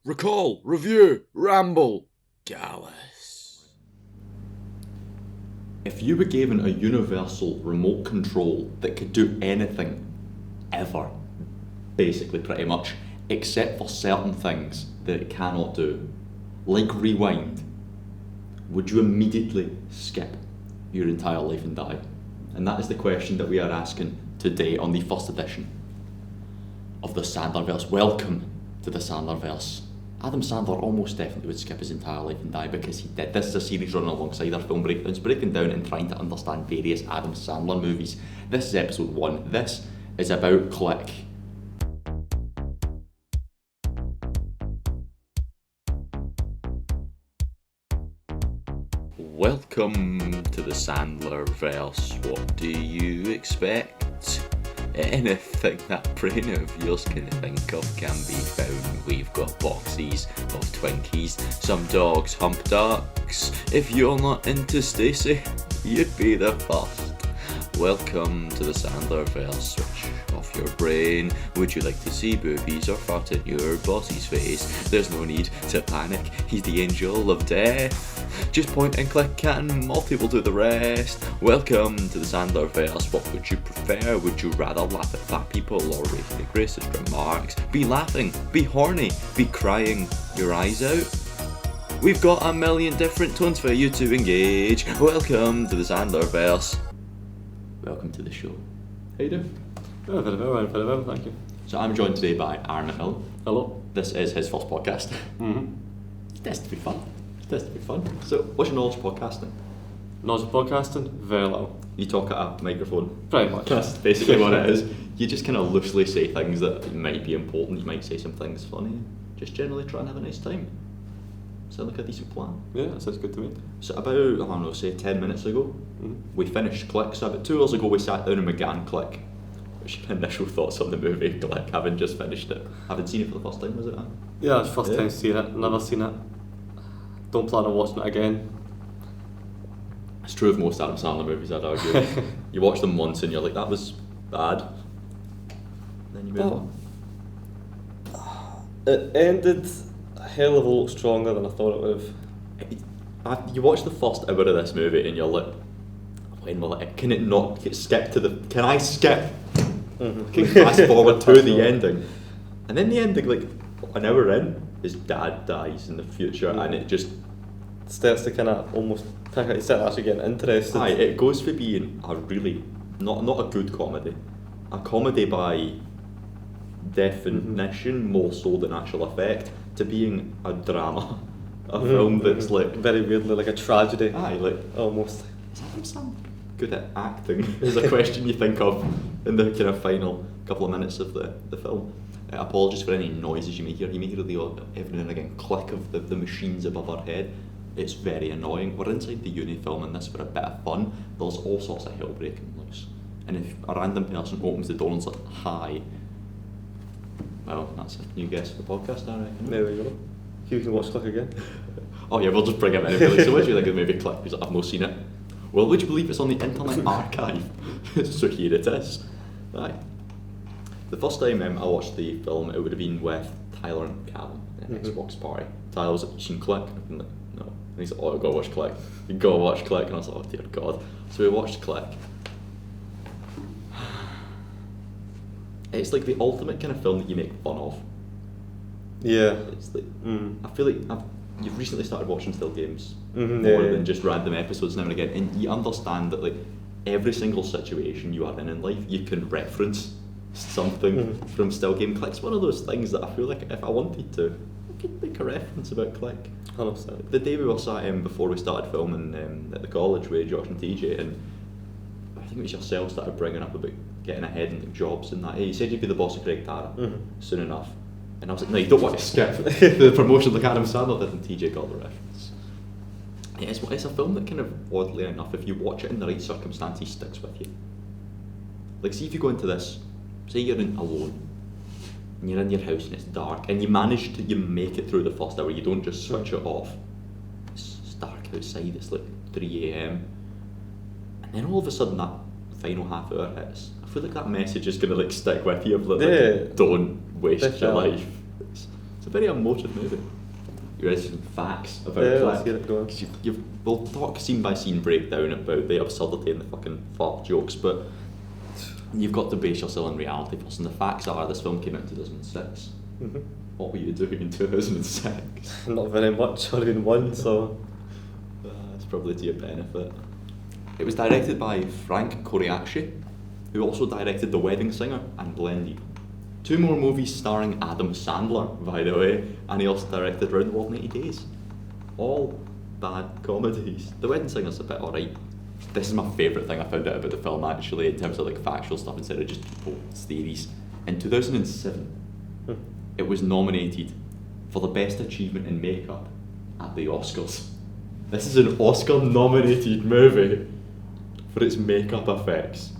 Recall, review, ramble, Gallus. If you were given a universal remote control that could do anything, ever, basically pretty much, except for certain things that it cannot do, like rewind, would you immediately skip your entire life and die? And that is the question that we are asking today on the first edition of the Sandlerverse. Welcome to the Sandlerverse. Adam Sandler almost definitely would skip his entire life and die because he did. This is a series running alongside our film breakdowns, breaking down and trying to understand various Adam Sandler movies. This is episode 1. This is about Click. Welcome to the Sandlerverse. What do you expect? Anything that brain of yours can think of can be found. We've got boxes of Twinkies, some dogs, hump ducks. If you're not into Stacey, you'd be the first. Welcome to the Sandlerverse. Switch off your brain. Would you like to see boobies or fart in your boss's face? There's no need to panic. He's the angel of death. Just point and click and Multi will do the rest. Welcome to the Sandlerverse. What would you prefer? Would you rather laugh at fat people or racist remarks? Be laughing, be horny, be crying your eyes out? We've got a million different tones for you to engage. Welcome to the Sandlerverse. Welcome to the show. How you doing? Very well, thank you. So I'm joined today by Aaron McMillan. Hello. This is his first podcast. Mm-hmm. It's destined to be fun. So, what's your knowledge of podcasting? Knowledge of podcasting? Very little. You talk at a microphone. Pretty much. That's basically what it is. You just kind of loosely say things that might be important. You might say some things funny. Just generally try and have a nice time. Sound like a decent plan? Yeah, that sounds good to me. So about, I don't know, say 10 minutes ago, we finished Click. So about 2 hours ago we sat down and began Click. What's your initial thoughts on the movie Click, having just finished it? Having seen it for the first time, was it? Yeah, it's first time seeing it. Never seen it. Don't plan on watching it again. It's true of most Adam Sandler movies, I'd argue. You watch them once and you're like, that was bad. Then you move on. It ended a hell of a lot stronger than I thought it would have. You watch the first hour of this movie and you're like, when will it, can it not get skip to the, can I skip? Mm-hmm. Can fast forward to the ending? And then the ending, like an hour in, his dad dies in the future and it just Starts to kind of almost pick it, you start actually getting interested. aye, it goes for being a really, not a good comedy. A comedy by definition, more so than actual effect, to being a drama. A film that's like, very weirdly like a tragedy. aye, like, Almost. is Adam Sandler good at acting? Is a question you think of in the kind of final couple of minutes of the film. Apologies for any noises you may hear. You may hear the odd, every now and again, click of the machines above our head. It's very annoying. We're inside the uni filming this for a bit of fun. There's all sorts of hell breaking loose. And if a random person opens the door and says, hi, well, that's a new guest for the podcast, I reckon. There we go. You can watch Click again. Oh yeah, we'll just bring him in and be like, so what do you think of the movie Click? He's like, I've not seen it. Well, would you believe it's on the Internet Archive? So here it is. Aye. The first time I watched the film, it would have been with Tyler and Callum at an Xbox party. Tyler was like, you seen Click? And I'm like, no. And he's like, oh, go watch Click. You go watch Click. And I was like, oh dear God. So we watched Click. It's like the ultimate kind of film that you make fun of. Yeah. It's like, I feel like you've recently started watching Still Games Mhm, more yeah. than just random episodes now and again, and you understand that like every single situation you are in life, you can reference something from Still Game. Click's one of those things that I feel like if I wanted to, I could make a reference about Click. 100%. The day we were sat in before we started filming at the college with Josh and TJ, and I think it was yourself started bringing up about getting ahead in like, jobs and that. Hey, you said you'd be the boss of Craig Tara soon enough. And I was like, no, you don't want to skip the promotion like Adam Sandler did, and TJ got the reference. Yeah, it's a film that kind of, oddly enough, if you watch it in the right circumstances, sticks with you. Like, see if you go into this, say you're alone, and you're in your house and it's dark, and you make it through the first hour, you don't just switch it off. It's dark outside, it's like 3 a.m. And then all of a sudden that final half hour hits. I feel like that message is going to like stick with you of like, Yeah. don't waste your Definitely. life. It's a very emotive movie. You ready for some facts about let's Click? get it going. 'Cause we'll talk scene by scene breakdown about the absurdity and the fucking fart jokes, but you've got to base yourself on reality first. And the facts are, this film came out in 2006. What were you doing in 2006? Not very much, or even one, so. It's probably to your benefit. It was directed by Frank Coriaci, who also directed The Wedding Singer and Blendy. 2 more movies starring Adam Sandler, by the way, and he also directed Round the World in 80 Days. All bad comedies. The Wedding Singer's a bit alright. This is my favourite thing I found out about the film, actually, in terms of like factual stuff instead of just people's theories. In 2007, it was nominated for the Best Achievement in Makeup at the Oscars. This is an Oscar-nominated movie for its makeup effects.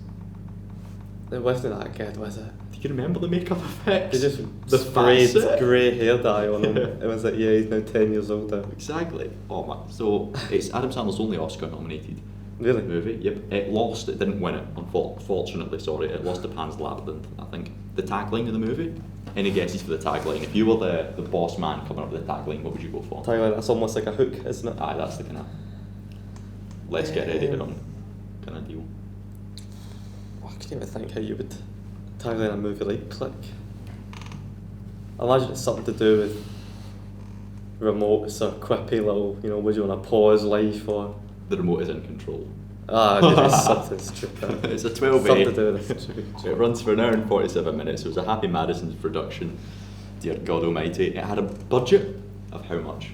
It wasn't that good, was it? Do you remember the makeup effects? They just the sprayed facet? grey hair dye on him. Yeah. It was like, yeah, he's now 10 years older. Exactly. Oh man. So it's Adam Sandler's only Oscar-nominated Really? movie. Yep. It lost. It didn't win it. Unfortunately, sorry. It lost to Pan's Labyrinth. I think the tagline of the movie. Any guesses for the tagline? If you were the boss man coming up with the tagline, what would you go for? Tagline, that's almost like a hook, isn't it? Aye, that's the kind of let's get ready to run kind of deal. I can't even think how you would tagline a movie like Click. I imagine it's something to do with remotes or quippy little, would you want to pause life or... The remote is in control. It's something stupid. It's a 12A. Something to do with this. It runs for an hour and 47 minutes. It was a Happy Madison's production. Dear God Almighty. It had a budget of how much?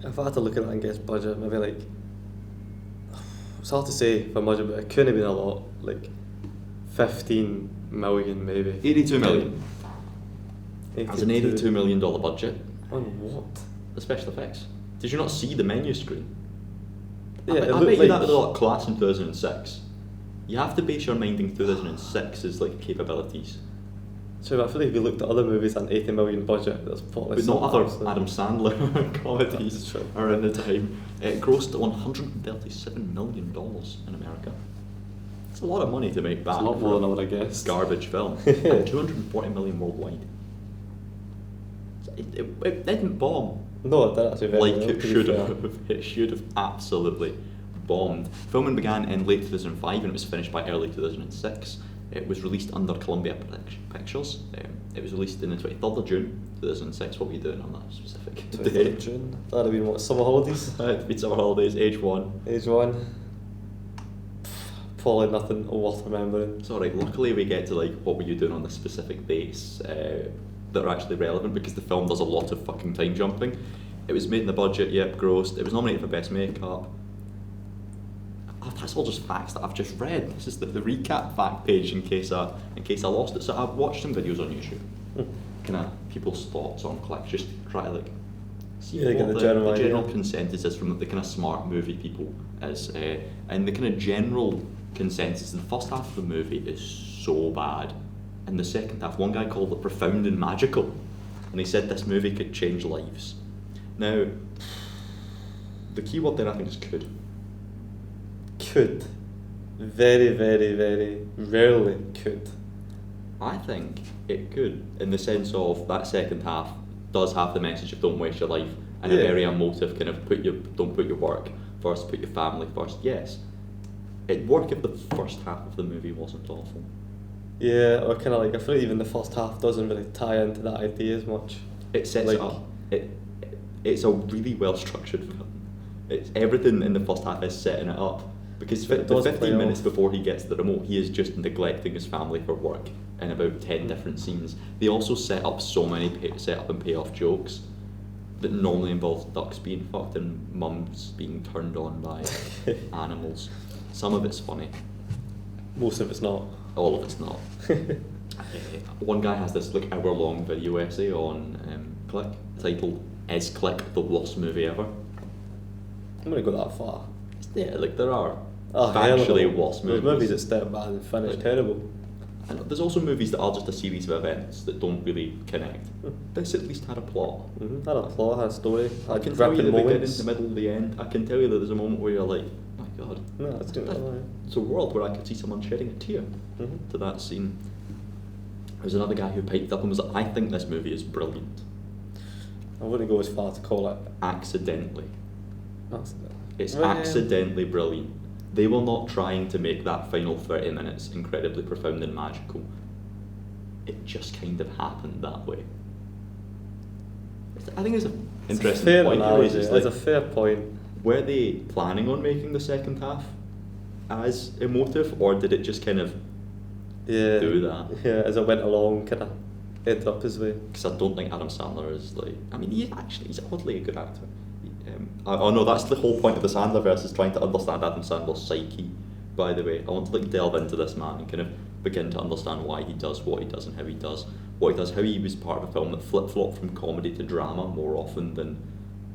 If I had to look at it and guess budget, maybe like... It's hard to say for budget, but it couldn't have been a lot. Like 15 million maybe. 82 million. It has an $82 million budget. On what? The special effects. Did you not see the menu screen? Yeah, I it bet looked you like... that was a lot of class in 2006. You have to base your mind in 2006's like capabilities. So I feel like if you looked at other movies and 80 million budget, that's probably But not something other else, so- Adam Sandler comedies That's true. around the time. It grossed $137 million in America. It's a lot of money to make back. It's a lot more than I would have guessed. Garbage film. And 240 million worldwide. It didn't bomb No, it did actually very like well, it to be should fair. have. It should have absolutely bombed. Filming began in late 2005 and it was finished by early 2006. It was released under Columbia Pictures. It was released on the 23rd of June 2006. What were you doing on that specific 23rd day? of June. That'd have been what, summer holidays? It'd been summer holidays, age 1. Age 1. Probably nothing worth remembering. It's alright, luckily we get to like what were you doing on this specific days that are actually relevant because the film does a lot of fucking time jumping. It was made in the budget, yep, grossed. It was nominated for Best Makeup. That's all just facts that I've just read. This is the recap fact page in case I lost it. So I've watched some videos on YouTube. Kind of people's thoughts on Click, just try to like see Yeah, get what the general idea. consensus is from the kind of smart movie people is, and the kind of general consensus. The first half of the movie is so bad, and the second half, one guy called it profound and magical, and he said this movie could change lives. Now, the key word there I think is could. Could. Very, very, very rarely could. I think it could, in the sense of that second half does have the message of don't waste your life and a Yeah. very emotive kind of don't put your work first, put your family first. Yes, it'd work if the first half of the movie wasn't awful. Yeah, or kind of like, I feel like even the first half doesn't really tie into that idea as much. It sets Like- it up. It's a really well structured film. It's everything in the first half is setting it up. Because But it the does 15 play minutes off. before he gets the remote, he is just neglecting his family for work in about 10 different scenes. They also set up so many set up and payoff jokes that normally involve ducks being fucked and mums being turned on by animals. Some of it's funny, Most of it's not. all of it's not. One guy has this like hour-long video essay on Click titled "Is Click the Worst Movie Ever?" I'm going to go that far. Yeah, like there are Oh, hell of a factually lot. worst There's movies. movies that step bad and finish Like- terrible. And there's also movies that are just a series of events that don't really connect. This at least had a plot. Mm-hmm. Had a plot, had a story, I had can tell you gripping the beginning, moments. the middle, the end. I can tell you that there's a moment where you're like, oh my god, No, that's doing That- that. it's a world where I could see someone shedding a tear Mm-hmm. to that scene. There's another guy who piped up and was like, I think this movie is brilliant. I wouldn't go as far to call it accidentally. accident. It's Well, accidentally brilliant. They were not trying to make that final 30 minutes incredibly profound and magical. It just kind of happened that way. I think it's an interesting fair point. analogy. It's It's a like, fair point. were they planning on making the second half as emotive, or did it just kind of Yeah. do that? Yeah, as it went along, kind of ended up his way. Because I don't think Adam Sandler is like. I mean, he's oddly a good actor. Oh no, that's the whole point of the Sandlerverse, is trying to understand Adam Sandler's psyche. By the way, I want to like delve into this man and kind of begin to understand why he does what he does and how he does what he does. How he was part of a film that flip flopped from comedy to drama more often than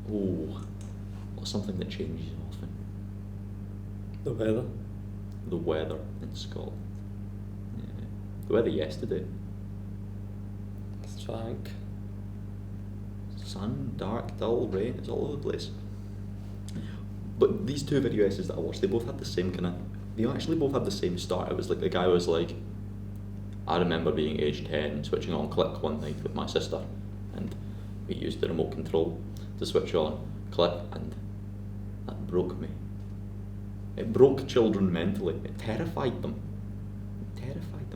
what's something that changes often. The weather. The weather in Scotland. Yeah. The weather yesterday. Let's try and think. Sun, dark, dull, rain, it's all over the place. But these two video essays that I watched, they both had the same they actually both had the same start. It was like, the guy was like, I remember being age 10, switching on Click one night with my sister, and we used the remote control to switch on Click, and that broke me. It broke children mentally. It terrified them.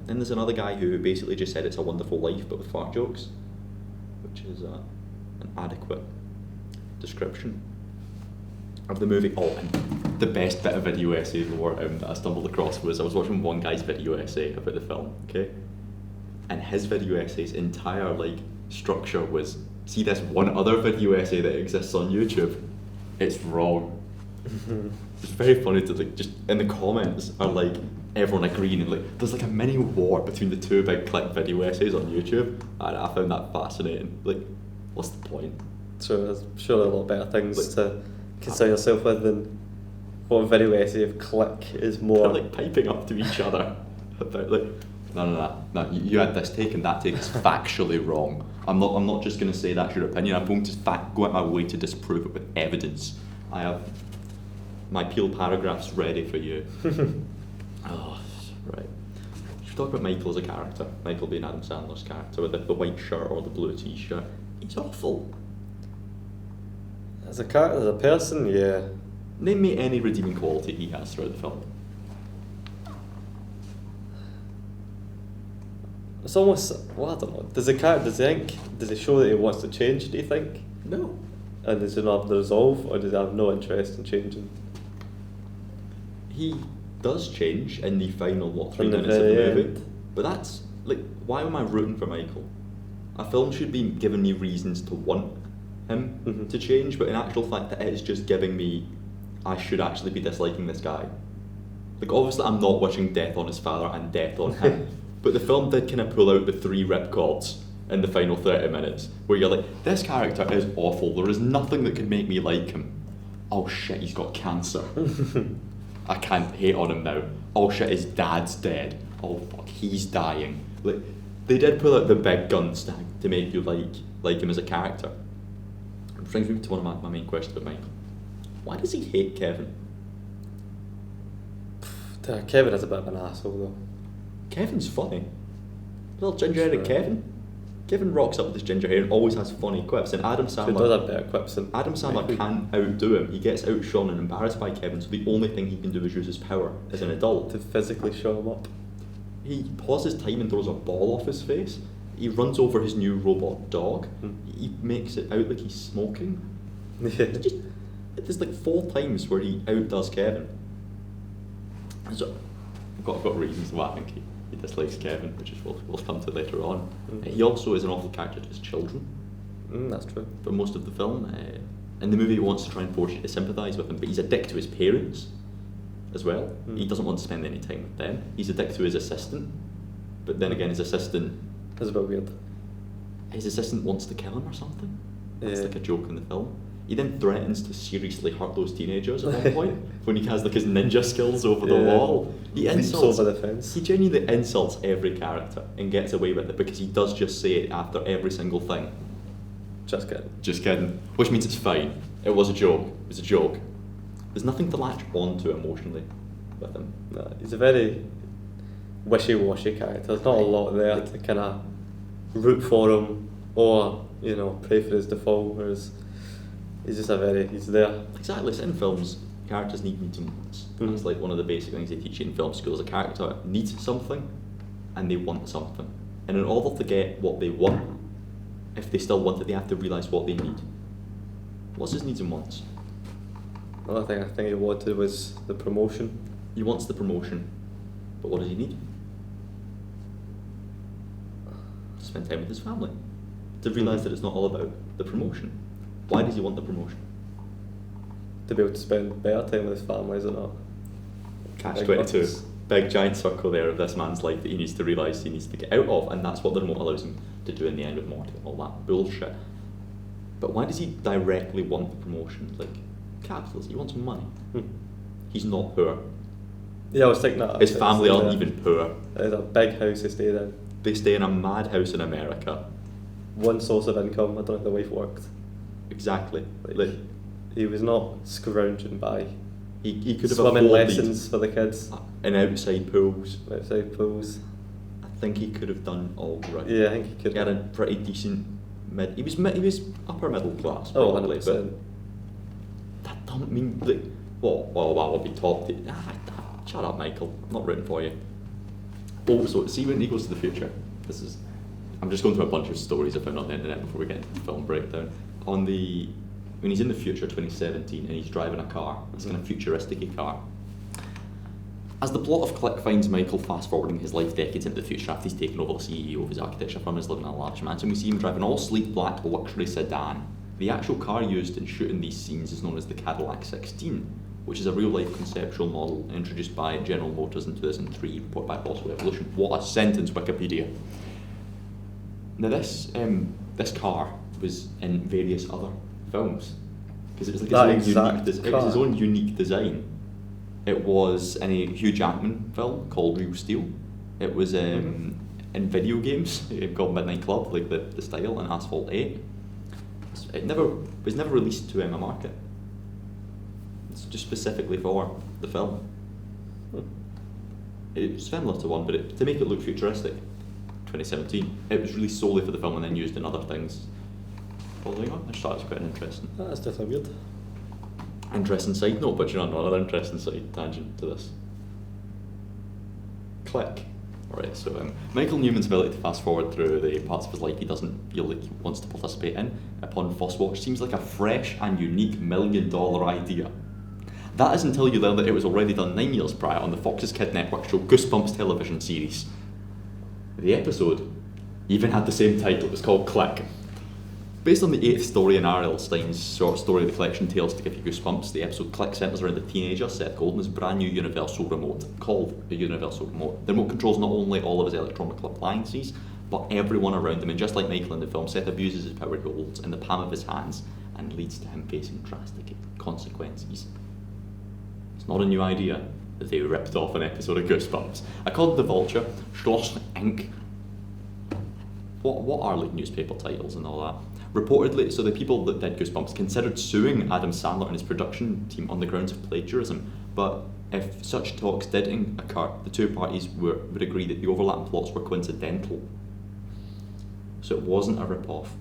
Then there's another guy who basically just said It's a Wonderful Life, but with fart jokes, which is an adequate description of the movie. Oh, and the best bit of video essay that I stumbled across was I was watching one guy's video essay about the film, okay? And his video essay's entire like structure was, see this one other video essay that exists on YouTube, it's wrong. It's very funny to like just in the comments are like everyone agreeing, and like there's like a mini war between the two big Click video essays on YouTube, and I found that fascinating. Like, what's the point? So there's surely a lot better things Like, to concern yourself with than what video essay of Click is more. They're like piping up to each other about like no, you had this take and that take is factually wrong. I'm not just going to say that's your opinion. I'm going to go out my way to disprove it with evidence. I have my peel paragraphs ready for you. Oh, right. Should we talk about Michael as a character? Michael being Adam Sandler's character with the white shirt or the blue t-shirt. He's awful. As a character, as a person, yeah. Name me any redeeming quality he has throughout the film. It's almost, well, I don't know. Does he show that he wants to change, do you think? No. And does he not have the resolve, or does he have no interest in changing? He does change in the final, 3 In the minutes of the very movie. end. But that's, like, why am I rooting for Michael? A film should be giving me reasons to want him Mhm. to change, but in actual fact, it is just giving me, I should actually be disliking this guy. Like, obviously, I'm not wishing death on his father and death on him, but the film did kind of pull out the 3 ripcords in the final 30 minutes, where you're like, this character is awful, there is nothing that could make me like him. Oh shit, he's got cancer. I can't hate on him now. Oh shit, his dad's dead. Oh fuck, he's dying. Like, they did pull out the big guns to make you like him as a character. It brings me to one of my main questions about Michael. Why does he hate Kevin? Kevin is a bit of an asshole, though. Kevin's funny. Little ginger-headed Sure. Kevin. Kevin rocks up with his ginger hair and always has funny quips. And Adam Who Sandler does have better quips than can't outdo him. He gets outshone and embarrassed by Kevin, so the only thing he can do is use his power as an adult. to physically show him up. He pauses time and throws a ball off his face. He runs over his new robot dog. He makes it out like he's smoking. Yeah. There's like 4 times where he outdoes Kevin. So I've got reasons why I think he dislikes Kevin, which is we'll come to later on. He also is an awful character to his children That's true. for most of the film. In the movie, he wants to try and force you to sympathise with him, but he's a dick to his parents as well. He doesn't want to spend any time with them. He's a dick to his assistant, but then again, his assistant That's a bit weird. wants to kill him or something. That's Yeah. like a joke in the film. He then threatens to seriously hurt those teenagers at one point when he has like his ninja skills over the Yeah. wall. He Leaps insults over the fence. He genuinely insults every character and gets away with it because he does just say it after every single thing. Just kidding. Just kidding. Which means it's fine. It was a joke. It was a joke. There's nothing to latch onto emotionally with him. No, he's a very wishy-washy character. There's not a lot there to kind of root for him or pray for his default, whereas he's there. Exactly. So in films, characters need needs and wants. That's like one of the basic things they teach you in film schools. A character needs something, and they want something. And in order to get what they want, if they still want it, they have to realise what they need. What's his needs and wants? Another thing I think he wanted was the promotion. He wants the promotion, but what does he need? To spend time with his family. To realise that it's not all about the promotion. Why does he want the promotion? To be able to spend better time with his family, is it not? Catch-22. Big giant circle there of this man's life that he needs to realise he needs to get out of, and that's what the remote allows him to do in the end with Morty and all that bullshit. But why does he directly want the promotion? Like, capitalist, he wants money. He's not poor. Yeah, I was thinking that. His family aren't even poor. There's a big house they stayed in. They stay in a mad house in America. One source of income, I don't think the wife worked. Exactly. Like, he was not scrounging by. He could have swimming afforded lessons for the kids. and outside pools. Outside pools. I think he could have done all right. Yeah, I think he could. He had a pretty decent He was upper middle class. Oh, Probably, 100%. but that don't mean like. Well, I'll be taught. Shut up, Michael. I'm not rooting for you. Also, see when he goes to the future. I'm just going through a bunch of stories I found on the internet before we get into the film breakdown. When he's in the future, 2017, and he's driving a car, this kind of futuristic car. As the plot of Click finds Michael fast-forwarding his life decades into the future after he's taken over the CEO of his architecture firm and is living in a large mansion, we see him driving an all-sleek black luxury sedan. The actual car used in shooting these scenes is known as the Cadillac 16, which is a real-life conceptual model introduced by General Motors in 2003, reported by Possible Evolution. What a sentence, Wikipedia. Now this car was in various other films because it was like his own unique design. It was in a Hugh Jackman film called Real Steel. It was in video games called Midnight Club, like the style, and Asphalt 8. It was never released to a market. It's just specifically for the film. It's similar to one, but to make it look futuristic. 2017. It was released solely for the film and then used in other things. Following on, I just thought it was quite interesting. That's definitely weird. Interesting side note, but another interesting side tangent to this. Click. Alright, so Michael Newman's ability to fast forward through the parts of his life he doesn't feel like he wants to participate in upon first watch seems like a fresh and unique $1 million idea. That is until you learn that it was already done 9 years prior on the Fox's Kid Network show Goosebumps television series. The episode even had the same title, it was called Click. Based on the 8th story in R.L. Stein's short story The Collection Tales to Give You Goosebumps, the episode Click centres around a teenager, Seth Golden's brand new Universal Remote, called the Universal Remote. The remote controls not only all of his electronic appliances, but everyone around him, and just like Michael in the film, Seth abuses his power he holds in the palm of his hands and leads to him facing drastic consequences. It's not a new idea that they ripped off an episode of Goosebumps. According to Vulture, Schloss Inc. What are like newspaper titles and all that? Reportedly, so the people that did Goosebumps considered suing Adam Sandler and his production team on the grounds of plagiarism, but if such talks did occur, the two parties would agree that the overlapping plots were coincidental. So it wasn't a rip-off,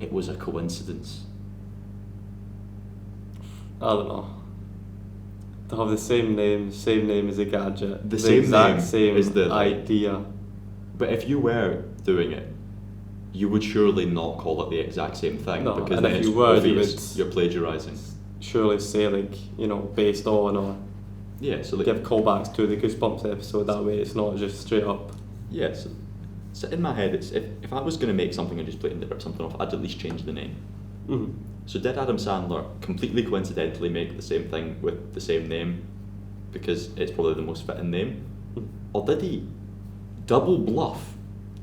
it was a coincidence. I don't know. To have the same name as a gadget, The same exact name same is the idea. But if you were doing it, you would surely not call it the exact same thing, No, because and then if it's you were, you obvious you're plagiarising. Surely say based on, or Yeah, so like, give callbacks to the Goosebumps episode. That way, it's not just straight up. yeah, so in my head, it's if I was going to make something and just blatantly rip something off, I'd at least change the name. Mm-hmm. So did Adam Sandler completely coincidentally make the same thing with the same name because it's probably the most fitting name? Or did he double bluff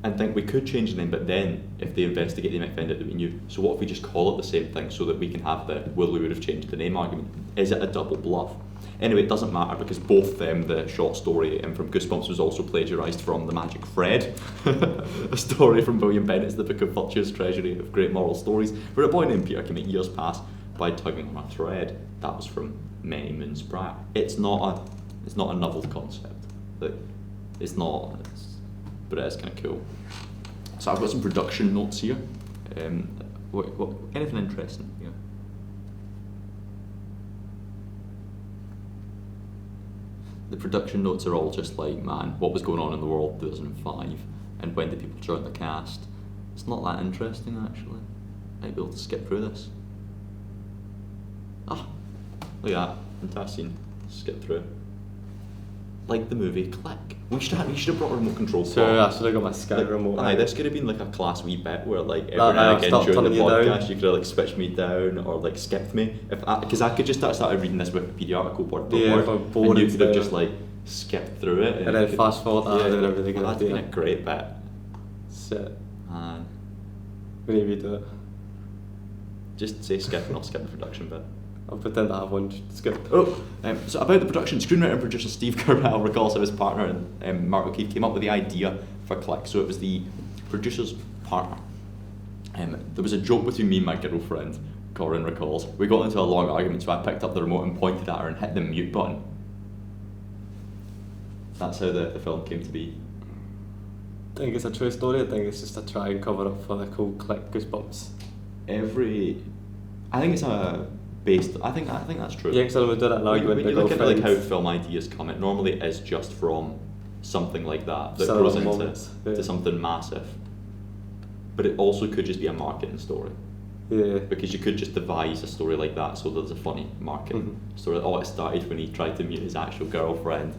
and think we could change the name, but then if they investigate they might find out that we knew, so what if we just call it the same thing so that we can have the well we would have changed the name argument? Is it a double bluff? Anyway, it doesn't matter because both the short story from Goosebumps was also plagiarised from The Magic Fred, a story from William Bennett's The Book of Virtuous Treasury of Great Moral Stories, where a boy named Peter can make years pass by tugging on a thread. That was from many moons prior. It's not a novel concept. But it is kind of cool. So I've got some production notes here. What anything interesting? Yeah. The production notes are all just like, man, what was going on in the world in 2005, and when did people join the cast? It's not that interesting actually. Might be able to skip through this. Ah, look at that, fantastic scene. Skip through it. Like the movie Click. We should have brought a remote control. Sure, I should have got my Skype remote. Aye, this could have been like a class wee bit where like every No, now and again stop during the turning you down. podcast you could have like switched me down or like skipped me. Because I could just start started reading this Wikipedia article word for Yeah, word, if I'm and bored you and could have stuff. just like skipped through it And then it could- fast forward that and everything Well, else, that's been yeah. a great bit. Shit. And We need to redo it. just say skip and I'll skip the production bit. I'll pretend I have one. Skip. Oh, so about the production, screenwriter and producer Steve Carell recalls how his partner and Mark O'Keefe came up with the idea for Click. So it was the producer's partner. There was a joke between me and my girlfriend, Corin recalls. We got into a long argument, so I picked up the remote and pointed at her and hit the mute button. That's how the film came to be. I think it's a true story. I think it's just a try and cover up for the cool Click Goosebumps. I think it's I think that's true. Yeah, because I would do that an argument When with you look at like how girlfriends. film ideas come, it normally is just from something like that Several grows into moments, yeah. to something massive. But it also could just be a marketing story, Yeah. because you could just devise a story like that so there's a funny marketing story. Oh, it started when he tried to mute his actual girlfriend.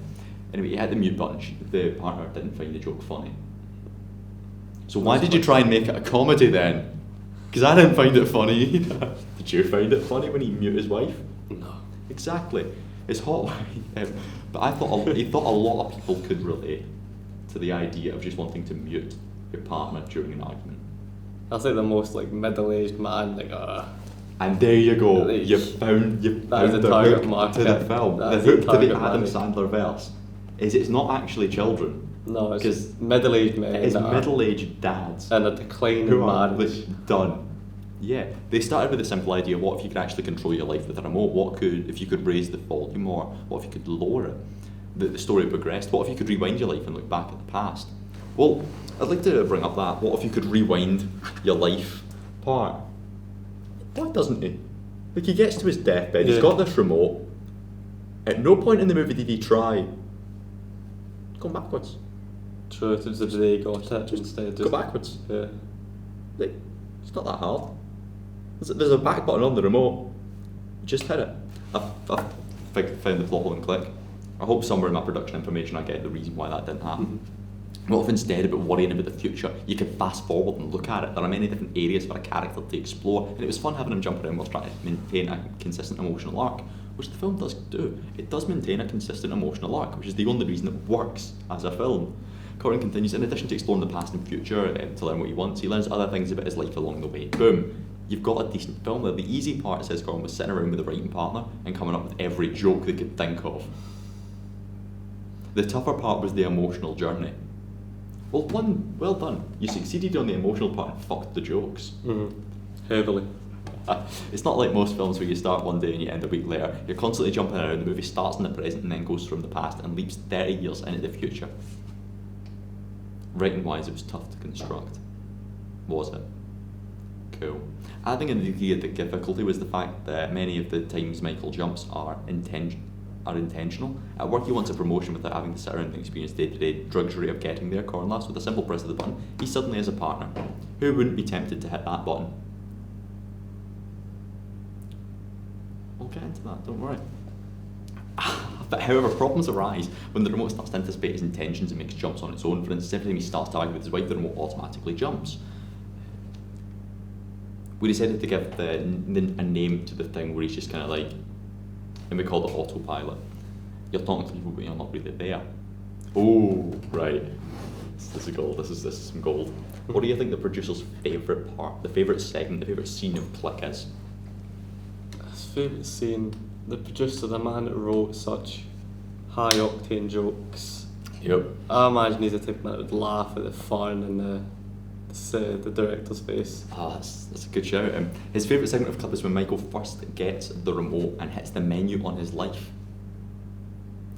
Anyway, he hit the mute button. The partner didn't find the joke funny. So why did you try and make it a comedy then? Because I didn't find it funny either. Did you find it funny when he muted his wife? No. Exactly. It's hot. But I thought he thought a lot of people could relate to the idea of just wanting to mute your partner during an argument. That's like the most like middle-aged man, like And there you go. Like, You found that is the the target hook market. to the film. That The is the hook to the target Adam market. Sandler verse is it's not actually children. no, it's 'Cause middle-aged men. It's that are middle-aged dads in a declining who are marriage. done. Yeah, they started with a simple idea: what if you could actually control your life with a remote? If you could raise the volume more? What if you could lower it? The story progressed. What if you could rewind your life and look back at the past? Well, I'd like to bring up that. What if you could rewind your life part? Why doesn't he? Like, he gets to his deathbed, he's Yeah. got this remote. At no point in the movie did he try going backwards. True, to the day he got it instead. Go backwards. Yeah. Like, it's not that hard. There's a back button on the remote. Just hit it. I've found the plot hole and Click. I hope somewhere in my production information I get the reason why that didn't happen. What if instead of worrying about the future, you could fast forward and look at it? There are many different areas for a character to explore, and it was fun having him jump around whilst trying to maintain a consistent emotional arc, which the film does do. It does maintain a consistent emotional arc, which is the only reason it works as a film. Corin continues, in addition to exploring the past and future to learn what he wants, he learns other things about his life along the way. Boom. You've got a decent film there. The easy part, says Corin, was sitting around with a writing partner and coming up with every joke they could think of. The tougher part was the emotional journey. Well done. You succeeded on the emotional part and fucked the jokes. Heavily. It's not like most films where you start one day and you end a week later. You're constantly jumping around. The movie starts in the present and then goes from the past and leaps 30 years into the future. Writing wise, it was tough to construct. Was it? Cool. I think the difficulty was the fact that many of the times Michael jumps are intentional. At work, he wants a promotion without having to sit around and experience day-to-day drudgery of getting there. Corin laughs. With a simple press of the button, he suddenly has a partner. Who wouldn't be tempted to hit that button? We'll get into that, don't worry. But however, problems arise when the remote starts to anticipate his intentions and makes jumps on its own. For instance, every time he starts to argue with his wife, the remote automatically jumps. We decided to give a name to the thing where he's just kind of like, and we called it autopilot. You're talking to people but you're not really there. Oh, right. This is gold. This is some gold. What do you think the producer's favourite part, the favourite segment, the favourite scene of Click is? His favourite scene, the producer, the man that wrote such high octane jokes. Yep. I imagine he's the type of man that would laugh at the fun in the director's face. Ah, that's a good shout. His favourite segment of Clip is when Michael first gets the remote and hits the menu on his life.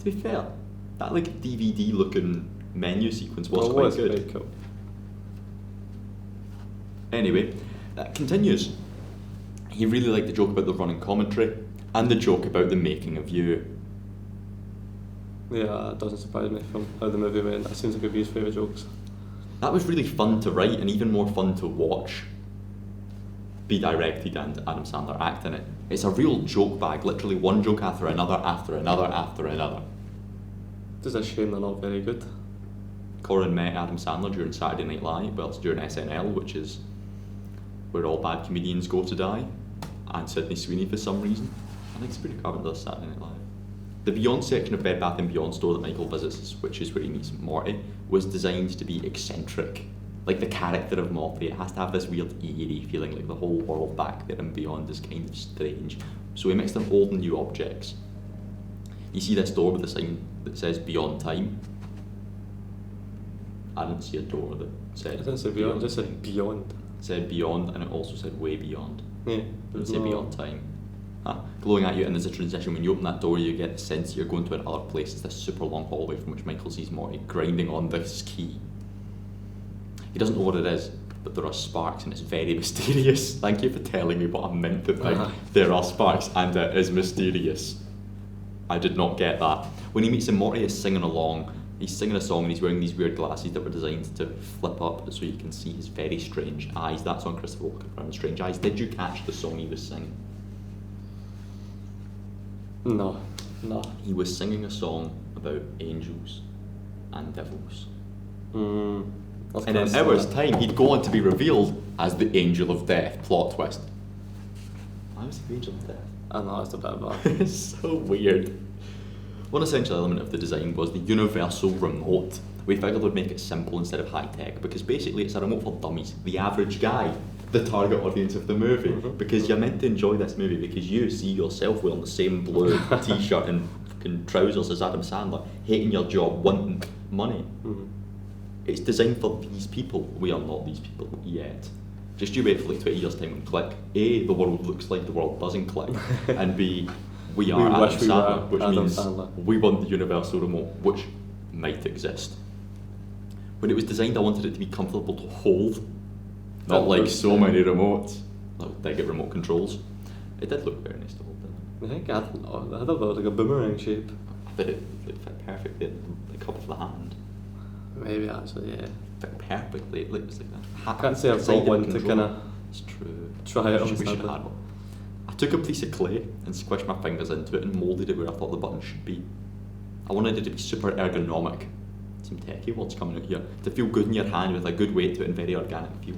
To be fair, that like DVD looking menu sequence was Well, quite was good. very cool. Anyway, That continues. He really liked the joke about the running commentary and the joke about the making of you. Yeah, it doesn't surprise me from how the movie went. That seems like it'd be his favourite jokes. That was really fun to write and even more fun to watch. Be directed and Adam Sandler act in it. It's a real joke bag, literally one joke after another, after another, after another. It's a shame they're not very good. Corin met Adam Sandler during Saturday Night Live, well, it's during SNL, which is where all bad comedians go to die, and Sydney Sweeney for some reason. I think Sabrina Carpenter does Saturday Night Live. The Beyond section of Bed Bath & Beyond store that Michael visits, which is where he meets Morty, was designed to be eccentric. Like the character of Morty, it has to have this weird eerie feeling, like the whole world back there and beyond is kind of strange. So he mixed in old and new objects. You see this door with a sign that says Beyond Time. I didn't see a door that said It didn't say Beyond, it just said Beyond. It said Beyond, and it also said Way Beyond. Yeah. It didn't say Beyond Time. Glowing at you, and there's a transition. When you open that door, you get the sense you're going to another place. It's this super long hallway from which Michael sees Morty grinding on this key. He doesn't know what it is, but there are sparks, and it's very mysterious. Thank you for telling me what I meant to think. There are sparks, and it is mysterious. I did not get that. When he meets him, Morty is singing along. He's singing a song and he's wearing these weird glasses that were designed to flip up so you can see his very strange eyes. That song Christopher Walken from Strange Eyes. Did you catch the song he was singing? No. He was singing a song about angels and devils. And in hours' time, he'd go on to be revealed as the Angel of Death. Plot twist. Why was he the Angel of Death? I know, it's a bit of a... It's so weird. One essential element of the design was the universal remote. We figured we'd make it simple instead of high-tech, because basically it's a remote for dummies, the average guy, the target audience of the movie. Because you're meant to enjoy this movie because you see yourself wearing the same blue t-shirt and fucking trousers as Adam Sandler, hating your job, wanting money. It's designed for these people. We are not these people yet. Just you wait for like 20 years time and click. A, the world looks like the world doesn't click. And B, we are Adam Sandler, which means we want the universal remote, which might exist. When it was designed, I wanted it to be comfortable to hold, not like so many remotes, like big remote controls. It did look very nice to hold, didn't I think it had about like a boomerang shape. it? It fit perfectly in the cup of the hand. Maybe actually, yeah. Fit perfectly. It looks like that. I can't say I've got one to kind of It's true. try it on We should have Sunday. had one. I took a piece of clay and squished my fingers into it and moulded it where I thought the button should be. I wanted it to be super ergonomic. Some techie words coming out here. To feel good in your hand with a good weight to it and very organic feel.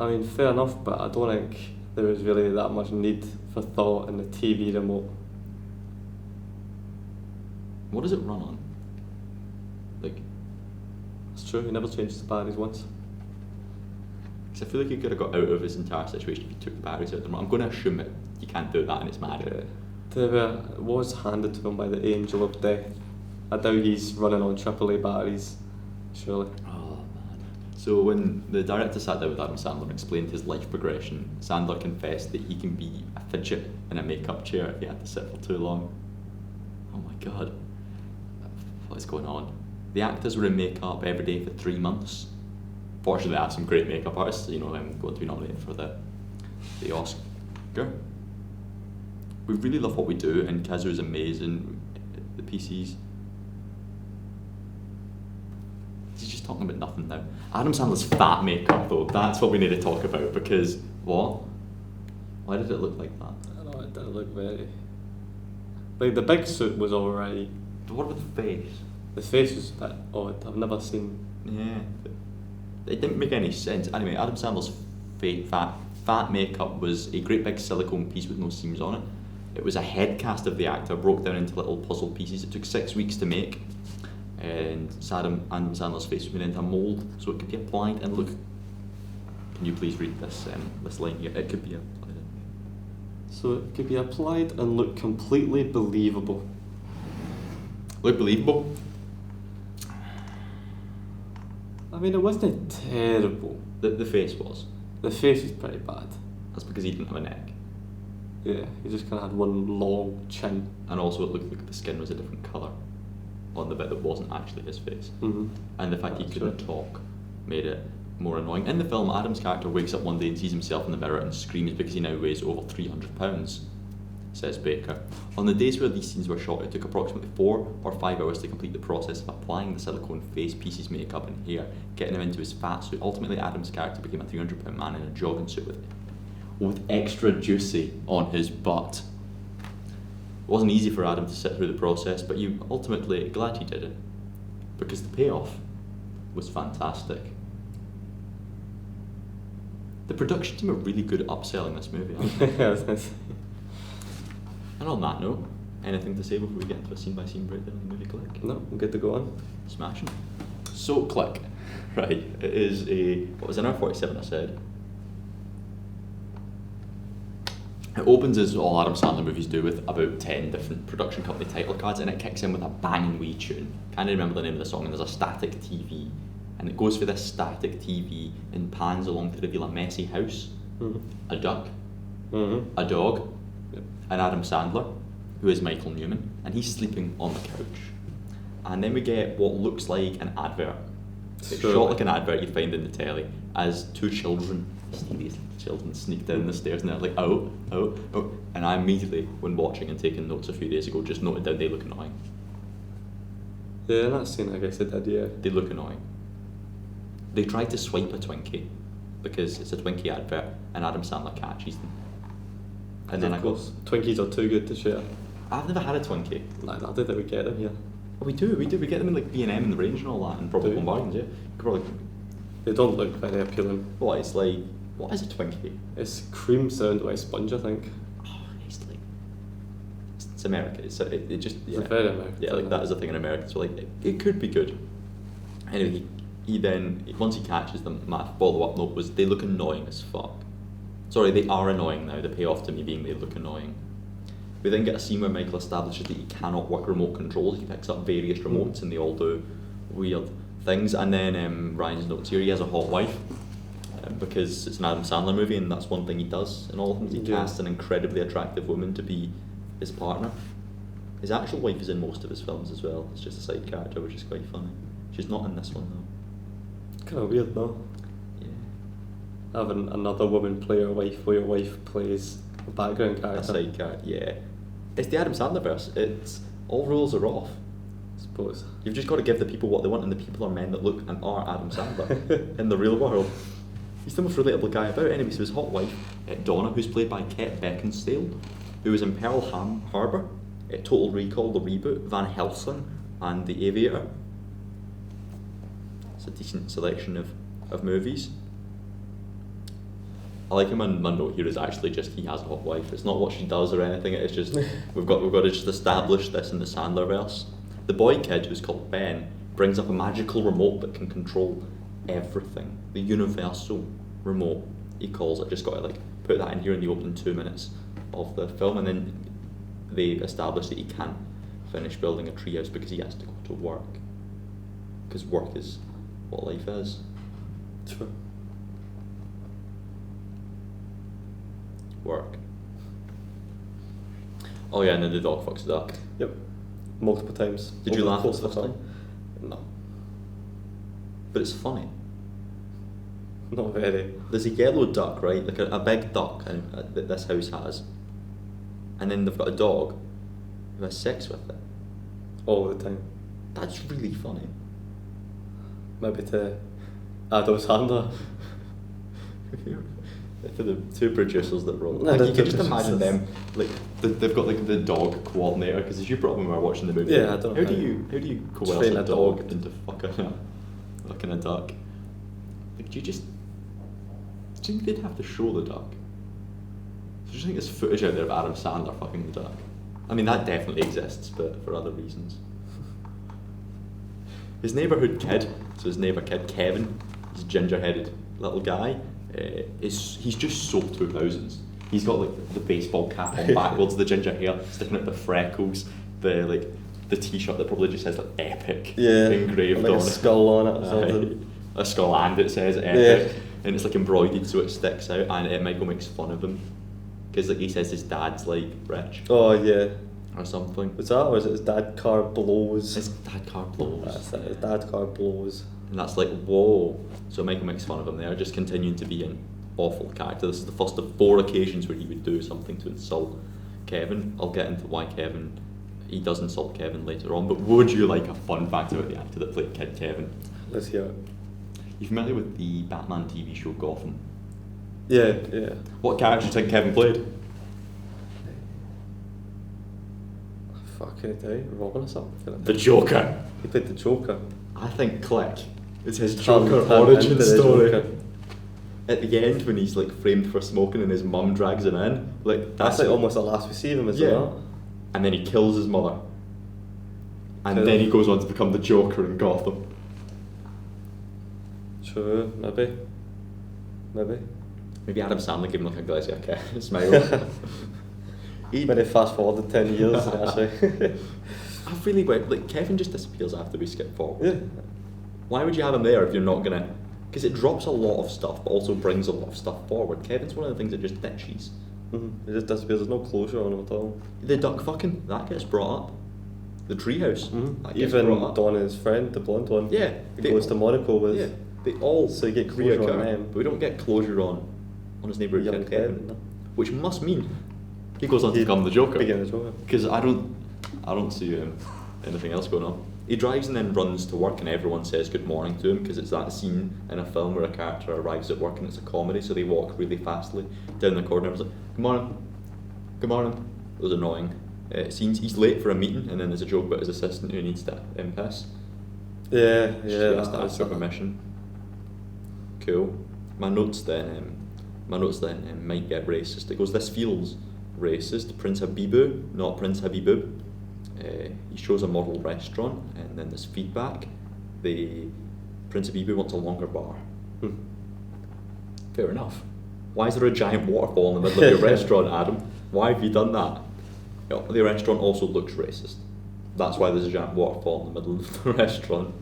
I mean, fair enough, but I don't think there was really that much need for thought in the TV remote. What does it run on? Like, It's true, he never changed the batteries once. because I feel like you could have got out of this entire situation if you took the batteries out of the remote. I'm going to assume that you can't do that and it's magic. It was handed to him by the Angel of Death. I doubt he's running on AAA batteries, surely. Oh man. So when the director sat down with Adam Sandler and explained his life progression, Sandler confessed that he can be a fidget in a makeup chair if he had to sit for too long. Oh my god. What is going on? The actors were in makeup every day for 3 months. Fortunately, I have some great makeup artists, you know, I'm going to be nominated for the Oscar. We really love what we do, and Kazu's amazing. The PCs. He's just talking about nothing now. Adam Sandler's fat makeup, though, that's what we need to talk about, because, what? Why did it look like that? I don't know, it didn't look very... Like, the big suit was alright. But what about the face? The face was a bit odd. I've never seen... Yeah. It didn't make any sense. Anyway, Adam Sandler's fat makeup was a great big silicone piece with no seams on it. It was a head cast of the actor, broke down into little puzzle pieces. It took 6 weeks to make. And Adam Sandler's face was made into a mould so it could be applied and look. Can you please read this line here? It could be applied. So it could be applied and look completely believable. Look believable. I mean, it wasn't terrible. The face was. The face was pretty bad. That's because he didn't have a neck. Yeah, he just kind of had one long chin. And also it looked like the skin was a different colour on the bit that wasn't actually his face. Mm-hmm. And the fact he That's couldn't right. talk made it more annoying. In the film, Adam's character wakes up one day and sees himself in the mirror and screams because he now weighs over 300 pounds, says Baker. On the days where these scenes were shot, it took approximately 4 or 5 hours to complete the process of applying the silicone face pieces, makeup and hair, getting him into his fat suit. Ultimately, Adam's character became a 300-pound man in a jogging suit with extra juicy on his butt. It wasn't easy for Adam to sit through the process, but you ultimately glad he did it, because the payoff was fantastic. The production team are really good at upselling this movie, aren't they? Yeah, I was gonna say. And on that note, anything to say before we get into a scene-by-scene breakdown of the movie Click? No, I'm good to go on. Smashing. So, Click. Right, it is a, what was an hour 47 I said. It opens as all Adam Sandler movies do, with about 10 different production company title cards, and it kicks in with a banging wee tune. Can't remember the name of the song, and there's a static TV. And it goes for this static TV and pans along to reveal a messy house, a duck, a dog, and Adam Sandler, who is Michael Newman, and he's sleeping on the couch. And then we get what looks like an advert. It's shot like an advert you'd find in the telly, as two children, mysterious little children, sneak down the stairs, and they're like, oh, oh, oh. And I immediately, when watching and taking notes a few days ago, just noted down they look annoying. Yeah, in that scene, I guess it did, yeah. They look annoying. They try to swipe a Twinkie, because it's a Twinkie advert, and Adam Sandler catches them. And then of course, Twinkies are too good to share. I've never had a Twinkie. Like, I think that we get them here. Oh, we do. We get them in like B&M and the Range and all that, and probably Do you? Bargains, yeah. Probably. They don't look very appealing. What, it's like, what is a Twinkie? It's cream sound with sponge, I think. Oh, it's like, it's America. It just, yeah. It's very American. Yeah, like that is a thing in America, so like, it could be good. Anyway, he then, once he catches them, my follow-up note was, they look annoying as fuck. Sorry, they are annoying now, the payoff to me being they look annoying. We then get a scene where Michael establishes that he cannot work remote controls. He picks up various remotes and they all do weird things. And then Ryan's notes here, he has a hot wife, because it's an Adam Sandler movie and that's one thing he does in all of them. He casts an incredibly attractive woman to be his partner. His actual wife is in most of his films as well. It's just a side character, which is quite funny. She's not in this one though. Kind of weird, though. Yeah. Having another woman play your wife while your wife plays a background character. A side character, yeah. It's the Adam Sandler verse. It's all rules are off. I suppose. You've just got to give the people what they want, and the people are men that look and are Adam Sandler in the real world. He's the most relatable guy about. Anyway, so his hot wife, Donna, who's played by Kate Beckinsale, who was in Pearl Harbor, Total Recall, the reboot, Van Helsing, and The Aviator. It's a decent selection of movies. I like him, and my note here is actually just he has a hot wife. It's not what she does or anything. It's just we've got to just establish this in the Sandlerverse. The boy kid, who's called Ben, brings up a magical remote that can control everything. The universal remote, he calls it. Just got to like put that in here in the opening 2 minutes of the film, and then they establish that he can't finish building a treehouse because he has to go to work. Because work is what life is. True. Work. Oh yeah, and then the dog fucks the duck. Yep. Multiple times. Did you Over laugh the at course the of first the time? film. No. But it's funny. Not very. There's a yellow duck, right? Like a big duck that this house has. And then they've got a dog who has sex with it. All the time. That's really funny. Maybe to Adam Sandler. For the two producers that wrote, No, like, the you can just two imagine producers. them, like they've got like the dog coordinator, because as you brought up when we were watching the movie, Yeah, I don't how know do how you coerce train a a dog dog. into fucking a duck? Like, do you think they'd have to show the duck? So do you think there's footage out there of Adam Sandler fucking the duck? I mean, that definitely exists, but for other reasons. His neighbourhood kid, so his neighbour kid Kevin, he's a ginger-headed little guy. He's just so 2000s. He's got like the baseball cap on backwards, the ginger hair sticking out, the freckles, the t-shirt that probably just says like epic engraved like on a it. skull on it or something. A skull, and it says epic, and it's like embroidered so it sticks out, and Michael makes fun of him because like he says his dad's like rich Oh yeah. or something. Was that, or is it his dad car blows? His dad car blows. That's it, his dad car blows. And that's like, whoa. So Michael makes fun of him there, just continuing to be an awful character. This is the first of 4 occasions where he would do something to insult Kevin. I'll get into why he does insult Kevin later on, but would you like a fun fact about the actor that played Kid Kevin? Let's hear it. You familiar with the Batman TV show Gotham? Yeah. What character do you think Kevin played? Fucking tell you, Robin or something. The Joker. He played the Joker. I think Click is his Turn Joker him origin into the story. Joker. At the end, when he's like framed for smoking and his mum drags him in, like That's like almost the last we see of him, isn't yeah. it? And then he kills his mother, and Cool. then he goes on to become the Joker in Gotham. True, maybe. Maybe Adam Sandler gave him like a glassy smile. When they fast forwarded 10 years, actually. I really went like Kevin just disappears after we skip forward. Yeah. Why would you have him there if you're not gonna? Because it drops a lot of stuff, but also brings a lot of stuff forward. Kevin's one of the things that just ditches. It just disappears, there's no closure on him at all. The duck fucking that gets brought up. The treehouse that gets Even brought up. Don and his friend, the blonde one, Yeah, he they goes to all- Monaco with. Yeah, they all So you get closure on reoccur, them. but we don't get closure on his neighbour Young Kevin, Kevin, no. which must mean he goes on to He'd become the Joker. Begin the Joker. Because I don't see anything else going on. He drives and then runs to work, and everyone says good morning to him because it's that scene in a film where a character arrives at work and it's a comedy, so they walk really fastly down the corridor. And it's like, good morning, good morning. It was annoying. Scenes. He's late for a meeting, and then there's a joke about his assistant who needs to piss. Yeah, She has to that ask for was permission. Cool. My notes then might get racist. It goes, this feels racist. Prince Habibu, not Prince Habibub. He shows a model restaurant, and then there's feedback. Prince Habibu wants a longer bar. Fair enough. Why is there a giant waterfall in the middle of your restaurant, Adam? Why have you done that? The restaurant also looks racist. That's why there's a giant waterfall in the middle of the restaurant.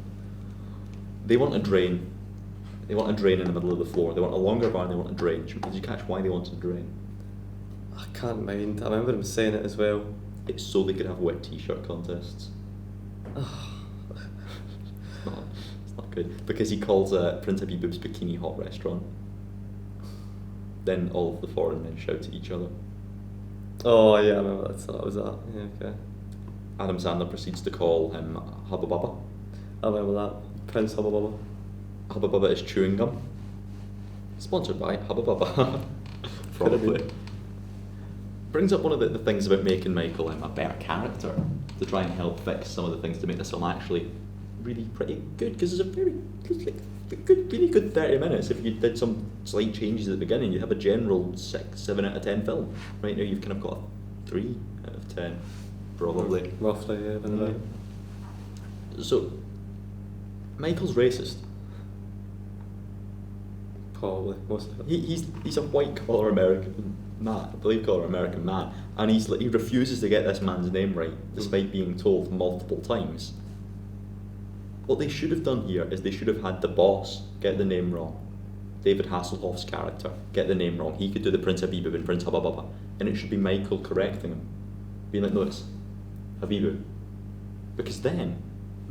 They want a drain. They want a drain in the middle of the floor. They want a longer bar and they want a drain. Did you catch why they want a drain? I can't mind. I remember him saying it as well. It's so they could have wet t-shirt contests. It's not good. Because he calls Prince Habibub's Bikini Hot restaurant. Then all of the foreign men shout at each other. Oh yeah, I remember that was that. Yeah, okay. Adam Sandler proceeds to call him Hubba Bubba. I remember that. Prince Hubba Bubba. Hubba Bubba is chewing gum. Sponsored by Hubba Bubba. Probably. Brings up one of the things about making Michael a better character to try and help fix some of the things to make this film actually really pretty good, because it's a very really good 30 minutes. If you did some slight changes at the beginning, you'd have a general 6, 7 out of 10 film. Right now you've kind of got a 3 out of 10, probably. Roughly, yeah, been about. So, Michael's racist. Probably, most of it. He's a white collar American man, a blue collar American man, and he refuses to get this man's name right, despite being told multiple times. What they should have done here is they should have had the boss get the name wrong. David Hasselhoff's character get the name wrong. He could do the Prince Habibub and Prince Hubba Bubba, and it should be Michael correcting him, being like, no, it's Habibu, because then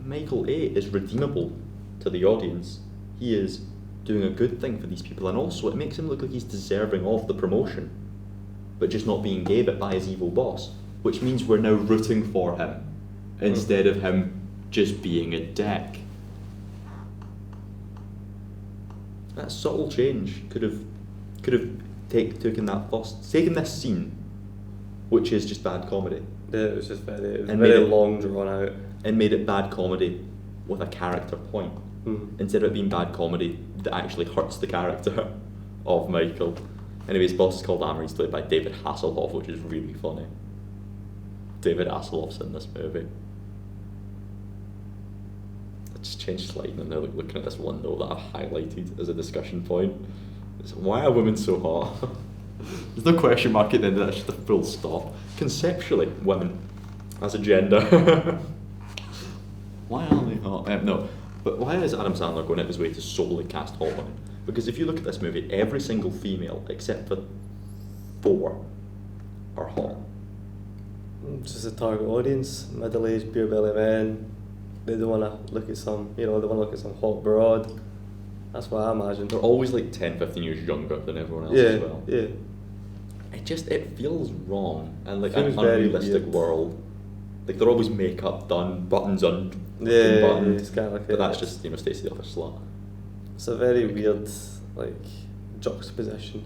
Michael A is redeemable to the audience. He is doing a good thing for these people, and also it makes him look like he's deserving of the promotion, but just not being gave it by his evil boss, which means we're now rooting for him instead of him just being a dick. That subtle change could have taken this scene, which is just bad comedy, Yeah, it was just very, And made very it- long, drawn out. and made it bad comedy with a character point, instead of it being bad comedy that actually hurts the character of Michael. Anyway, his boss is called Amber. He's played by David Hasselhoff, which is really funny. David Hasselhoff's in this movie. I just changed slide and now looking at this one note that I've highlighted as a discussion point. It's, why are women so hot? There's no question mark at the end of that, it's just a full stop. Conceptually, women as a gender. Why are they hot? No, but why is Adam Sandler going out of his way to solely cast hot women? Because if you look at this movie, every single female except for 4 are hot. Just a target audience, middle-aged beer belly men. they don't want to look at some, they want to look at some hot broad. That's what I imagine. They're always like 10, 15 years younger than everyone else yeah, as well. yeah. It feels wrong, and like Feels an very unrealistic weird. world. Like they're always makeup done, buttons Yeah, buttoned, it's kind of like but a- that's just Stacey the Office slut. It's a very weird, like, juxtaposition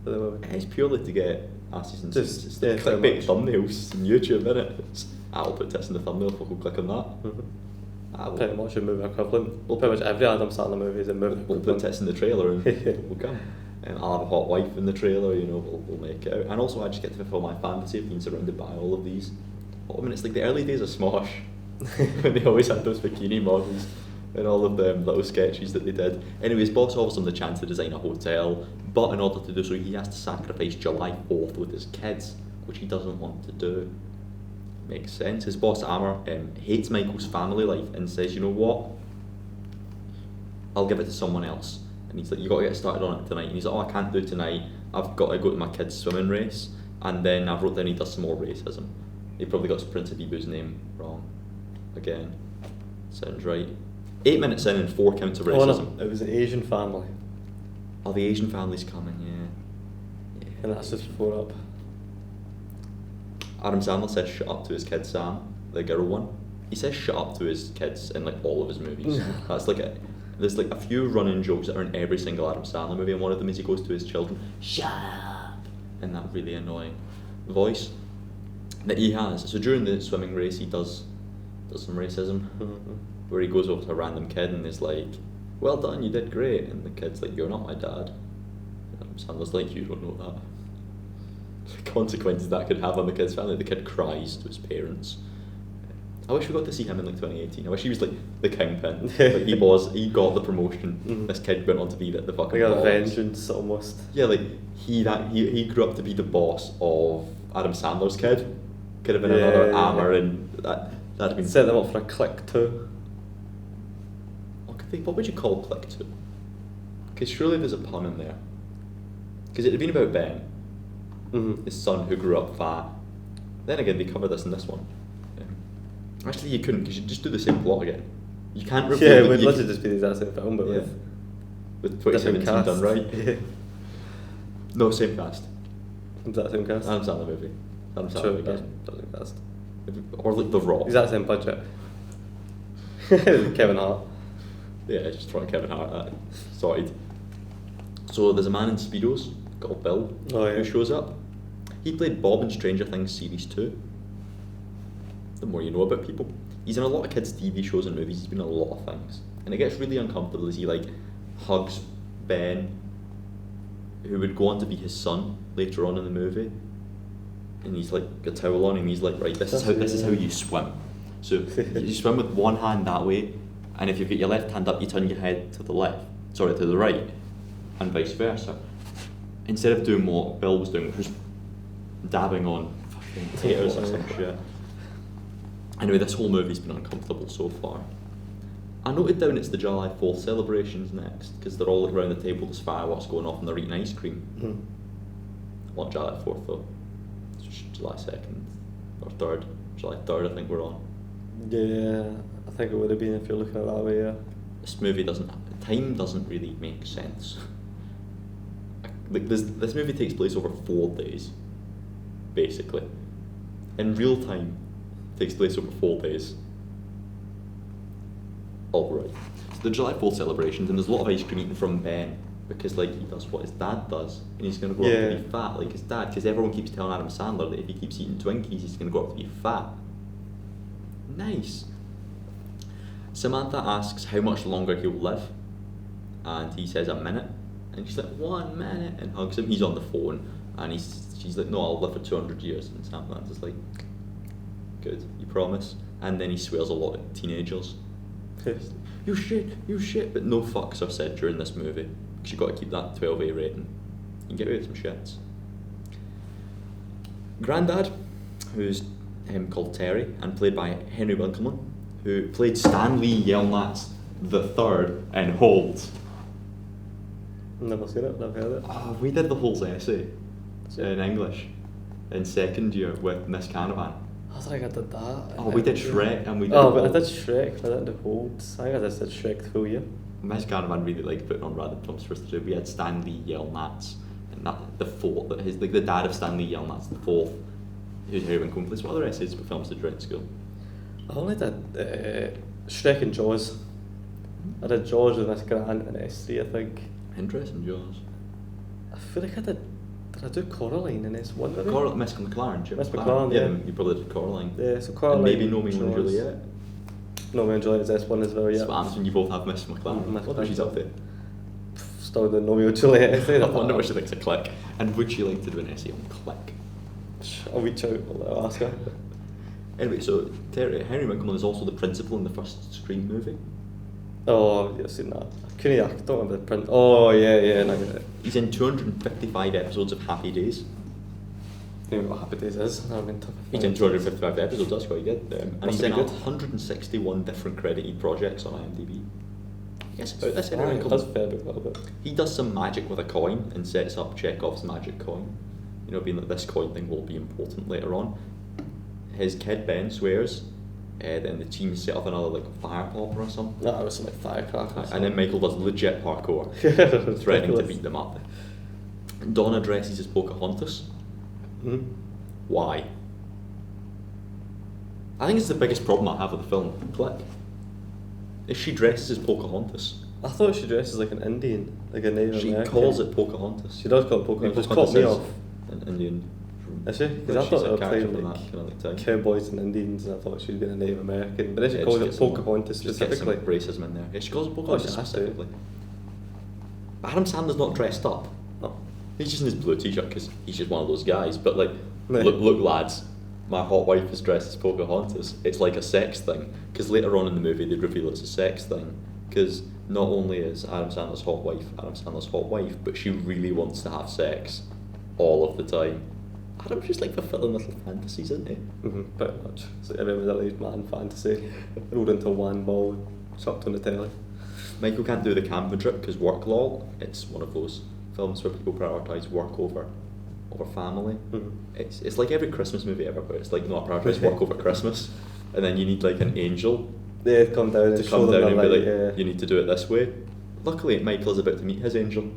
of the movie. It's purely to get asses and Just- seats. It's yeah, like pretty clickbait much. thumbnails on YouTube, innit? I'll put this in the thumbnail, people click on that. Mm-hmm. Pretty much a movie equivalent. Well, pretty much every Adam Sandler movie is a movie We'll put equivalent. tits in the trailer and we'll come. I'll have a hot wife in the trailer, we'll make it out. And also I just get to fulfill my fantasy of being surrounded by all of these. It's like the early days of Smosh, when they always had those bikini models and all of them little sketches that they did. Anyways, boss offers him the chance to design a hotel, but in order to do so he has to sacrifice July 4th with his kids, which he doesn't want to do. Makes sense. His boss Amber hates Michael's family life and says, you know what? I'll give it to someone else. And he's like, you got to get started on it tonight. And he's like, oh, I can't do it tonight. I've got to go to my kid's swimming race. And then I wrote down he does some more racism. He probably got Prince of Ebu's name wrong. Again. Sounds right. 8 minutes in and 4 counts of Oh racism. no, it was an Asian family, Oh, the Asian family's coming, yeah. and that's just 4 up. Adam Sandler says shut up to his kid Sam, the girl one. He says shut up to his kids in like all of his movies. That's like there's like a few running jokes that are in every single Adam Sandler movie, and one of them is he goes to his children, shut up, in that really annoying voice that he has. So during the swimming race he does some racism, where he goes over to a random kid and is like, well done, you did great, and the kid's like, you're not my dad. And Adam Sandler's like, you don't know that. The consequences that could have on the kid's family. The kid cries to his parents. I wish we got to see him in like 2018. I wish he was like the kingpin. Like he got the promotion. This kid went on to be the fucking Like a boss. vengeance almost. Yeah, like he grew up to be the boss of Adam Sandler's kid. Could have been another Yeah. Amber, and that'd have been. Set them up for a click too. What would you call Click 2? Because surely there's a pun in there. Because it had been about Ben, his son who grew up fat. Then again, they cover this in this one. Actually, you couldn't, because you just do the same plot again. You can't reveal. Yeah, it that would you- literally just be the exact same film, but Yeah. with different 2017 cast. done right. Yeah. No, same cast. Exact same cast. Adam Sandler movie. Adam True, Sandler that's again. same cast. Or like The Rock. Exact same budget. Kevin Hart. Yeah, just throwing Kevin Hart at it. Sorted. So there's a man in Speedos called Bill Oh, yeah. who shows up. He played Bob in Stranger Things Series 2. The more you know about people. He's in a lot of kids' TV shows and movies. He's been in a lot of things. And it gets really uncomfortable as he like hugs Ben, who would go on to be his son later on in the movie. And he's like got a towel on and he's like, right, this is how you swim. So you swim with one hand that way, and if you've got your left hand up, you turn your head to the right, and vice versa. Instead of doing what Bill was doing, which was dabbing on fucking taters or some shit. Anyway, this whole movie's been uncomfortable so far. I noted down it's the July 4th celebrations next, because they're all like around the table, there's fireworks going off and they're eating ice cream. Not July 4th though, it's just July 2nd or 3rd, July 3rd I think we're on. Yeah, I think it would have been if you're looking at it that way, yeah. This movie time doesn't really make sense. Like this movie takes place over 4 days, basically. In real time, it takes place over 4 days. Alright. So the July 4th celebrations, and there's a lot of ice cream eaten from Ben, because like he does what his dad does, and he's going to grow up to be fat like his dad, because everyone keeps telling Adam Sandler that if he keeps eating Twinkies, he's going to grow up to be fat. Nice. Samantha asks how much longer he'll live, and he says a minute, and she's like 1 minute, and hugs him. He's on the phone, and she's like, no, I'll live for 200 years, and Samantha's like, good, you promise? And then he swears a lot at teenagers. You shit, but no fucks are said during this movie, because you've got to keep that 12A rating. You can get away with some shits. Grandad, who's called Terry, and played by Henry Winkleman, who played Stanley Yelnats III in Hold. Never seen it, never heard it. We did the Holes essay in English in second year with Miss Canavan. I think I did that. Oh, we did Shrek and we did. Oh, but I did Shrek, but I didn't do Holds. I think I just did Shrek the full year. Miss Caravan really liked putting on random films for us to do. We had Stanley Yelnats, and that the fourth, that his like the dad of Stanley Yelnats, the fourth, who's Harry Winkle plays. What other essays for films did you write in school? I only did Shrek and Jaws. I did Jaws with Miss Grant and S3, I think. Interesting, Jaws. I feel like I did I do Coraline in S1 maybe? Miss McLaren, Jim Miss McLaren, yeah. You probably did Coraline. Yeah, so Coraline. And maybe Romeo and Jaws. Juliet. Romeo and Juliet is S1 as well, yeah. That's what happens when you both have Miss McLaren. Miss What does she's up to? Still doing Romeo and Juliet essay. I wonder what she thinks of Click. And would she like to do an essay on Click? I'll reach out, I'll ask her. Anyway, so Henry Winkleman is also the principal in the first Scream movie. Oh, yeah, I've seen that. I don't remember the print. Oh, yeah, and I get it. He's in 255 episodes of Happy Days. You know what Happy Days is? I mean, He's in 255 episodes, that's quite good. And Must he's be in good. 161 different credited projects on IMDb. Yes, about this Henry It Winkleman. does fair bit a little bit. He does some magic with a coin and sets up Chekhov's magic coin. You know, being that this coin thing will be important later on. His kid Ben swears, then the team set up another like fire popper or something. No, it was some like firecrackers. And then Michael does legit parkour, threatening to beat them up. Donna dresses as Pocahontas. Mm-hmm. Why? I think it's the biggest problem I have with the film. Click. If she dresses as Pocahontas, I thought she dresses like an Indian, like a Native she American. calls it Pocahontas. She does call it Pocahontas. It's caught me off. An Indian. Is she? Because I She's thought a they were character playing from like that kind of like time. cowboys and Indians, and I thought she'd been a Native American. But then she Yeah, calls just it get some- Pocahontas just get some specifically. racism in there. Yeah, she calls it Pocahontas she has to. specifically. But Adam Sandler's not dressed up. No. He's just in his blue t-shirt because he's just one of those guys. But like, Right. look lads, my hot wife is dressed as Pocahontas. It's like a sex thing. Because later on in the movie they reveal it's a sex thing. Because not only is Adam Sandler's hot wife, but she really wants to have sex all of the time. Adam's just like fulfilling little fantasies, isn't he? Mm-hmm, pretty much. It's like every middle-aged man fantasy. Rolled into one ball and chucked on the telly. Michael can't do the camping trip because work law. It's one of those films where people prioritise work over family. Mm-hmm. It's like every Christmas movie ever, but it's like no, I prioritise work over Christmas, and then you need like an angel They come down and to show come them down and be the like, light, yeah. you need to do it this way. Luckily, Michael's about to meet his angel,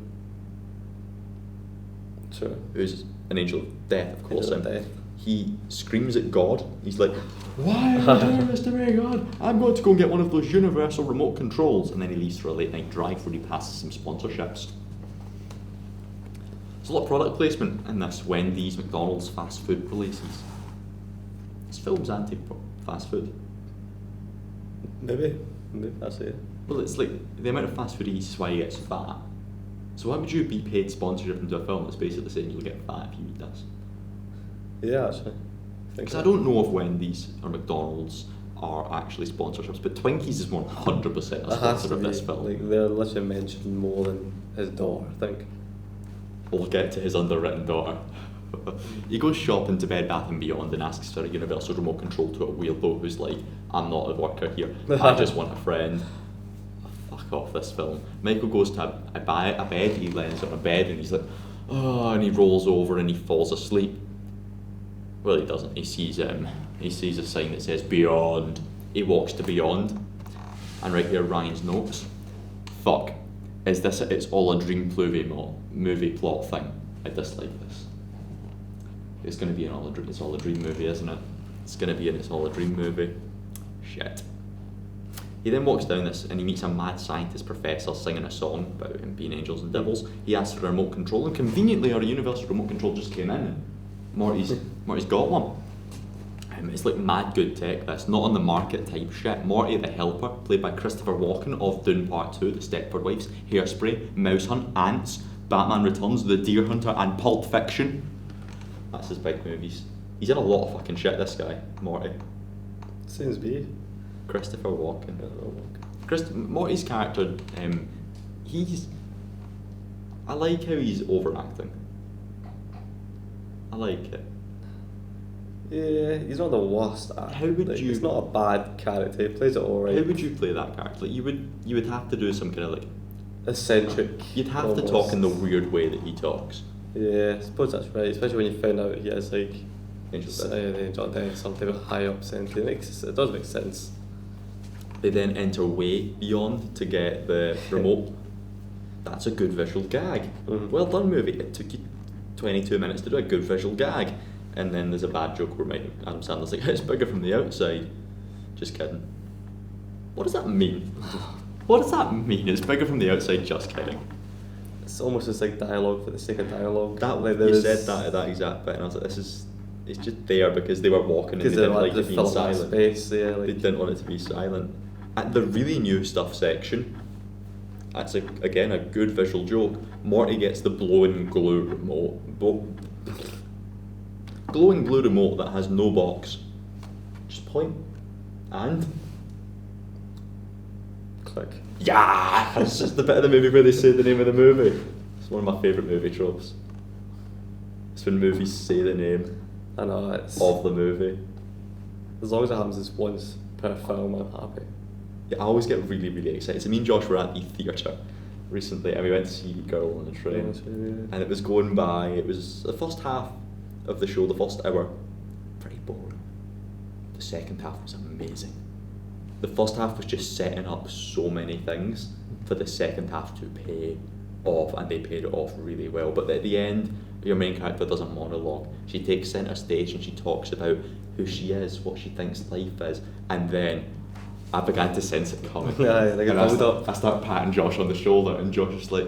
Sure. who's an angel of death, of course. Angel of And death. he screams at God. He's like, "Why are you doing this to me, God? I'm going to go and get one of those universal remote controls." And then he leaves for a late night drive where he passes some sponsorships. There's a lot of product placement in this Wendy's, McDonald's, fast food releases. This film's anti-fast food. Maybe that's it. Well, it's like the amount of fast food he eats is why he gets fat. So why would you be paid sponsorship into a film that's basically saying you'll get fat if you eat this? Yeah, actually. Because I don't know if Wendy's or McDonald's are actually sponsorships, but Twinkies is 100% a It has sponsor to of be. this film. Like, they're literally mentioned more than his daughter, I think. We'll get to his underwritten daughter. He goes shopping to Bed Bath & Beyond and asks for a universal remote control to a weirdo who's like, "I'm not a worker here, I just want a friend." Fuck off this film. Michael goes to a bed, he lands on a bed and he's like, "Oh," and he rolls over and he falls asleep. Well, he doesn't. He sees a sign that says Beyond. He walks to Beyond, and right here Ryan's notes. Fuck. Is this it's all a dream movie plot thing? I dislike this. It's gonna be it's all a dream movie, isn't it? It's gonna be it's all a dream movie. Shit. He then walks down this and he meets a mad scientist professor singing a song about him being angels and devils. He asks for a remote control, and conveniently our universal remote control just came in. And Morty's got one. It's like mad good tech, this, not on the market type shit. Morty the Helper, played by Christopher Walken of Dune Part 2, The Stepford Wives, Hairspray, Mouse Hunt, Ants, Batman Returns, The Deer Hunter, and Pulp Fiction. That's his big movies. He's in a lot of fucking shit, this guy, Morty. Seems be. Christopher Walken. Morty's character, I like how he's overacting. I like it. Yeah, he's not the worst actor. How would like, you- He's not a bad character. He plays it alright. How would you play that character? Like you would have to do some kind of like, Eccentric. you'd have almost. to talk in the weird way that he talks. Yeah, I suppose that's right. Especially when you find out he has like Angels So, Death. they jot down something about high up saying it does make sense. They then enter way beyond to get the remote. That's a good visual gag. Mhm. Well done, movie. It took you 22 minutes to do a good visual gag. And then there's a bad joke where Adam Sandler's like, it's bigger from the outside. Just kidding. What does that mean? What does that mean? It's bigger from the outside, just kidding. It's almost just like dialogue for the sake of dialogue. That like you said that at that exact bit, and I was like, it's just there because they were walking and they because didn't like like the it being film silent. space, yeah, They like didn't want it to be silent. At the really new stuff section, that's again a good visual joke. Morty gets the glowing glue remote. Glowing blue remote that has no box. Just point. And click. yeah, it's just the bit of the movie where they say the name of the movie. It's one of my favourite movie tropes. It's when movies say the name I know it's of the movie. as long as it happens just once per film, I'm happy. Yeah, I always get really, really excited. So me and Josh were at the theatre recently and we went to see Girl on the Train. And it was going by, it was the first half of the show, the first hour, pretty boring. The second half was amazing. The first half was just setting up so many things for the second half to pay off, and they paid it off really well. But at the end, your main character does a monologue. She takes centre stage and she talks about who she is, what she thinks life is, and then I began to sense it coming. Yeah, like a And I build-up. start patting Josh on the shoulder, and Josh is like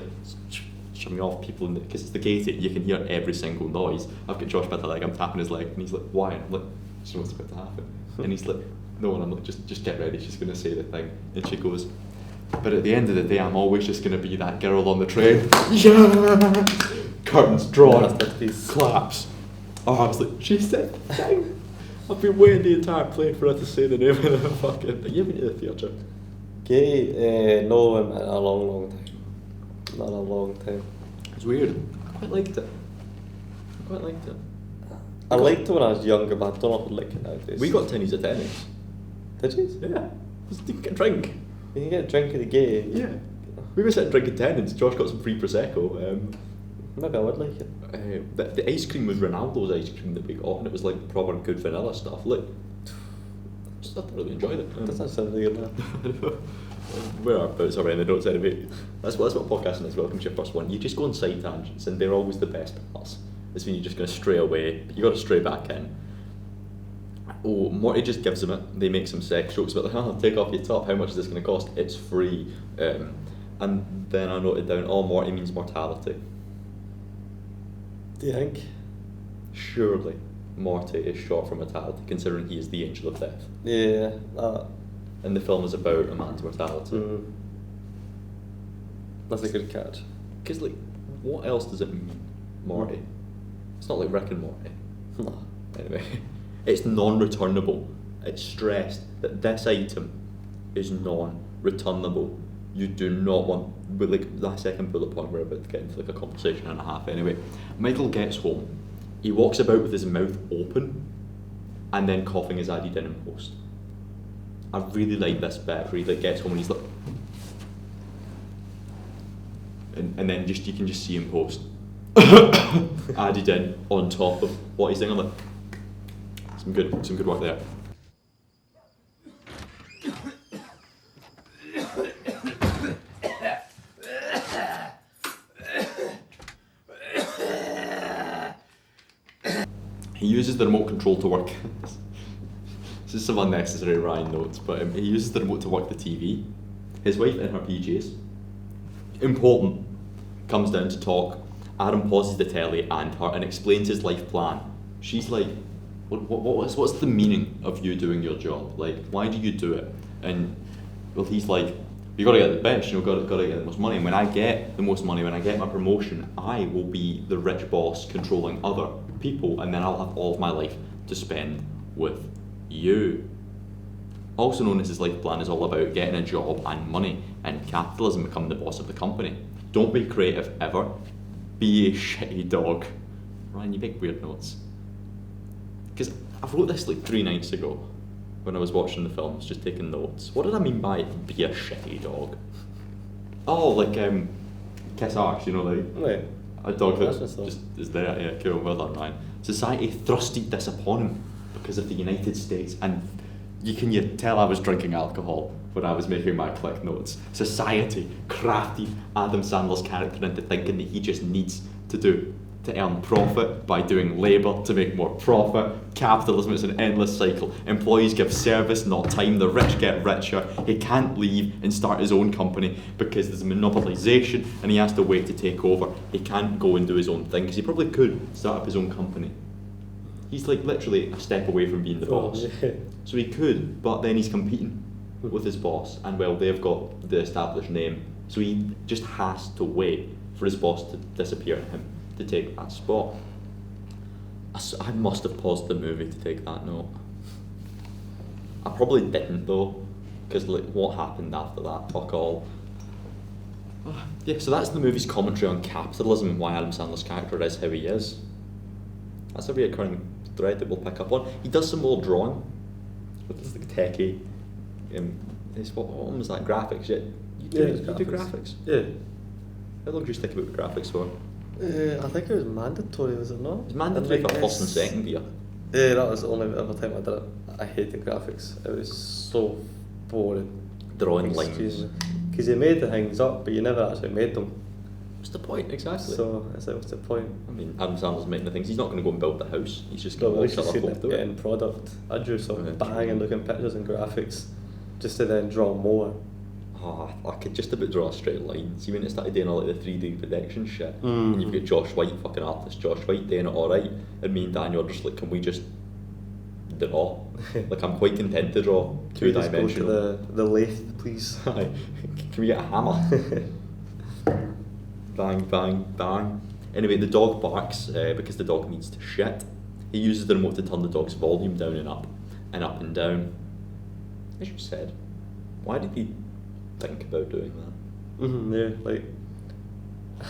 shoving off people because it's the gated. You can hear every single noise. I've got Josh by the leg. I'm tapping his leg, and he's like, "Why?" And I'm like, "Just know what's about to happen." And he's like, "No," and I'm like, "Just get ready. She's gonna say the thing." And she goes, "But at the end of the day, I'm always just gonna be that girl on the train." Yeah. Curtains drawn. Masterpiece. Claps. Oh, I was like, she said the thing. I've been waiting the entire plane for her to say the name of the fucking thing. You've been to the theatre? Okay, no, in a long, long time. Not a long time. It's weird. I quite liked it. I liked it when I was younger, but I don't know if I like it nowadays. We got tinnies at tennis. Did you? Yeah. Just you can get a drink. You can get a drink at the gate. Yeah. We were sitting drinking tennis. Josh got some free Prosecco. Maybe I would like it. The ice cream was Ronaldo's ice cream that we got, and it was like proper good vanilla stuff. Like, just I really enjoyed it. Doesn't sound really good now. Where are but sorry in the notes anyway. That's what podcasting is. Welcome to your first one. You just go on side tangents, and they're always the best parts. It's when you're just going to stray away. You got to stray back in. Oh, Morty just gives him it. They make some sex jokes about like, take off your top. How much is this going to cost? It's free. And then I noted down, Morty means mortality. Do you think? Surely, Morty is short for mortality, considering he is the angel of death. Yeah, And the film is about a man's mortality. That's a good catch. Because, like, what else does it mean, Morty? It's not like Rick and Morty. No. Anyway, it's non-returnable. It's stressed that this item is non-returnable. You do not want, but like that second bullet point, we're about to get into like a conversation and a half anyway. Michael gets home. He walks about with his mouth open and then coughing his added in post. I really like this bit where he like gets home and he's like, and then just you can just see him post added in on top of what he's doing. I'm like, some good work there. He uses the remote control to work. This is some unnecessary Ryan notes, but he uses the remote to work the TV. His wife in her PJs, important, comes down to talk. Adam pauses the telly and explains his life plan. She's like, what's the meaning of you doing your job? Like, why do you do it? And well, he's like, you got to get the best, got to get the most money. And when I get the most money, when I get my promotion, I will be the rich boss controlling other people, and then I'll have all of my life to spend with you. Also known as his life plan is all about getting a job and money and capitalism, becoming the boss of the company. Don't be creative ever. Be a shitty dog. Ryan, you make weird notes. Because I wrote this like 3 nights ago when I was watching the film, I was just taking notes. What did I mean by be a shitty dog? Oh, like kiss arse, you know, like Wait. a dog that That's just just is there. Yeah, cool, well done, Ryan. Society thrusted this upon him because of the United States, and you tell I was drinking alcohol when I was making my click notes. Society crafted Adam Sandler's character into thinking that he just needs to earn profit by doing labour to make more profit. Capitalism is an endless cycle. Employees give service, not time. The rich get richer. He can't leave and start his own company because there's monopolisation and he has to wait to take over. He can't go and do his own thing because he probably could start up his own company. He's like literally a step away from being the boss. Yeah. So he could, but then he's competing with his boss, and well, they've got the established name, so he just has to wait for his boss to disappear and him to take that spot. I must have paused the movie to take that note. I probably didn't though, because like what happened after that, fuck all. Yeah, so that's the movie's commentary on capitalism and why Adam Sandler's character is how he is. That's a reoccurring thread that we'll pick up on. He does some more drawing with this like techie. What was that, graphics? You do graphics? Yeah. How long did you stick about with graphics for? I think it was mandatory, was it not? It was mandatory for first and second year. Yeah, that was the only other time I did it. I hated graphics. It was so boring. Drawing lines. Because you made the things up, but you never actually made them. What's the point, exactly? So, I said, what's the point? I mean, Adam Sandler's making the things. He's not going to go and build the house. He's just No, going at to least shut you up see and do the it. end product. I drew some Yeah, banging looking pictures and graphics just to then draw more. Oh, I could just about draw a straight line. See when it started doing all like the 3D production shit, and you've got Josh White, fucking artist Josh White, doing it alright, and me and Daniel are just like, can we just draw? Like, I'm quite content to draw two-dimensional. Go to the lathe, please. Can we get a hammer? Bang, bang, bang. Anyway, the dog barks because the dog needs to shit. He uses the remote to turn the dog's volume down and up and down. As you said, why did he think about doing that? Yeah, like,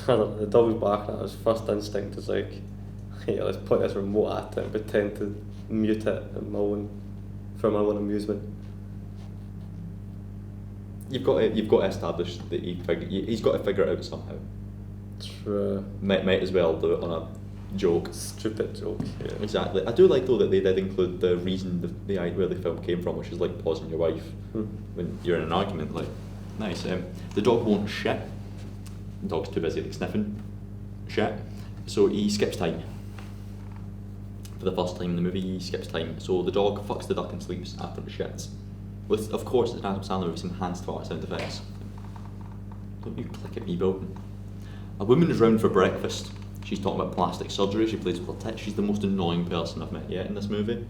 I don't know, the dog was barking at his first instinct is like, yeah, let's put this remote at it and pretend to mute it for my own amusement. You've got to establish that he's got to figure it out somehow. True. Might as well do it on a joke. Stupid joke, yeah. Exactly. I do like though that they did include the reason where the film came from, which is like pausing your wife when you're in an argument. Like, nice. The dog won't shit. The dog's too busy like sniffing shit, so he skips time. For the first time in the movie, he skips time. So the dog fucks the duck and sleeps after it shits. With, of course, an Adam Sandler with some enhanced fart sound effects. Don't you click at me, Bolton. A woman is round for breakfast. She's talking about plastic surgery. She plays with her tits. She's the most annoying person I've met yet in this movie.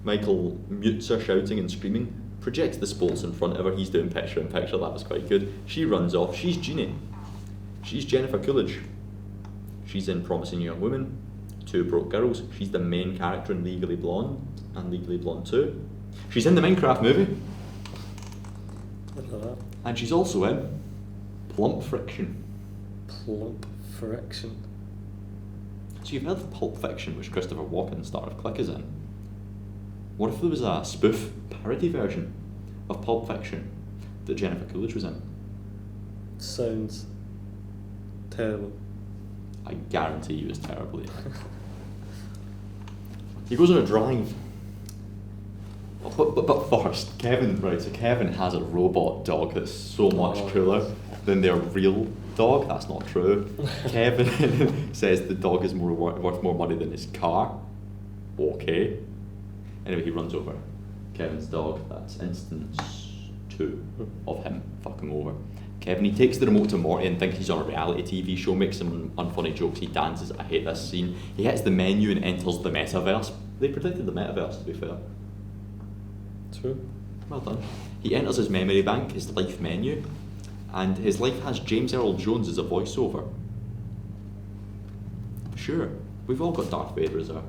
Michael mutes her shouting and screaming, projects the sports in front of her. He's doing picture in picture. That was quite good. She runs off. She's Jeannie. She's Jennifer Coolidge. She's in Promising Young Woman, Two Broke Girls. She's the main character in Legally Blonde and Legally Blonde 2. She's in the Minecraft movie. And she's also in Plump Friction. Plump Friction. So you've heard of Pulp Fiction, which Christopher Walken, star of Click, is in. What if there was a spoof parody version of Pulp Fiction that Jennifer Coolidge was in? Sounds terrible. I guarantee you it's terribly. He goes on a drive. But first, Kevin, right, so Kevin has a robot dog that's so much cooler than their real dog. That's not true. Kevin says the dog is worth more money than his car. Okay. Anyway, he runs over Kevin's dog. That's instance 2 of him fucking over. Kevin, he takes the remote to Morty and thinks he's on a reality TV show, makes some unfunny jokes, he dances. I hate this scene. He hits the menu and enters the metaverse. They predicted the metaverse, to be fair. True. Well done. He enters his memory bank, his life menu, and his life has James Earl Jones as a voiceover. Sure, we've all got Darth Vader as our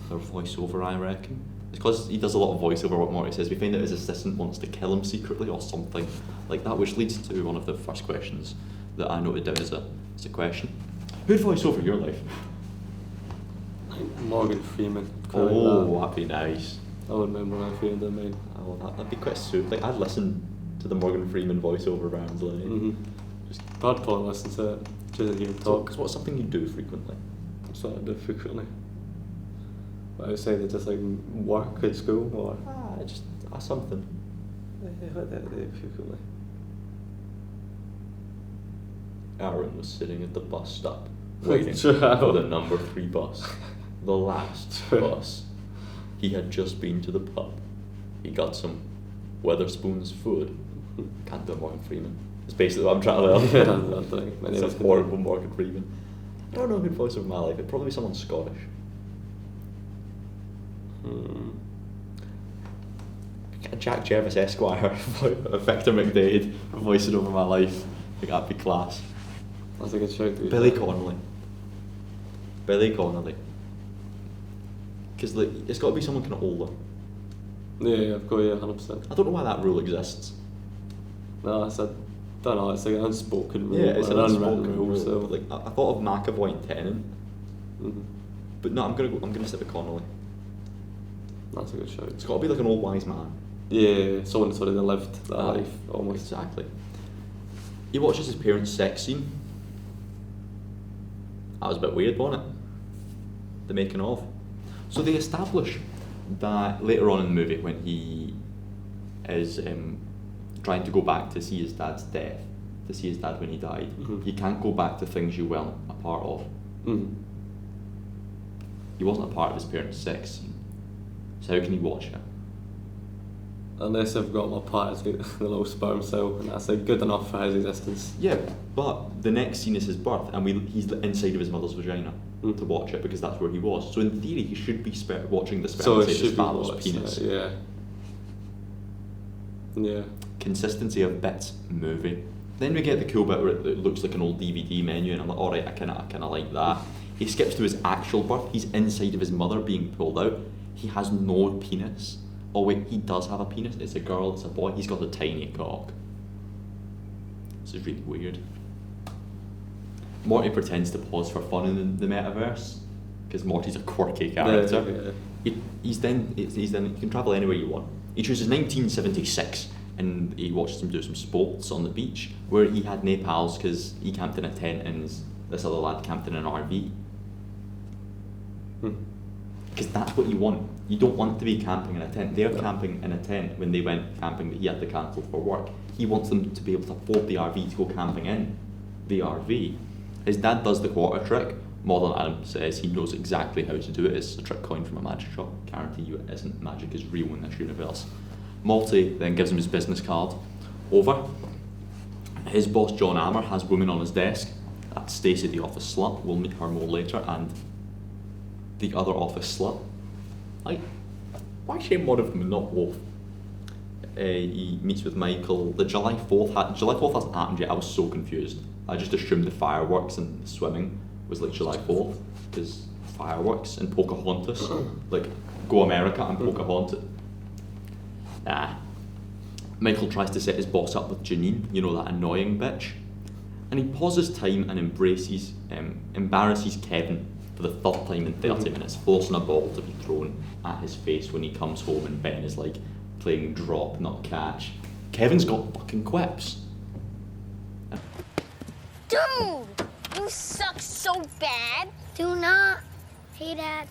voiceover, I reckon. It's because he does a lot of voiceover, what Morty says. We find out his assistant wants to kill him secretly or something like that, which leads to one of the first questions that I noted down as a question. Who'd voice over your life? Morgan Freeman. Oh, that'd be nice. I would remember Morgan Freeman did mine. Oh, that'd be quite sweet. Like, I'd listen to the Morgan Freeman voiceover rounds, like. Just I'd probably listen to it, just hear him talk. So what's something you do frequently? That's what I do frequently. But outside of just like work at school or. Just something. Aaron was sitting at the bus stop waiting for the number 3 bus, the last bus. He had just been to the pub. He got some Weatherspoon's food. Can't do Morgan Freeman. It's basically what I'm trying to learn. It's a horrible Morgan Freeman. I don't know who'd voice over my life. It'd probably be someone Scottish. Jack Jervis Esquire, Victor McDade, voicing over my life. I think that'd be class. That's a good shout. Billy Connolly. Because like, it's got to be someone kind of older. Yeah, I've got 100%. I don't know why that rule exists. No, I don't know. It's like an unspoken rule. Yeah, it's an unspoken rule. So. But like, I thought of McAvoy and Tennant. Mm-hmm. But no, I'm gonna stick with Connolly. That's a good shout. It's got to be like an old wise man. Yeah, someone that's already lived that life almost. Exactly. He watches his parents' sex scene. That was a bit weird, wasn't it? The making of. So they establish that later on in the movie, when he is trying to go back to see his dad's death, to see his dad when he died, you can't go back to things you weren't a part of. Mm-hmm. He wasn't a part of his parents' sex scene. So how can he watch it? Unless I've got my part as the little sperm cell, and that's like good enough for his existence. Yeah, but the next scene is his birth, and he's inside of his mother's vagina to watch it because that's where he was. So in theory, he should be watching the sperm inside his father's penis. Yeah. Yeah. Consistency of bits, movie. Then we get the cool bit where it looks like an old DVD menu, and I'm like, all right, I kind of like that. He skips to his actual birth. He's inside of his mother being pulled out. He has no penis. Oh wait, he does have a penis. It's a girl, it's a boy. He's got a tiny cock. This is really weird. Morty pretends to pause for fun in the metaverse because Morty's a quirky character. Yeah. He's then you can travel anywhere you want. He chooses 1976 and he watches him do some sports on the beach where he had no pals because he camped in a tent and this other lad camped in an RV. Because that's what you want. You don't want to be camping in a tent. They're camping in a tent when they went camping that he had to cancel for work. He wants them to be able to afford the RV to go camping in the RV. His dad does the quarter trick. Modern Adam says he knows exactly how to do it. It's a trick coined from a magic shop. Guarantee you it isn't. Magic is real in this universe. Morty then gives him his business card. Over. His boss John Ammer has women on his desk. That's Stacey the office slut. We'll meet her more later. And the other office slut. Like, why shame one of them and not both? He meets with Michael. The July 4th hasn't happened yet. I was so confused. I just assumed the fireworks and the swimming was like July 4th because fireworks and Pocahontas, like Go America and Pocahontas. Nah. Michael tries to set his boss up with Janine, you know, that annoying bitch, and he pauses time and embraces, embarrasses Kevin for the third time in 30 minutes, forcing a ball to be thrown at his face when he comes home and Ben is like playing drop, not catch. Kevin's got fucking quips. Dude, you suck so bad. Do not. Hey, Dad.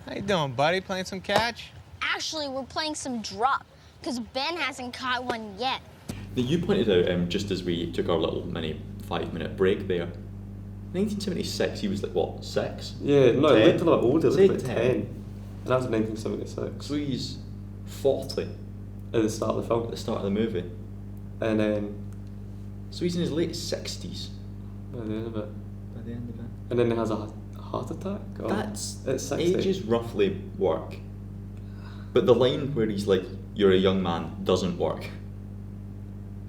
How you doing, buddy? Playing some catch? Actually, we're playing some drop, because Ben hasn't caught one yet. Now, you pointed out, just as we took our little mini 5-minute break there, 1976, he was like, what, 6? Yeah, no, he looked a lot older, Say like 10. And that was 1976. So he's 40 At the start of the film. at the start of the movie. And then, So he's in his late 60s. by the end of it. By the end of it. And then he has a heart attack? Or That's it's 60. ages roughly work. But the line where he's like, you're a young man, doesn't work.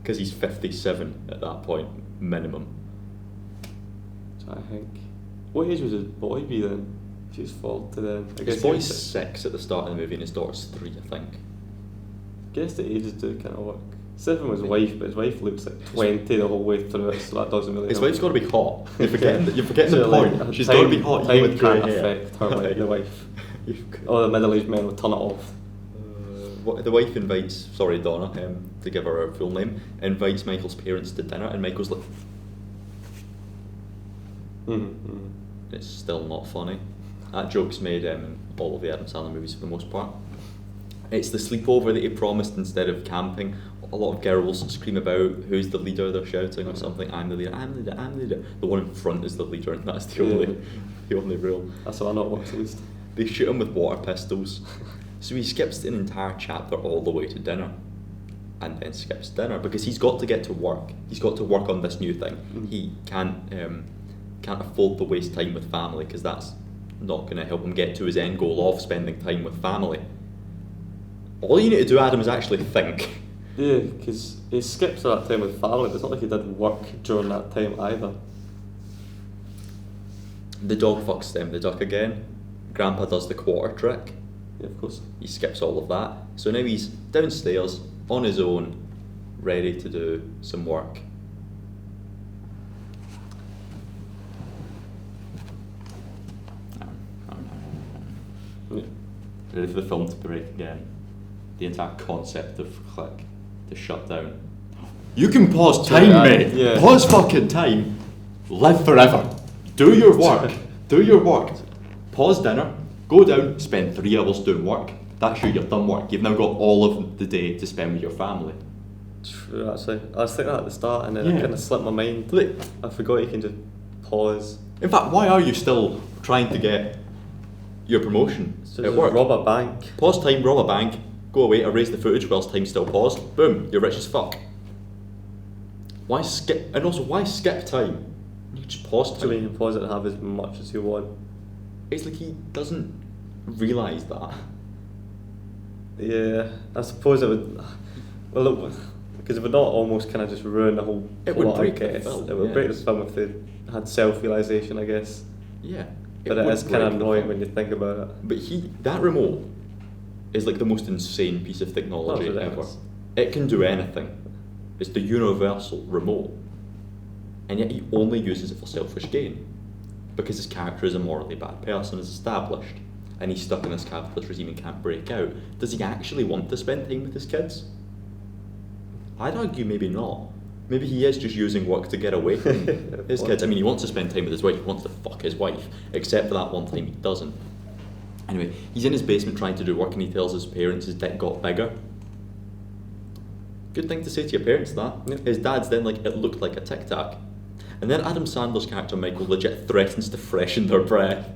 Because he's 57 at that point, minimum. I think. What age was his boy be then? If he was 40 then. I His guess boy's he was 6 at the start of the movie and his daughter's 3, I think. guess the ages do kind of work. Seven was his wife, but his wife looks like 20 the whole way through it, so that doesn't really His help. wife's got to be hot. You're forgetting the So, like, point. She's got to be hot. Time You with grey can't hair. affect her, like the wife. You've got- All the middle-aged men will turn it off. The wife invites, sorry Donna, to give her her full name, invites Michael's parents to dinner, and Michael's like, Mm-hmm. it's still not funny. That joke's made in all of the Adam Sandler movies for the most part. It's the sleepover that he promised instead of camping. A lot of girls scream about who's the leader, they're shouting or something, I'm the leader, I'm the leader, I'm the leader. The one in front is the leader, and that's the only rule. That's how I know it works at least. They shoot him with water pistols. So he skips an entire chapter all the way to dinner. And then skips dinner because he's got to get to work. He's got to work on this new thing. He can't afford to waste time with family because that's not going to help him get to his end goal of spending time with family. All you need to do, Adam, is actually think. Yeah, because he skips that time with family, but it's not like he did work during that time either. The dog fucks the duck again. Grandpa does the quarter trick. Yeah, of course. He skips all of that. So now he's downstairs on his own, ready to do some work. Yeah. Ready for the film to break again. The entire concept of click to shut down. You can pause time, mate. Yeah. Pause fucking time. Live forever. Do your work. Do your work. Pause dinner. Go down. Spend 3 hours doing work. That's you've done work. You've now got all of the day to spend with your family. True, actually. I was thinking that at the start and then Yeah. it kind of slipped my mind. Like, I forgot you can just pause. in fact, why are you still trying to get your promotion So at just work? rob a bank. Pause time, rob a bank, go away, erase the footage whilst time's still paused. Boom, you're rich as fuck. Why skip? And also, why skip time? You can just pause So you time. can pause it and have as much as you want. It's like he doesn't realise that. Yeah, I suppose it would. Well, look, because it would not almost kind of just ruin the whole It would plot, break I the guess. film, It would yeah. break this film if they had self-realisation, I guess. Yeah. But it would is kind of break the annoying film. when you think about it. But that remote is like the most insane piece of technology That's ever. ridiculous. It can do anything. It's the universal remote. And yet he only uses it for selfish gain. Because his character is a morally bad person, is established. And he's stuck in this capitalist regime and can't break out. Does he actually want to spend time with his kids? I'd argue maybe not. Maybe he is just using work to get away from his kids. I mean, he wants to spend time with his wife, he wants to fuck his wife, except for that one time he doesn't. Anyway, he's in his basement trying to do work and he tells his parents his dick got bigger. Good thing to say to your parents, that. Yeah. His dad's then like, it looked like a Tic Tac. And then Adam Sandler's character Michael legit threatens to freshen their breath.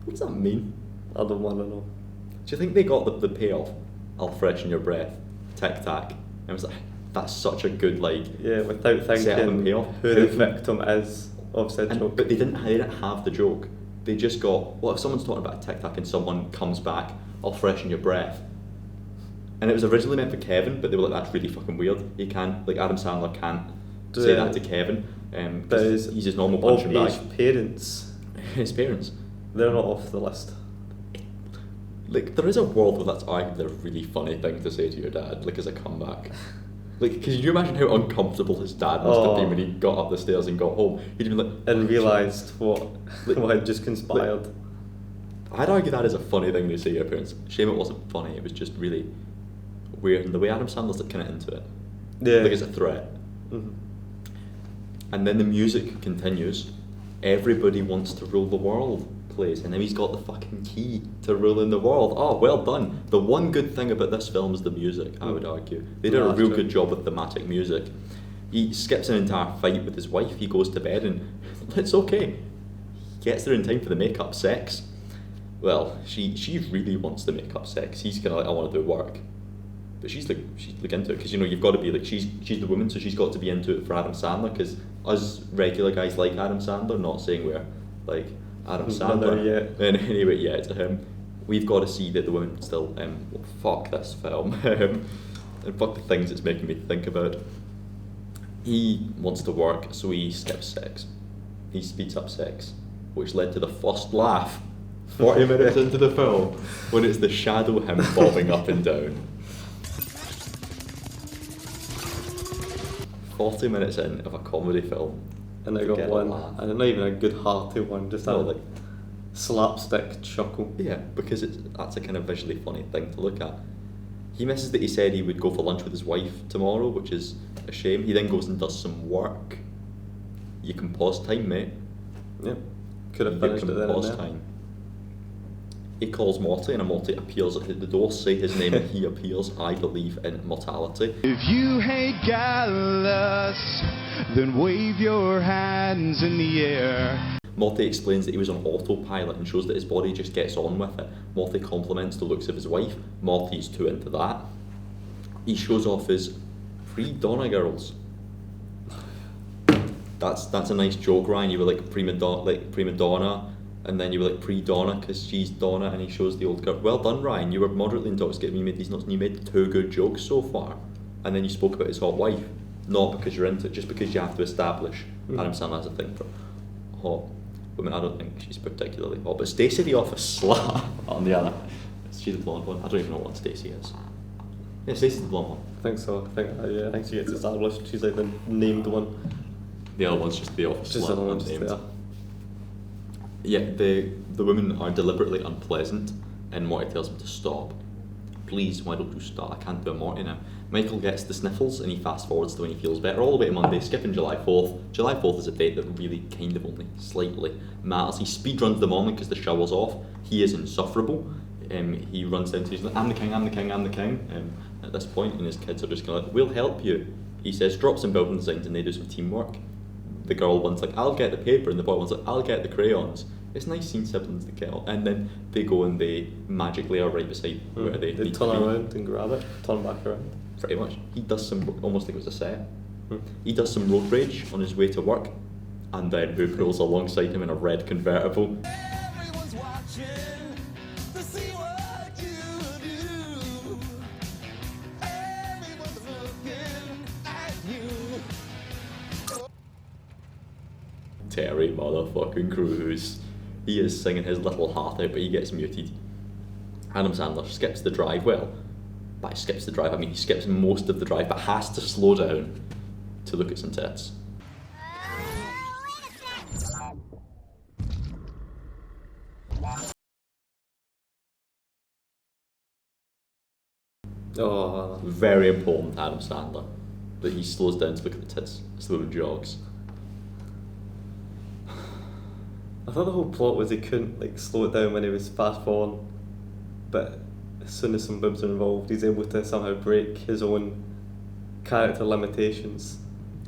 What does that mean? I don't want to know. Do you think they got the payoff? I'll freshen your breath. Tic Tac. And I was like, that's such a good like. Yeah, without Set up and thinking payoff. who the victim is of said joke. But they didn't have the joke. They just got, well, if someone's talking about a Tic Tac and someone comes back, I'll freshen your breath. And it was originally meant for Kevin, but they were like, that's really fucking weird. He can't, like Adam Sandler can't say that to Kevin. But Because he's his normal punching bag. of-age parents, His parents. they're not off the list. Like, there is a world where that's arguably a really funny thing to say to your dad, like as a comeback. Like, can you imagine how uncomfortable his dad must have been when he got up the stairs and got home? He'd be like, And realised what Like- what had just conspired. I'd argue that is a funny thing to say to your parents. Shame it wasn't funny, it was just really weird. And the way Adam Sandler's like kind of into it. Yeah. Like it's a threat. Mhm. And then the music continues. Everybody wants to rule the world plays, and now he's got the fucking key to ruling the world. Oh, well done. The one good thing about this film is the music, I would argue. They did Yeah, a that's real true. good job with thematic music. He skips an entire fight with his wife, he goes to bed and it's okay. He gets there in time for the make-up sex. Well, she really wants the make-up sex. He's kind of like, I want to do work. But she's like into it, because you've got to be like, she's the woman, so she's got to be into it for Adam Sandler, because us regular guys like Adam Sandler, not saying we're like Adam Not Sandler there yet. in any way yet to him. We've got to see that the women still fuck this film and fuck the things it's making me think about. He wants to work, so he skips sex. He speeds up sex, which led to the first laugh 40 minutes into the film, when it's the shadow him bobbing up and down. 40 minutes in of a comedy film. And I to got get a one, laugh. and not even a good hearty one, just a No, like- slapstick chuckle. Yeah, because that's a kind of visually funny thing to look at. He misses that he said he would go for lunch with his wife tomorrow, which is a shame. He then goes and does some work. You can pause time, mate. Yep. Could have You finished can it then and pause there. time. He calls Morty, and Morty appears at the door, say his name, and he appears. I believe in mortality. If you hate Gallus, then wave your hands in the air. Morty explains that he was on autopilot and shows that his body just gets on with it. Morty compliments the looks of his wife. Morty's too into that. He shows off his pre-Donna girls. That's a nice joke, Ryan. You were like prima donna, and then you were like pre-Donna because she's Donna, and he shows the old girl. Well done, Ryan. You were moderately intoxicated. You made these notes, and you made 2 good jokes so far. And then you spoke about his hot wife, not because you're into it, just because you have to establish Adam Sandler has a thing for hot women. I don't think she's particularly hot, but Stacey the office slut on the other. She's the blonde one. I don't even know what Stacey is. Yeah, Stacey's the blonde one. I think so. I think she gets established. She's like the named one. The other one's just the office Just slut. the other one just unnamed. there. Yeah, the women are deliberately unpleasant, and Morty tells them to stop. Please, why don't you stop? I can't do a Morty now. Michael gets the sniffles, and he fast forwards to when he feels better, all the way to Monday, skipping July 4th. July 4th is a date that really kind of only slightly matters. He speed runs the morning because the shower's off. He is insufferable. He runs down to he's like, I'm the king, I'm the king, I'm the king. At this point, and his kids are just kind of like, we'll help you. He says, drop some building designs, and they do some teamwork. The girl one's like, I'll get the paper, and the boy one's like, I'll get the crayons. It's nice seeing siblings together, and then they go and they magically are right beside where they They need turn to be. around and grab it, turn back around. Pretty much. He does some, almost like it was a set. He does some road rage on his way to work, and then who pulls alongside him in a red convertible? Everyone's watching to see what you do. Everyone's looking at you. Terry motherfucking Crews. He is singing his little heart out, but he gets muted. Adam Sandler skips the drive. Well, by skips the drive, I mean he skips most of the drive, but has to slow down to look at some tits. Oh, Very important, Adam Sandler, that he slows down to look at the tits as the woman jogs. I thought the whole plot was he couldn't like slow it down when he was fast forwarding, but as soon as some boobs are involved, he's able to somehow break his own character limitations.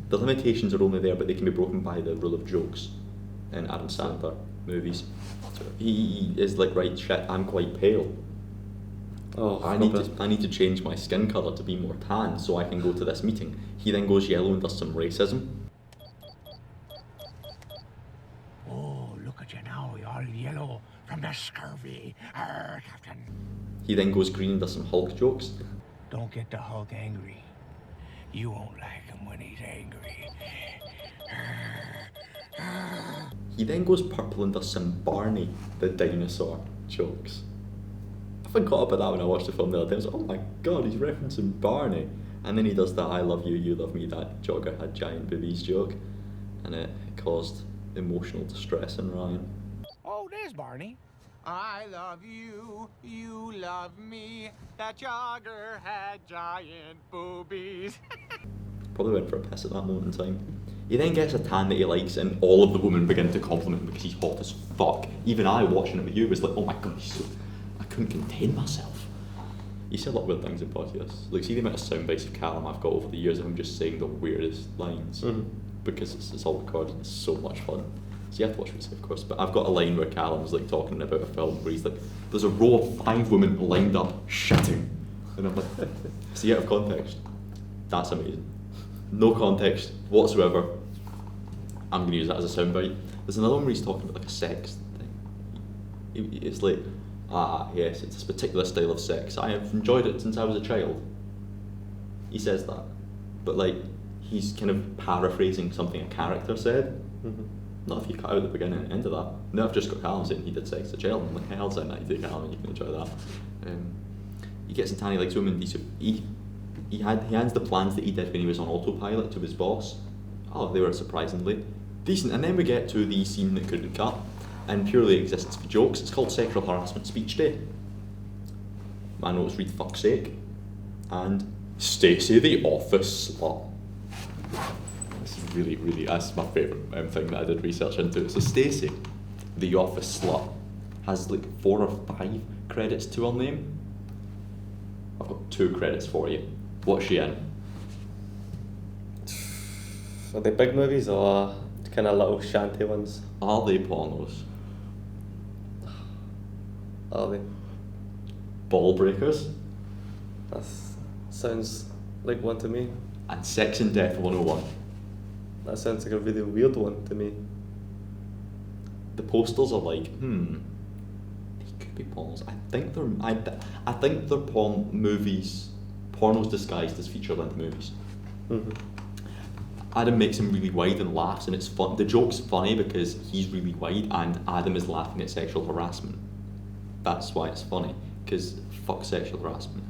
The limitations are only there, but they can be broken by the rule of jokes in Adam Sandler movies. He is like, right, shit, I'm quite pale. Oh, I need to change my skin colour to be more tan so I can go to this meeting. He then goes yellow and does some racism. Oh, look at you now, you're all yellow from the scurvy. Captain. He then goes green and does some Hulk jokes. Don't get the Hulk angry. You won't like him when he's angry. He then goes purple and does some Barney the dinosaur jokes. I forgot about that when I watched the film the other day. I was like, oh my god, he's referencing Barney. And then he does that I love you, you love me, that jogger had giant boobies joke. And it caused emotional distress in Ryan. Oh, there's Barney. I love you, you love me. That jogger had giant boobies. Probably went for a piss at that moment in time. He then gets a tan that he likes, and all of the women begin to compliment him because he's hot as fuck. Even I, watching it with you, was like, oh my god, he's so... I couldn't contain myself. You say a lot of weird things in podcasts. Like, see the amount of sound bites of Callum I've got over the years of him just saying the weirdest lines. Because it's all recorded and it's so much fun. So you have to watch what you say, of course. But I've got a line where Callum's like talking about a film where he's like, there's a row of 5 women lined up shitting. And I'm like, see, out of context, that's amazing. No context whatsoever. I'm going to use that as a soundbite. There's another one where he's talking about like a sex thing. It's like, yes, it's this particular style of sex. I have enjoyed it since I was a child. He says that. But like, he's kind of paraphrasing something a character said. Not if you cut out the beginning and end of that. No, I've just got Callum saying he did sex as a child. I'm like, hell, sound that you do, Callum, and you can enjoy that. He gets in tan, he likes women. He hands the plans that he did when he was on autopilot to his boss. Oh, they were surprisingly decent. And then we get to the scene that couldn't cut and purely exists for jokes. It's called Sexual Harassment Speech Day. My notes read fuck's sake. And Stacey the office slut. Listen. really, that's my favourite thing that I did research into. So Stacey, the office slut, has like 4 or 5 credits to her name. I've got 2 credits for you. What's she in? Are they big movies or kind of little shanty ones? Are they pornos? Are they? Ball Breakers That sounds like one to me. and Sex and Death 101. That sounds like a really weird one to me. The posters are like, these could be pornos. I think they're porn movies, pornos disguised as feature-length movies. Mm-hmm. Adam makes him really wide and laughs, and it's fun. The joke's funny because he's really wide and Adam is laughing at sexual harassment. That's why it's funny, because fuck sexual harassment.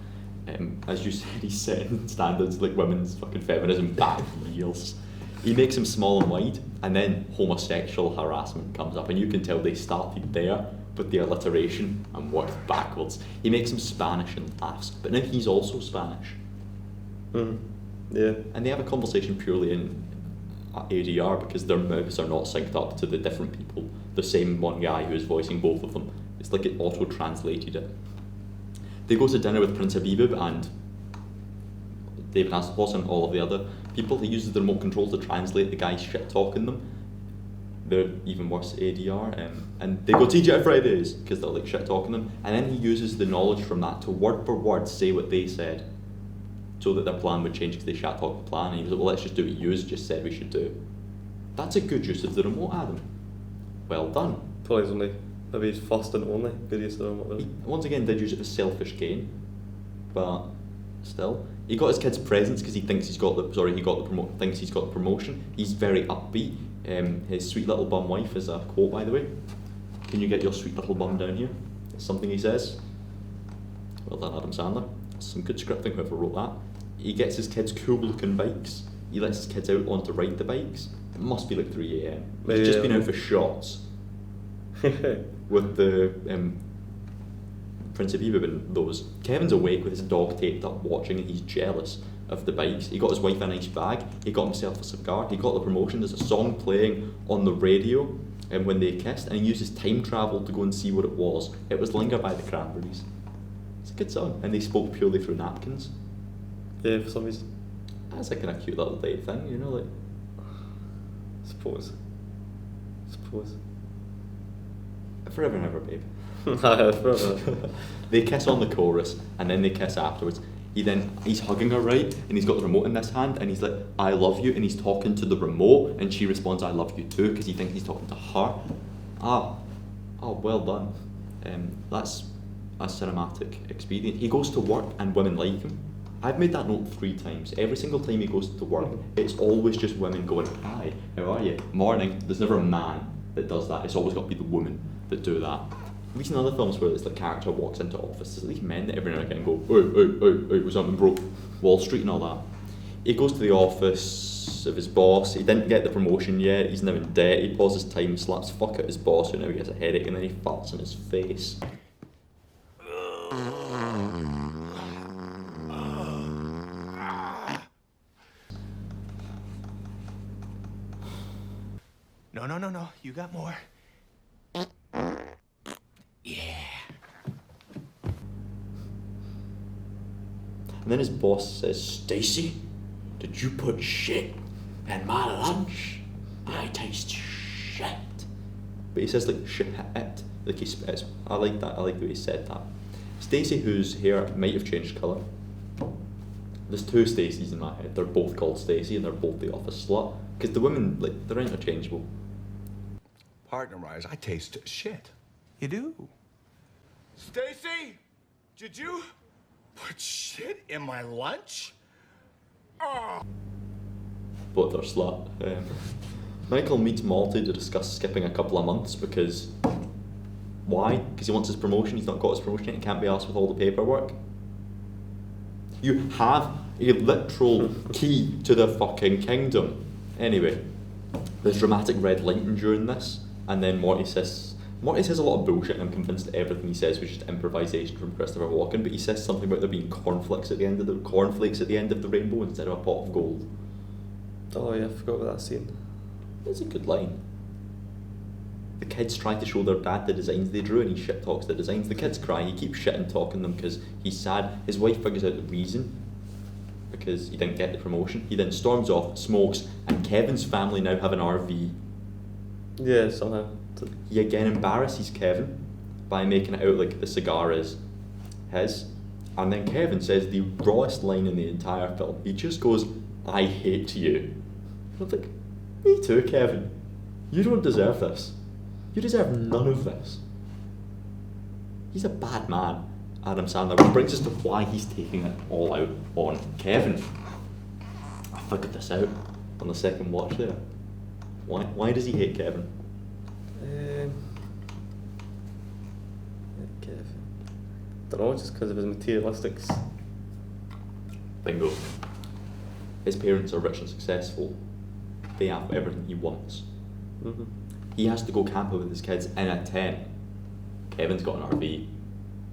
As you said, he's setting standards like women's fucking feminism back years. He makes him small and wide, and then homosexual harassment comes up, and you can tell they started there, but the alliteration and worked backwards. He makes him Spanish and laughs, but now he's also Spanish. Yeah. And they have a conversation purely in ADR because their mouths are not synced up to the different people. The same one guy who is voicing both of them. It's like it auto-translated it. They go to dinner with Prince Habib and David Hasselhoff and all of the other people. He uses the remote control to translate the guys shit-talking them. They're even worse ADR. And they go TGI Fridays because they're like shit-talking them. And then he uses the knowledge from that to word for word say what they said, so that their plan would change because they shat talk the plan. And he was like, well, let's just do what you just said we should do. That's a good use of the remote, Adam. Well done. Probably only maybe his first and only good use of the remote. He, once again, did use it for selfish gain, but still. He got his kids presents because he thinks he's got the thinks he's got the promotion. He's very upbeat. His sweet little bum wife is a quote, by the way. Can you get your sweet little bum down here? That's something he says. Well done, Adam Sandler. That's some good scripting, whoever wrote that. He gets his kids cool looking bikes. He lets his kids out on to ride the bikes. It must be like 3 a.m. He's just been out for shots with the Prince of Habib and those. Kevin's awake with his dog taped up watching, and he's jealous of the bikes. He got his wife a nice bag. He got himself a cigar. He got the promotion. There's a song playing on the radio when they kissed, and he uses time travel to go and see what it was. It was Linger by the Cranberries. It's a good song, and they spoke purely through napkins. Yeah, for some reason. That's a kind of cute little date thing, you know, like. Suppose. Forever and ever, babe. Forever. They kiss on the chorus, and then they kiss afterwards. He's hugging her, right, and he's got the remote in this hand, and he's like, I love you, and he's talking to the remote, and she responds, I love you too, because he thinks he's talking to her. Well done. That's a cinematic experience. He goes to work, and women like him. I've made that note 3 times. Every single time he goes to work, it's always just women going, hi, how are you? Morning. There's never a man that does that. It's always got to be the woman that do that. At least in other films where it's the character walks into office, there's at least men that every now and again go, hey, what's happening, bro? Wall Street and all that. He goes to the office of his boss. He didn't get the promotion yet. He's now in debt. He pauses time, slaps fuck at his boss, who now he gets a headache, and then he farts in his face. No. You got more. Yeah. And then his boss says, Stacey, did you put shit in my lunch? I taste shit. But he says like shit, like he spits. I like that. I like the way he said that. Stacey, whose hair might have changed colour. There's 2 Stacys in my head. They're both called Stacey and they're both the office slut. Because the women, like, they're interchangeable. Partner-wise, I taste shit. You do? Stacy, did you put shit in my lunch? Both are slut. Michael meets Morty to discuss skipping a couple of months because... Why? Because he wants his promotion. He's not got his promotion yet. He can't be asked with all the paperwork. You have a literal key to the fucking kingdom. Anyway, there's dramatic red lighting during this, and then Morty says a lot of bullshit, and I'm convinced that everything he says was just improvisation from Christopher Walken, but he says something about there being cornflakes at the end of the rainbow instead of a pot of gold. Oh yeah, I forgot about that scene. It's a good line. The kids try to show their dad the designs they drew and he shit talks the designs. The kids cry, he keeps shitting talking them because he's sad. His wife figures out the reason, because he didn't get the promotion. He then storms off, smokes, and Kevin's family now have an RV. Yeah, somehow. He again embarrasses Kevin by making it out like the cigar is his. And then Kevin says the rawest line in the entire film. He just goes, "I hate you." I'm like, me too, Kevin. You don't deserve this. You deserve none of this. He's a bad man, Adam Sandler, which brings us to why he's taking it all out on Kevin. I figured this out on the second watch there. Why does he hate Kevin? Kevin. Don't know, just because of his materialistics. Bingo. His parents are rich and successful. They have everything he wants. Mm-hmm. He has to go camping with his kids in a tent. Kevin's got an RV.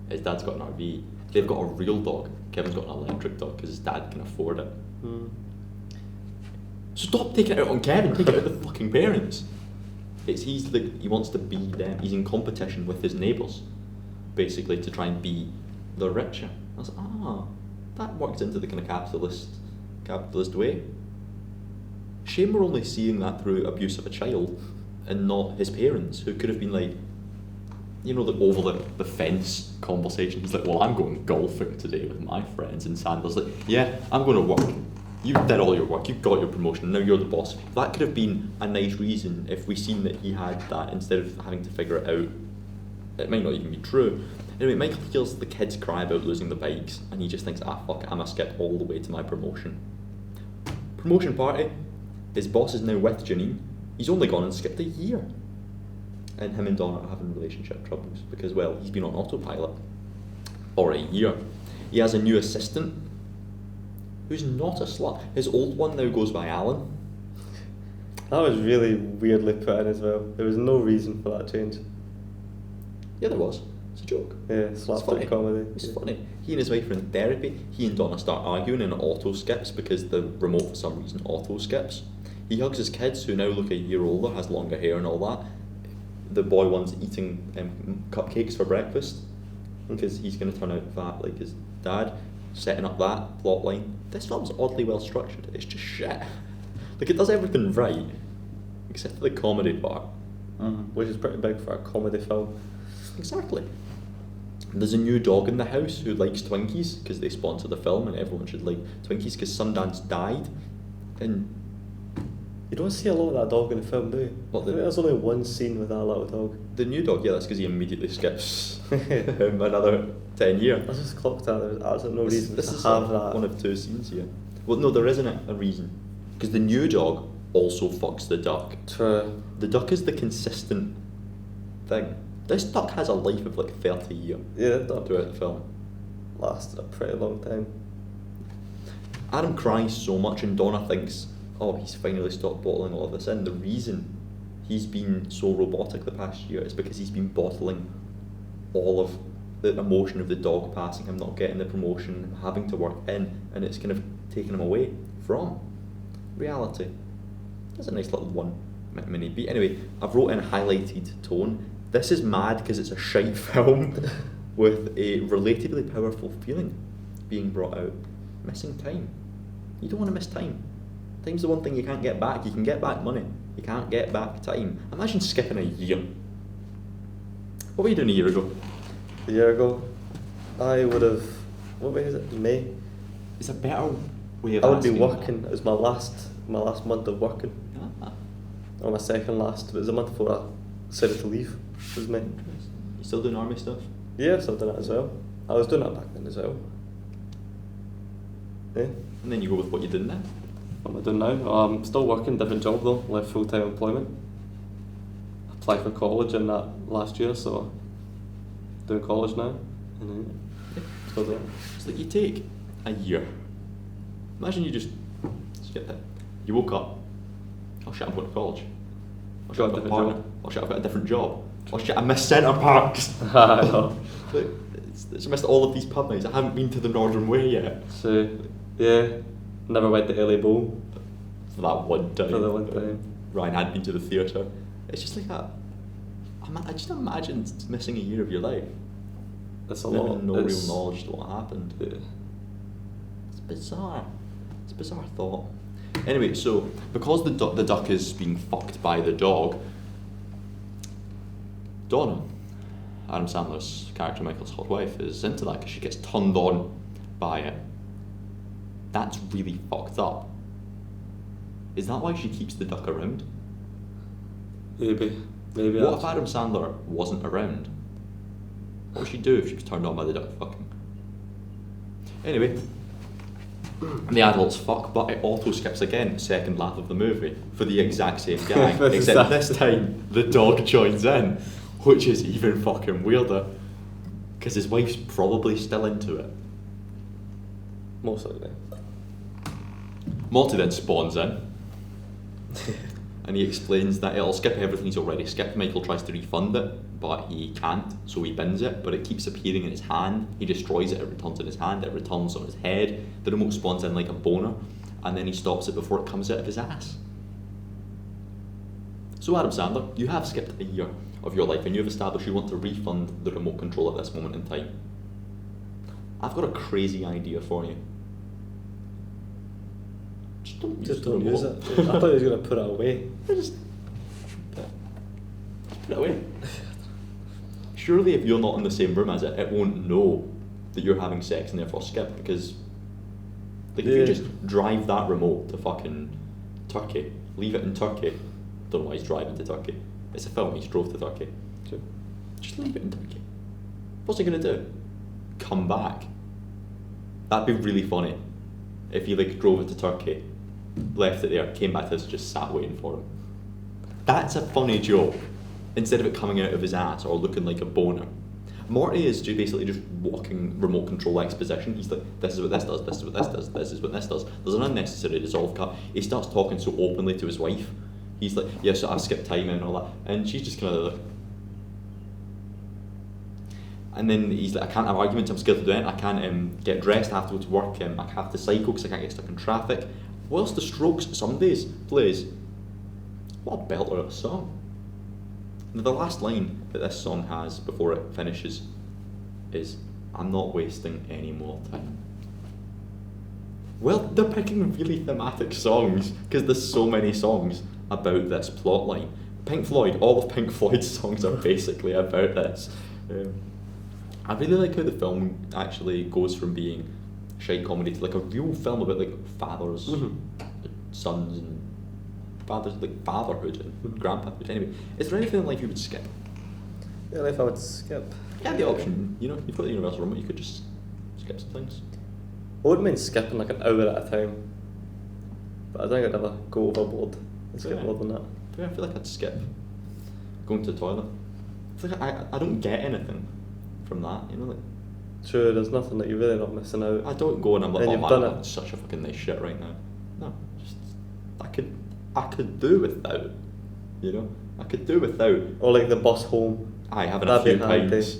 His dad's got an RV. They've got a real dog. Kevin's got an electric dog because his dad can afford it. Mm. Stop taking it out on Kevin. Take it out on the fucking parents. He wants to be them. He's in competition with his neighbours, basically, to try and be the richer. I was like, that works into the kind of capitalist way. Shame we're only seeing that through abuse of a child and not his parents, who could have been like, you know, over the fence conversation. He's like, well, I'm going golfing today with my friends, and Sandler's like, yeah, I'm going to work. You did all your work, you got your promotion, now you're the boss. That could have been a nice reason if we seen that he had that instead of having to figure it out. It might not even be true. Anyway, Michael hears the kids cry about losing the bikes, and he just thinks, fuck it, I'm gonna skip all the way to my promotion. Promotion party. His boss is now with Janine. He's only gone and skipped a year. And him and Donna are having relationship troubles because, well, he's been on autopilot for a year. He has a new assistant who's not a slut. His old one now goes by Alan. That was really weirdly put in as well. There was no reason for that change. Yeah, there was. It's a joke. Yeah, slapstick comedy. It's funny. He and his wife are in therapy. He and Donna start arguing and it auto skips because the remote for some reason auto skips. He hugs his kids, who now look a year older, has longer hair and all that. The boy one's eating cupcakes for breakfast because he's going to turn out fat like his dad. Setting up that plot line. This film's oddly well structured. It's just shit. Like, it does everything right except for the comedy part. Which is pretty big for a comedy film. Exactly. There's a new dog in the house who likes Twinkies because they sponsor the film and everyone should like Twinkies because Sundance died. And you don't see a lot of that dog in the film, do you? There's only one scene with that little dog. The new dog, yeah, that's because he immediately skips another 10 years. I just clocked that. There's absolutely no reason to have that. One of two scenes here. Well, no, there isn't a reason. Because the new dog also fucks the duck. True. The duck is the consistent thing. This duck has a life of like 30 years. Yeah, that duck throughout the film. Lasted a pretty long time. Adam cries so much and Donna thinks, oh, he's finally stopped bottling all of this in. The reason he's been so robotic the past year is because he's been bottling all of the emotion of the dog passing him, not getting the promotion, having to work in, and it's kind of taken him away from reality. That's a nice little one mini beat. Anyway, I've wrote in highlighted tone. This is mad because it's a shite film with a relatively powerful feeling being brought out. Missing time. You don't want to miss time. Time's the one thing you can't get back. You can get back money. You can't get back time. Imagine skipping a year. What were you doing a year ago? A year ago, I would have. What way is it? May. It's a better way of. I would be working. It was my last month of working. Or my second last. But it was a month before I decided to leave. It was May. You still doing army stuff? Yeah, I've still done it as well. I was doing that back then as well. Yeah. And then you go with what you're doing now. What am I doing now? I'm still working, different job though, left full-time employment. Applied for college in that last year, so doing college now. And still doing it. It's like you take a year. Imagine you just skip it. You woke up. Oh shit, I'm going to college. Oh shit, I've got a partner. Oh shit, I've got a different job. Oh shit, I missed Centre Parks. I know. It's missed all of these pub nights. I haven't been to the Northern Way yet. So, yeah, never went to LA Bowl. for that one time. For the one time. Ryan had been to the theatre. It's just like that. I just imagine missing a year of your life. That's a Having lot. no It's- real knowledge to what happened. Yeah. It's bizarre. It's a bizarre thought. Anyway, so because the duck is being fucked by the dog, Donna, Adam Sandler's character Michael's hot wife, is into that because she gets turned on by it. That's really fucked up. Is that why she keeps the duck around? Maybe. Maybe. What if that's- Adam Sandler wasn't around? What would she do if she was turned on by the duck fucking? Anyway, the adults fuck, but it auto skips again, second lap of the movie, for the exact same gag, For the except exact this time the dog joins in, which is even fucking weirder, because his wife's probably still into it. Most likely. Morty then spawns in, and he explains that it'll skip everything he's already skipped. Michael tries to refund it, but he can't, so he bins it, but it keeps appearing in his hand. He destroys it, it returns in his hand, it returns on his head. The remote spawns in like a boner, and then he stops it before it comes out of his ass. So Adam Sandler, you have skipped a year of your life, and you've established you want to refund the remote control at this moment in time. I've got a crazy idea for you. Just don't use it. I thought he was going to put it away. Just put it away. Surely if you're not in the same room as it, it won't know that you're having sex and therefore skip, because like if you Yeah. just drive that remote to fucking Turkey, leave it in Turkey, don't know why he's driving to Turkey. It's a film, he's drove to Turkey. Sure. Just leave it in Turkey. What's he gonna do? Come back? That'd be really funny. If he like drove it to Turkey, left it there, came back to us, just sat waiting for him. That's a funny joke. Instead of it coming out of his ass or looking like a boner. Morty is basically just walking remote control exposition. He's like, this is what this does, this is what this does, this is what this does. There's an unnecessary dissolve cut. He starts talking so openly to his wife. He's like, yeah, so I've skipped time and all that. And she's just kind of like, and then he's like, I can't have arguments, I'm scared to do it, I can't get dressed, I have to go to work, I have to cycle because I can't get stuck in traffic. Whilst the Strokes some days plays. What a belter of a song. Now, the last line that this song has before it finishes is, I'm not wasting any more time. Well, they're picking really thematic songs because there's so many songs about this plot line. Pink Floyd, all of Pink Floyd's songs are basically about this. I really like how the film actually goes from being a shite comedy to like a real film about like fathers, sons, and fathers, like fatherhood and grandpahood. Anyway, is there anything in life you would skip? Yeah, if I would skip. You have the option, you know, you've got the universal remote, you could just skip some things. I wouldn't mind skipping like an hour at a time. But I think I'd never go overboard and skip Yeah. more than that. I feel like I'd skip going to the toilet. I feel like I don't get anything from that, you know, like True, there's nothing that you're really not missing out. I don't go and I'm like, And oh you've man, done I'm it. having such a fucking nice shit right now. No, just I could do without, you know, I could do without. Or like the bus home. Aye, having a That'd few be handy. pints.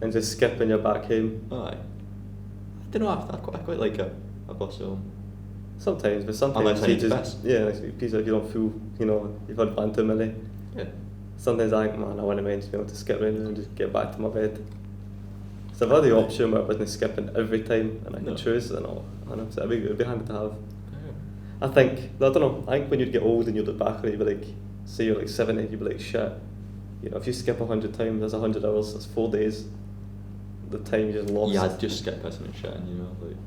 And just skipping your back home. Aye, I don't know. I quite like a bus home. Sometimes, but sometimes Unless I you need to just like piece of you don't feel, you know, you've had fun too many. Yeah. Sometimes I think, man, I wouldn't mind to be able to skip around and just get back to my bed. So if I had the option where I wasn't skipping every time and I No. could choose, then I know, so it'd be handy to have. I think, I don't know, I think when you get old and you look back on it, you'd be like, say you're like 70, you'd be like, shit, you know, if you skip 100 times, that's 100 hours, that's 4 days, the time you just lost. Yeah, I'd just skip pissing and shit, you know, like.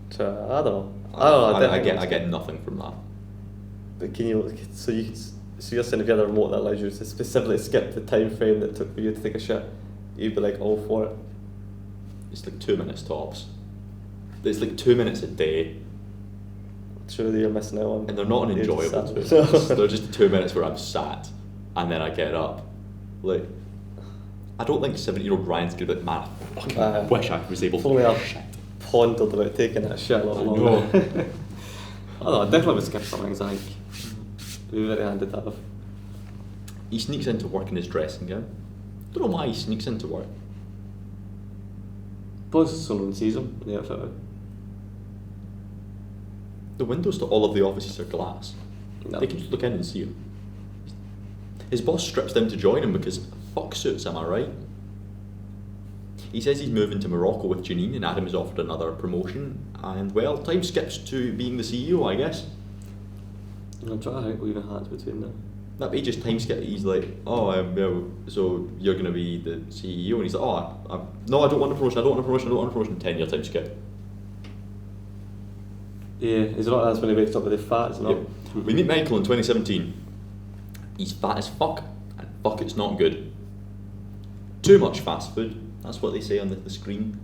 So, I don't know. I don't know, I definitely get skip. nothing from that. But can you, so you're saying if you had a remote that allows you to specifically skip the time frame that it took for you to take a shit, you'd be like all for it. It's like 2 minutes tops. It's like 2 minutes a day, Surely you're missing out on. and they're not an days of enjoyable 2 sadness. minutes. They're just 2 minutes where I'm sat, and then I get up. Like, I don't think 70-year-old Ryan's gonna be like, man, I fucking wish I was able If to only do I shit. pondered about taking that shit a lot I longer. know. I don't know, I definitely would skip some things, I think. It'd be very handy to have. He sneaks into work in his dressing gown. Don't know why he sneaks into work. Plus someone sees him in the outfit. The windows to all of the offices are glass. No. They can just look in and see him. His boss strips down to join him because fuck suits, am I right? He says he's moving to Morocco with Janine and Adam is offered another promotion and, well, time skips to being the CEO, I guess. I'm trying to think leaving hands between them. That he just time skip. He's like, oh, well, so you're going to be the CEO, and he's like, oh, no, I don't want a promotion. I don't want a promotion. I don't want a promotion. 10-year time skip. Yeah, is it not that's when he wakes up with the fat? Isn't it? Yep. We meet Michael in 2017. He's fat as fuck, and fuck, it's not good. Too much fast food. That's what they say on the screen.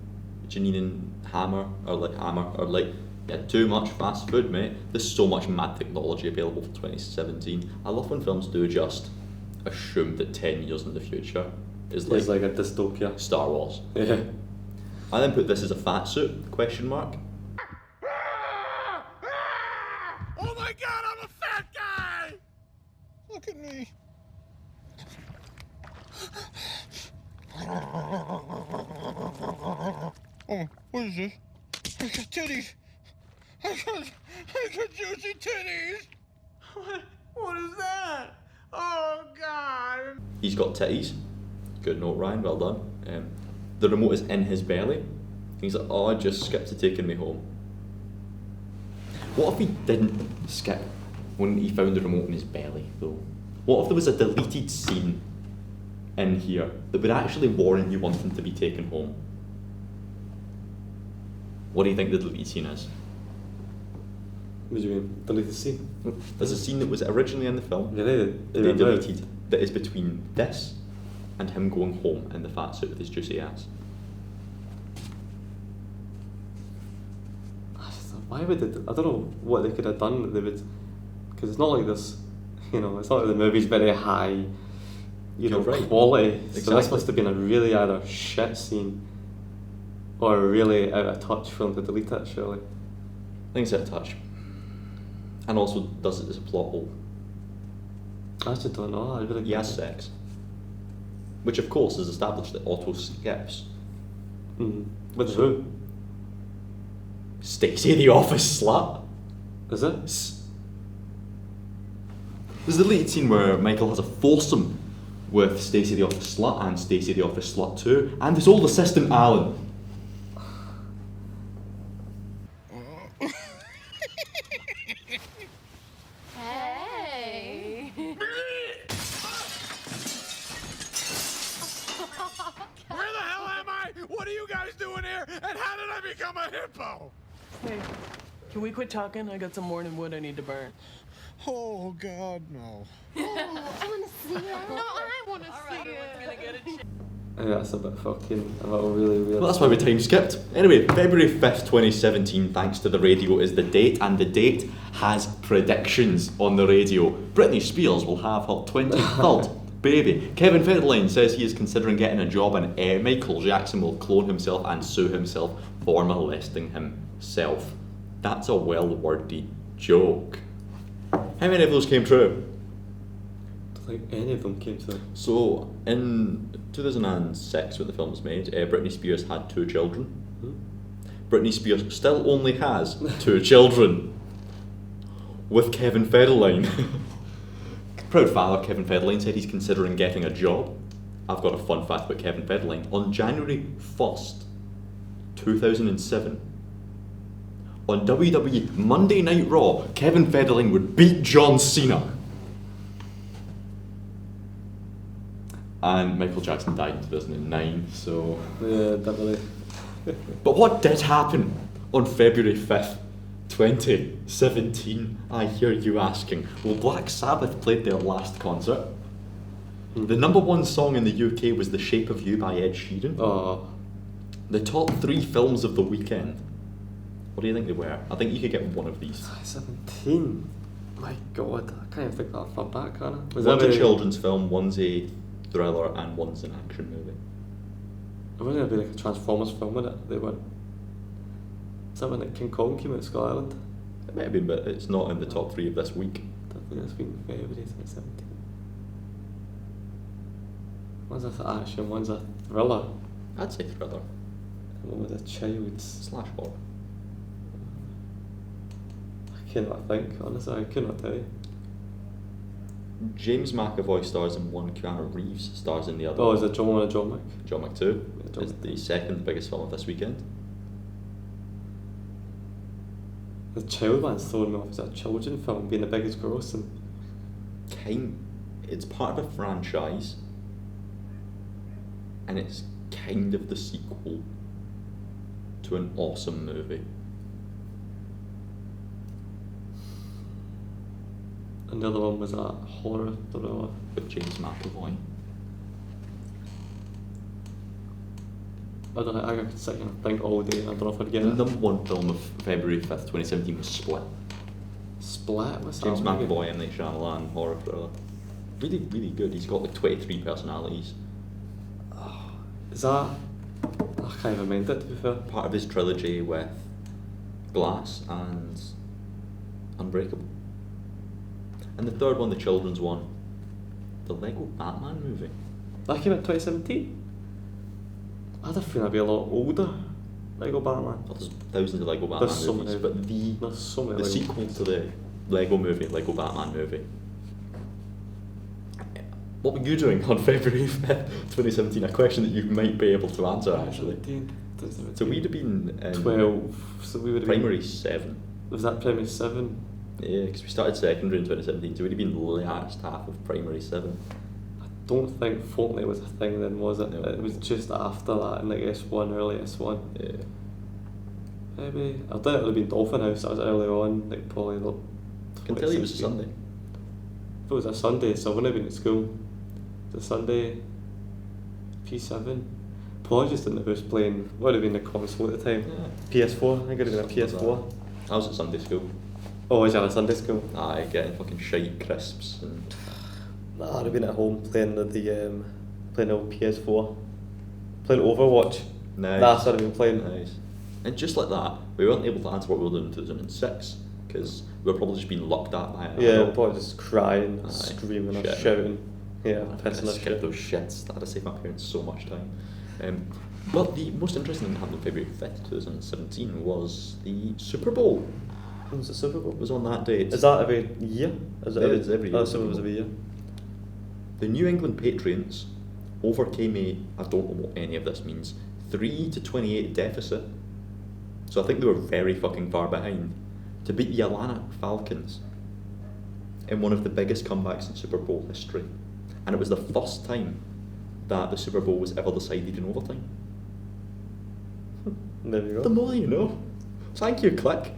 Janine and Hammer are like, yeah, too much fast food, mate. There's so much mad technology available for 2017. I love when films do just assume that 10 years in the future is It's like a dystopia. Star Wars. Yeah. I then put this as a fat suit, question mark. Oh my god, I'm a fat guy! Look at me. Oh, what is this? I got titties. I got juicy titties. What is that? Oh god. He's got titties. Good note, Ryan, well done. The remote is in his belly. He's like, oh, I just skipped to taking me home. What if he didn't skip when he found the remote in his belly, though? What if there was a deleted scene in here that would actually warrant you wanting to be taken home? What do you think the deleted scene is? What do you mean? Deleted scene? There's a scene that was originally in the film, Yeah, they deleted, that is between this and him going home in the fat suit with his juicy ass. Why would they? I don't know what they could have done that they would, because it's not like this, you know, it's not like the movie's very high, you know, Right. quality. So Exactly. this must have been a really either shit scene or a really out of touch film to delete it, surely. I think it's out of touch. And also does it as a plot hole. I just don't know. I really He has sex. Which of course is established that Otto skips. With who? Stacey the office slut. Is it? There's the deleted scene where Michael has a foursome with Stacey the office slut and Stacey the office slut 2 and his old assistant Alan. Hey. Where the hell am I? What are you guys doing here? And how did I become a hippo? Hey, can we quit talking? I got some morning wood I need to burn. Oh god, no. I want to see it. No, I want to see it. Gonna get it. That's a bit fucking, a little really weird. Well, that's why we time skipped. Anyway, February 5th, 2017, thanks to the radio, is the date, and the date has predictions on the radio. Britney Spears will have her 23rd baby. Kevin Federline says he is considering getting a job, and Michael Jackson will clone himself and sue himself for molesting himself. That's a well-worded joke. How many of those came true? I don't think any of them came to. So, in 2006, when the film was made, Britney Spears had 2 children. Britney Spears still only has 2 children with Kevin Federline. Proud father Kevin Federline said he's considering getting a job. I've got a fun fact about Kevin Federline. On January 1st, 2007, on WWE Monday Night Raw, Kevin Federline would beat John Cena. And Michael Jackson died in 2009, so... Yeah, definitely. But what did happen on February 5th, 2017? I hear you asking. Well, Black Sabbath played their last concert. The #1 song in the UK was The Shape of You by Ed Sheeran. Oh, The top 3 films of the weekend. What do you think they were? I think you could get one of these. 17. My God, I can't even think that far back, can I? One's a children's film, one's a thriller, and one's an action movie. It wasn't going to be like a Transformers film, would it? They weren't. Is that when like King Kong came out of Skull Island? It may have been, but it's not in the top 3 of this week. I don't think that's been February 2017. One's a action, one's a thriller, I'd say thriller. and one with a child's. Slash horror. I I cannot think, honestly, I cannot tell you. James McAvoy stars in one, Keanu Reeves stars in the other. Oh, is it John 1 and John Wick? John Wick 2 Yeah, John is Wick. the second biggest film of this weekend. The Child Man's throwing me off as a children's film being the biggest grossing. It's part of a franchise, and it's kind of the sequel to an awesome movie. And the other one was a horror thriller. With James McAvoy. I don't know, I could sit here and think all day and I don't know if I'd get The it. number one film of February 5th, 2017 was Split. Split? What's James that? McAvoy, M. Night Shyamalan, horror thriller. Really, really good. He's got like 23 personalities. Is that... I can't even mind it, to be fair. Part of his trilogy with Glass and Unbreakable. And the third one, the children's one, the Lego Batman movie. That came out in 2017? I had a feeling I'd be a lot older. Lego Batman. Well, there's thousands of Lego Batman There's so movies, many. but There's so many the Lego sequel movies. to the Lego movie, Lego Batman movie. What were you doing on February 5th, 2017? A question that you might be able to answer, actually. 2017. So we'd have been in 12. So we would have primary been... 7. Was that primary 7? Yeah, because we started secondary in 2017, so we'd have been the last half of primary 7. I don't think Fortnite was a thing then, was it? No. It was just after that, in like S1, early S1. Yeah. Maybe. I thought it would have been Dolphin House, that was early on, like probably the... I can tell you it was a 2016. Sunday. If it was a Sunday, so I wouldn't have been at school. The Sunday, P7. Probably just didn't know who was playing. What would have been the console at the time? PS4, I think it would have been a PS4. I was at Sunday school. Oh, was you at a Sunday school? Aye, getting fucking shite crisps and... Nah, I'd have been at home playing playing the old PS4. Playing Overwatch. Nice. That's what I've been playing. Nice. And just like that, we weren't able to answer what we were doing in 2006 because we were probably just being looked at by an Yeah, adult. probably just crying, Aye, screaming, or shouting. shouting. Yeah, I pissing to us skip shit. those shits. That had to save my parents so much time. But the most interesting thing that happened on February 5th, 2017 was the Super Bowl. When was the Super Bowl? It was on that date. Is that every year? Is it Yeah, it's every year. Oh, Super Bowl was every year. The New England Patriots overcame I don't know what any of this means, 3-28 deficit. So I think they were very fucking far behind to beat the Atlanta Falcons in one of the biggest comebacks in Super Bowl history. And it was the first time that the Super Bowl was ever decided in overtime. There you go. The more you know. Thank you, Click.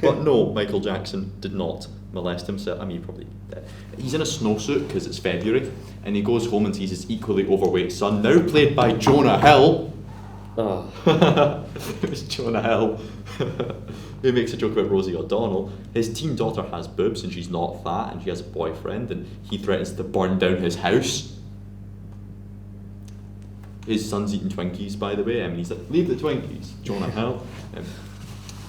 But no, Michael Jackson did not molest himself. I mean, he probably did. He's in a snowsuit because it's February, and he goes home and sees his equally overweight son, now played by Jonah Hill. Oh. It was Jonah Hill. Who makes a joke about Rosie O'Donnell. His teen daughter has boobs and she's not fat and she has a boyfriend and he threatens to burn down his house. His son's eating Twinkies, by the way. I mean, he's like, leave the Twinkies, Jonah Hill.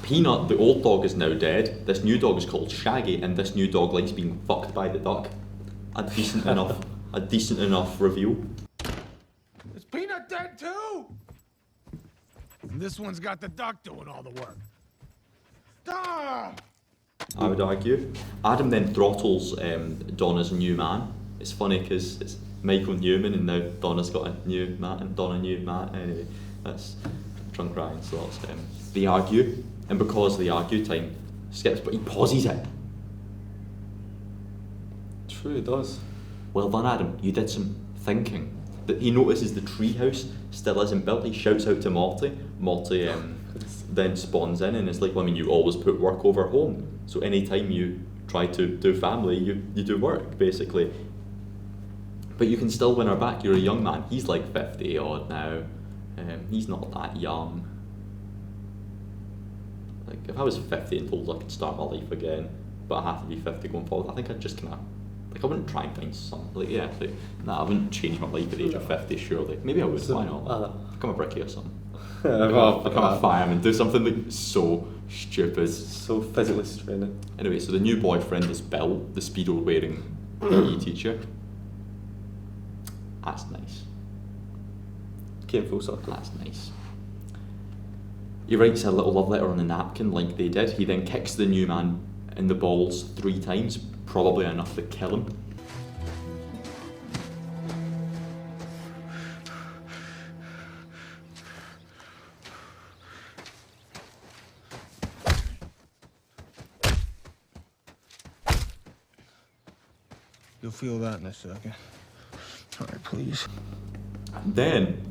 Peanut, the old dog, is now dead. This new dog is called Shaggy, and this new dog likes being fucked by the duck. A decent enough review. Is Peanut dead too? And this one's got the duck doing all the work. Ah! I would argue. Adam then throttles Donna's new man. It's funny because it's Michael Newman and now Donna's got a new man and Donna new man. Anyway, that's drunk Ryan, so that's they argue, and because they argue, time skips, but he pauses it. True, it does. Well done, Adam. You did some thinking. That he notices the treehouse still isn't built. He shouts out to Morty. Morty then spawns in and it's like, well, I mean, you always put work over home. So anytime you try to do family, you do work, basically. But you can still win her back. You're a young man. He's like 50 odd now. He's not that young. Like, if I was 50 and told I could start my life again, but I have to be 50 going forward, I think I'd just kind of, like, I wouldn't try and find something, like, yeah, like, nah, I wouldn't change my life at the age of 50, surely. Maybe I would, why not? Become a brickie or something. Become a fireman, do something like so stupid. So physically straining. Anyway, so the new boyfriend is Bill, the Speedo wearing PE teacher. That's nice. Came full circle. That's nice. He writes a little love letter on a napkin like they did. He then kicks the new man in the balls 3 times, probably enough to kill him. You'll feel that in a second. All right, please. Then,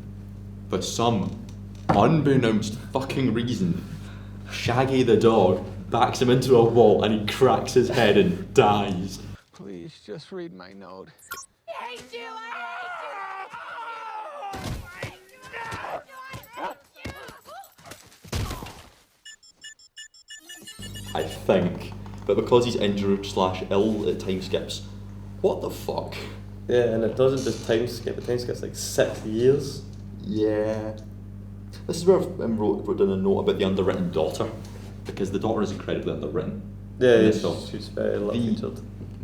for some unbeknownst fucking reason, Shaggy the dog backs him into a wall and he cracks his head and dies. Please, just read my note. I hate you! I think. But because he's injured / ill, it time skips. What the fuck? Yeah, and it doesn't just time skip, it time skips like 6 years. Yeah. This is where I've wrote down a note about the underwritten daughter, because the daughter is incredibly underwritten. Yeah, in yeah, this film. she's very love featured.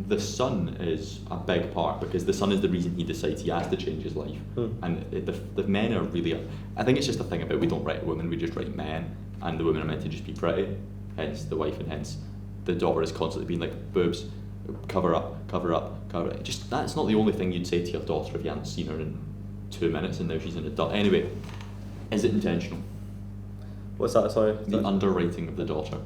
The son is a big part, because the son is the reason he decides he has to change his life. And the men are really... I think it's just a thing about we don't write women, we just write men, and the women are meant to just be pretty, hence the wife, and hence the daughter is constantly being like, boobs, cover up, cover up, cover up. Just, that's not the only thing you'd say to your daughter if you hadn't seen her in 2 minutes and now she's an adult. Anyway, is it intentional? What's that, sorry? The underwriting of the daughter.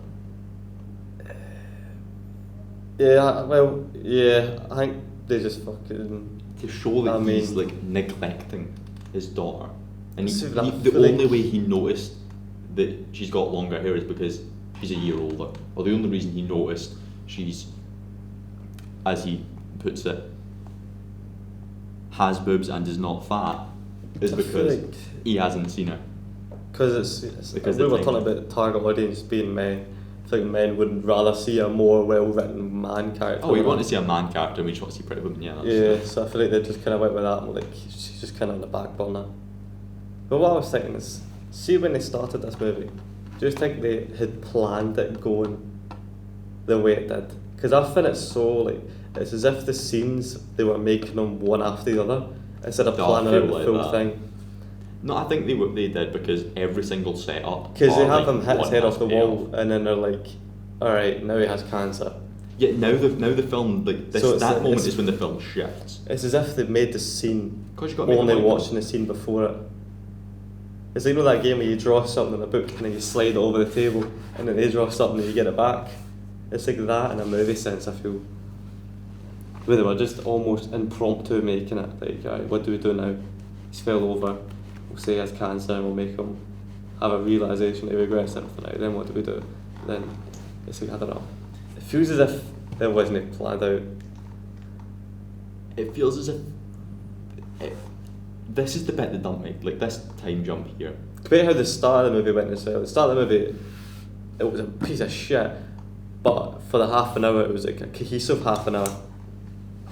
Yeah, well, yeah, I think they just fucking... To show that he's like neglecting his daughter. And the like, only way he noticed that she's got longer hair is because she's a year older. Or the only reason he noticed she's, as he puts it, has boobs and is not fat is because he hasn't seen her. Because it's because we were talking about target audience being men. I think men would rather see a more well-written man character. Oh, we want to see a man character and we just want to see Pretty Woman, yeah. Yeah, so I feel like they just kind of went with that and like, she's just kind of on the back burner. But what I was thinking is, see when they started this movie, do you think they had planned it going the way it did? Because I find it so like, it's as if the scenes, they were making them one after the other, instead of planning out the full thing. No, I think they did because every single setup. Because they have him hit his head off the wall and then they're like, alright, now he has cancer. Yeah, now the film, like, this, So that moment is when the film shifts. It's as if they've made the scene Because you've got to make only the watching the scene before it. It's like, you know that game where you draw something in a book and then you slide it over the table and then they draw something and you get it back. It's like that in a movie sense, I feel. Where they were just almost impromptu making it. Like, alright, what do we do now? He's fell over, we'll say he has cancer and we'll make him have a realisation that he regrets everything. Right, then what do we do? Then it's like, I don't know. It feels as if it wasn't planned out. It feels as if this is the bit that don't make, like this time jump here. Compare how the start of the movie went as well. The start of the movie, it was a piece of shit, but for the half an hour it was like a cohesive half an hour.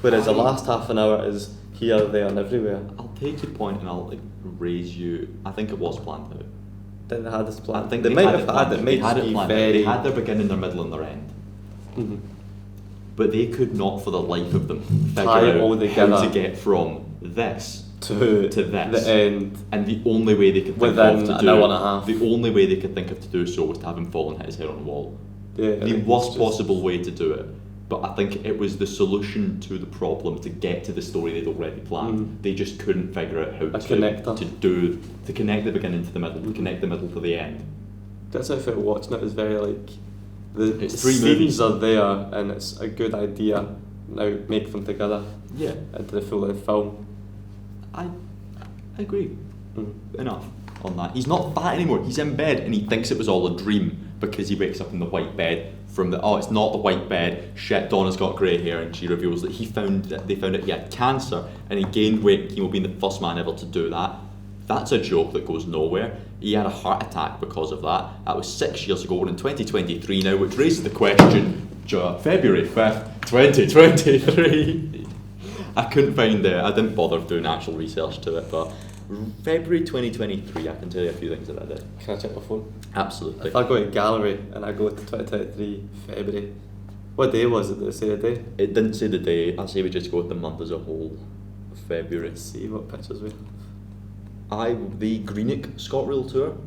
Whereas the last half an hour is here, there and everywhere. I'll take your point and I'll like raise you. I think it was planned out. Then they had this plan. I think they might have had it. They had it planned out. They had their beginning, their middle and their end. Mm-hmm. But they could not for the life of them figure Tie out all how together to get from this to this. the end. And the only way they could think Within of to an do hour and a half. the only way they could think of to do so was to have him fall and hit his head on the wall. Yeah, The worst possible way to do it. But I think it was the solution to the problem to get to the story they'd already planned. They just couldn't figure out how to connect the beginning to the middle, connect the middle to the end. That's how I felt watching it. Is very like the It's 3 scenes movies. are there and it's a good idea. Now make them together. Yeah. Into the full length film. I agree. Enough on that. He's not fat anymore. He's in bed and he thinks it was all a dream because he wakes up in the white bed from the it's not the white bed. Shit, Donna's got grey hair and she reveals that they found out he had cancer and he gained weight and chemo, being the first man ever to do that. That's a joke that goes nowhere. He had a heart attack because of that. That was 6 years ago. We're in 2023 now, which raises the question, February 5th, 2023. I couldn't find I didn't bother doing actual research to it, but February 2023, I can tell you a few things that I did. Can I check my phone? Absolutely. If I go to gallery and I go to 2023 February, what day was it? Did it say the day? It didn't say the day. I say we just go with the month as a whole. February. Let's see what pictures we have. The Greenock ScotRail tour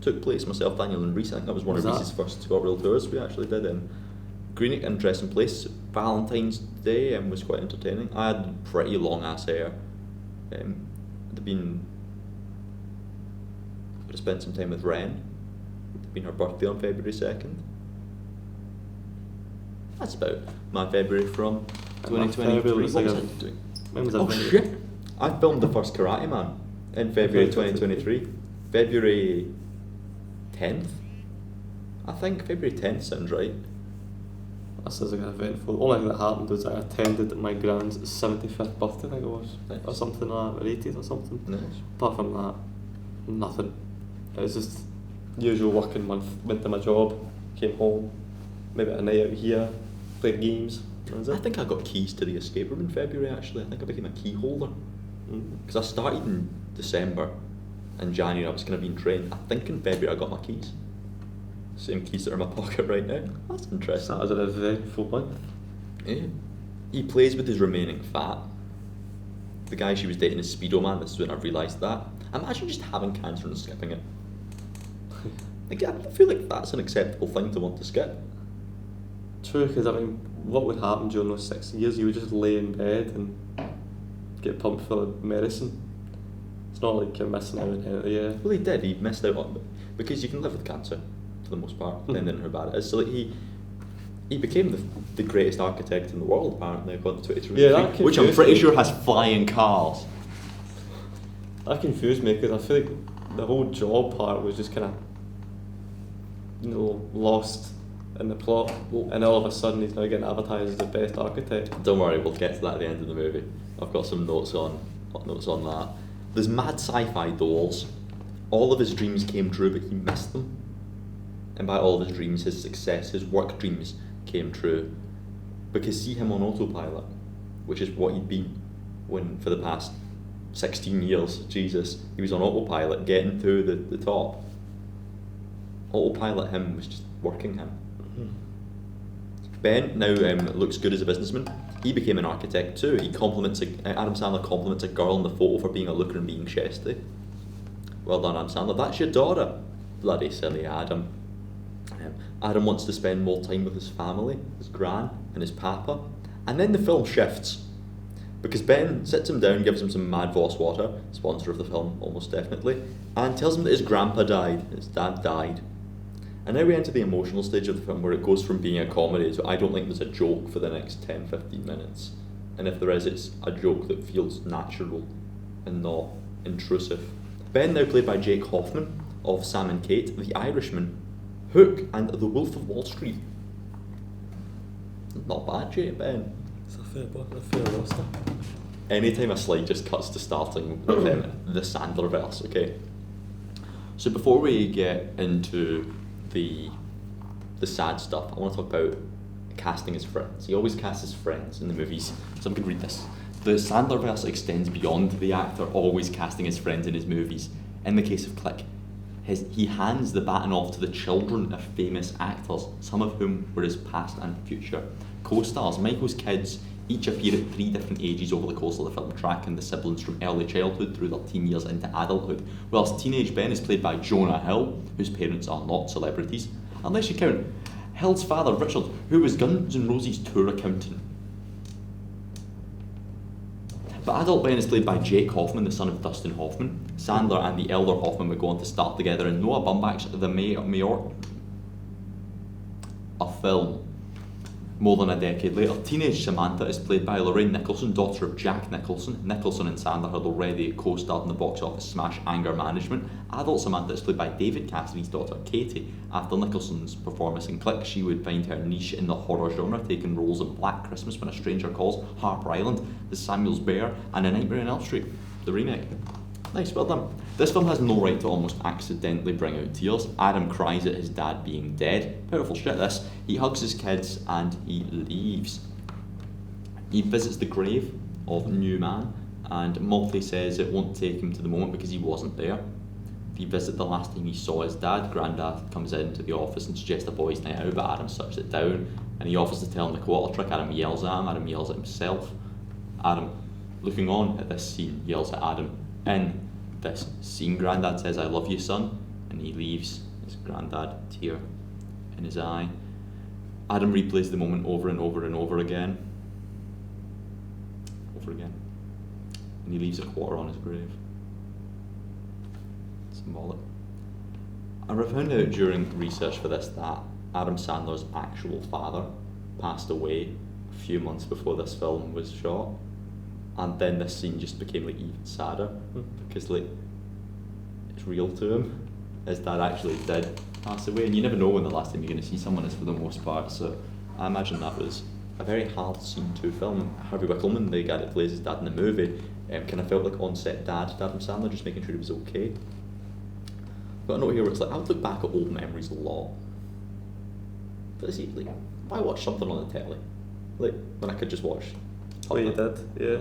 took place. Myself, Daniel and Reese. I think that was one of Reese's first ScotRail tours we actually did in. Greenock, interesting place. Valentine's Day was quite entertaining. I had pretty long ass hair. Would have spent some time with Ren. Would have been her birthday on February 2nd. That's about my February from 2023. February was like What a- was I doing? When was Oh that? shit! I filmed the first Karate Man in February 2023. February 10th? I think February 10th sounds right. This is like an eventful. The only thing that happened was I attended my grand's 75th birthday, I think it was, Nice. or something like that, or 80th or something. Nice. Apart from that, nothing. It was just usual working month. Went to my job, came home, maybe a night out here, played games. That was I it. think I got keys to the escape room in February actually. I think I became a key holder. Mm. Because I started in December. In January I was going to be in train. I think in February I got my keys. Same keys that are in my pocket right now. That's interesting. That was an eventful month. Yeah. He plays with his remaining fat. The guy she was dating is Speedo Man. This is when I realised that. Imagine just having cancer and skipping it. Like, I feel like that's an acceptable thing to want to skip. True, because I mean, what would happen during those 6 years? You would just lay in bed and get pumped full of medicine. It's not like you're missing out on anything, yeah. Well, he did. He missed out on it because you can live with cancer for the most part, depending on how bad it is. So like, he became the greatest architect in the world, apparently, according to 2023, Yeah, that which I'm confused pretty me. sure has flying cars. That confused me because I feel like the whole job part was just kind of, lost in the plot, and all of a sudden he's now getting advertised as the best architect. Don't worry, we'll get to that at the end of the movie. I've got some notes on that. There's mad sci-fi dolls. All of his dreams came true, but he missed them. And by all of his dreams, his success, his work dreams came true. Because see him on autopilot, which is what he'd been when for the past 16 years, Jesus, he was on autopilot getting to the top. Autopilot him was just working him. Ben now looks good as a businessman. He became an architect too. Adam Sandler compliments a girl in the photo for being a looker and being chesty. Well done, Adam Sandler. That's your daughter. Bloody silly Adam. Adam wants to spend more time with his family, his gran and his papa. And then the film shifts. Because Ben sits him down, gives him some Mad Voss water, sponsor of the film, almost definitely, and tells him that his grandpa died, his dad died. And now we enter the emotional stage of the film where it goes from being a comedy to I don't think there's a joke for the next 10-15 minutes. And if there is, it's a joke that feels natural and not intrusive. Ben, now played by Jake Hoffman of Sam and Kate, The Irishman, Hook and The Wolf of Wall Street. Not bad, Jake, Ben. It's a fair roster. Anytime a slide just cuts to starting with the Sandlerverse, okay? So before we get into the sad stuff, I want to talk about casting his friends. He always casts his friends in the movies. So I'm going to read this. The Sandlerverse extends beyond the actor always casting his friends in his movies. In the case of Click, he hands the baton off to the children of famous actors, some of whom were his past and future co-stars. Michael's kids each appear at 3 different ages over the course of the film, tracking the siblings from early childhood through their teen years into adulthood, whilst teenage Ben is played by Jonah Hill, whose parents are not celebrities, unless you count Hill's father, Richard, who was Guns N' Roses tour accountant. But adult Ben is played by Jake Hoffman, the son of Dustin Hoffman. Sandler and the elder Hoffman would go on to start together in Noah Baumbach's The Mayor, a film more than a decade later. Teenage Samantha is played by Lorraine Nicholson, daughter of Jack Nicholson. Nicholson and Sandler had already co-starred in the box office smash Anger Management. Adult Samantha is played by David Cassidy's daughter Katie. After Nicholson's performance in Click, she would find her niche in the horror genre, taking roles in Black Christmas, When a Stranger Calls, Harper Island, The Samuels Bear, and A Nightmare on Elm Street, the remake. Nice, well done. This film has no right to almost accidentally bring out tears. Adam cries at his dad being dead. Powerful shit, this. He hugs his kids and he leaves. He visits the grave of Newman, and Maltby says it won't take him to the moment because he wasn't there. He visits the last time he saw his dad. Grandad comes into the office and suggests a boys' night out, but Adam shuts it down, and he offers to tell him the quarter trick. Adam yells at him. Adam yells at himself. Adam, looking on at this scene, yells at Adam. In this scene, Grandad says, "I love you, son," and he leaves, his granddad, tear in his eye. Adam replays the moment over and over and over again. And he leaves a quarter on his grave. Symbolic. I found out during research for this that Adam Sandler's actual father passed away a few months before this film was shot, and then this scene just became like even sadder because like it's real to him. His dad actually did pass away, and you never know when the last time you're going to see someone is for the most part. So I imagine that was a very hard scene to film. Harvey Wickleman, the guy that plays his dad in the movie, kind of felt like on-set dad to Adam Sandler, just making sure he was okay. But I know here where it's like, I would look back at old memories a lot. But see, like, why watch something on the telly? Like, when I could just watch. Oh, you did, yeah.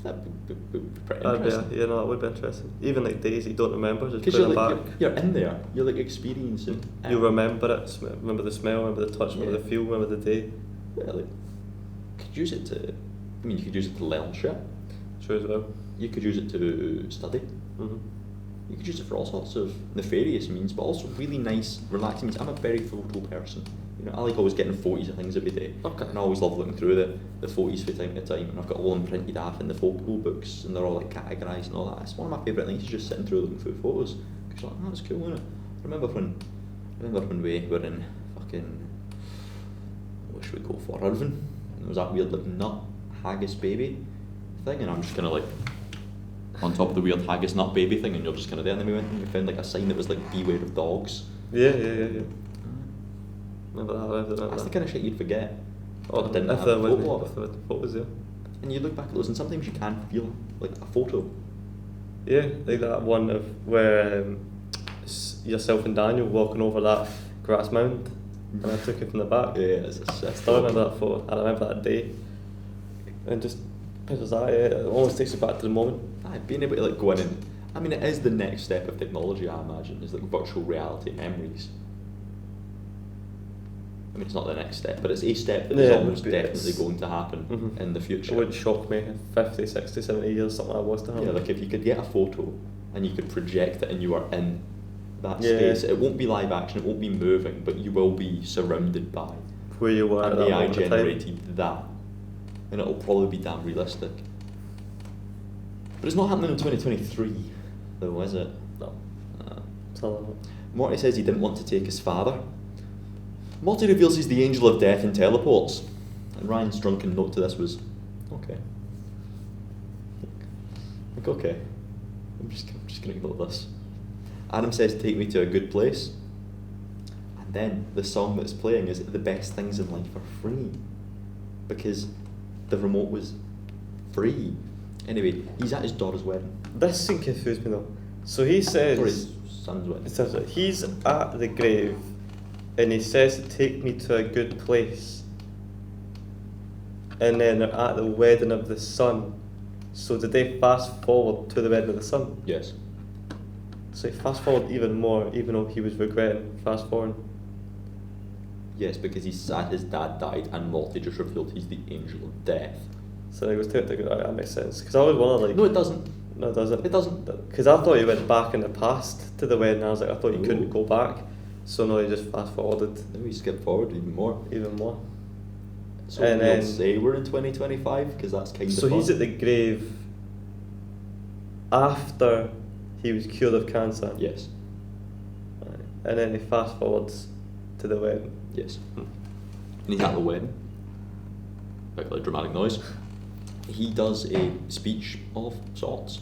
That would be pretty interesting. Yeah, no, that would be interesting. Even like days that you don't remember, just put you're them like, back. You're in there. You're like experiencing. You remember it. Remember the smell. Remember the touch. Remember the feel. Remember the day. Yeah, like, could use it to. I mean, you could use it to learn shit. True as well. You could use it to study. Mm-hmm. You could use it for all sorts of nefarious means, but also really nice, relaxing means. I'm a very photo person. You know, I like always getting photos of things every day. Okay. And I always love looking through the photos from time to time. And I've got all them printed off in the photo books, and they're all like categorised and all that. It's one of my favourite things, is just sitting through looking through photos. Because you're like, oh, that's cool, isn't it? I remember when we were in fucking, what should we go for, Irvine? And there was that weird like nut haggis baby thing, and I'm just kind of like on top of the weird haggis nut baby thing, and you're just kind of there, and then we went and we found like a sign that was like beware of dogs. Yeah. Remember that. That's the kind of shit you'd forget. Oh, I didn't if have there a was photo of it. photos, yeah. And you look back at those, and sometimes you can feel like a photo. Yeah, like that one of where yourself and Daniel walking over that grass mound, and I took it from the back. Yeah, it's I still remember that photo, and I remember that day. And just pictures that, yeah, it almost takes you back to the moment. Being able to like go in and, I mean, it is the next step of technology, I imagine, is like virtual reality memories. I mean, it's not the next step, but it's a step that is almost definitely going to happen in the future. It wouldn't shock me if 50, 60, 70 years something like that was to happen. Yeah, like if you could get a photo and you could project it and you are in that space, it won't be live action, it won't be moving, but you will be surrounded by where you were an at AI that generated that. And it'll probably be damn realistic. But it's not happening in 2023, though, is it? No. Morty says he didn't want to take his father. Morty reveals he's the angel of death and teleports. And Ryan's drunken note to this was, okay. Like, okay. I'm just going to ignore this. Adam says, take me to a good place. And then the song that's playing is The Best Things in Life Are Free. Because the remote was free. Anyway, he's at his daughter's wedding. This scene confused me though. So he says, Or his son's wedding. It says that he's at the grave and he says to take me to a good place. And then they're at the wedding of the son. So did they fast forward to the wedding of the son? Yes. So he fast forward even more, even though he was regretting fast forwarding. Yes, because he's sad his dad died and Morty just revealed he's the angel of death. So he was technically, that makes sense. Because I always wondered, like... No, it doesn't. No, it doesn't. It doesn't. Because I thought he went back in the past to the wedding. I was like, I thought he couldn't go back. So no, he just fast forwarded. No, he skipped forward even more. So and we'll then, say we're in 2025 because that's kind of so fun. he's at the grave after he was cured of cancer. Yes. And then he fast forwards to the wedding. Yes. And he's at the wedding. Like dramatic noise. He does a speech of sorts.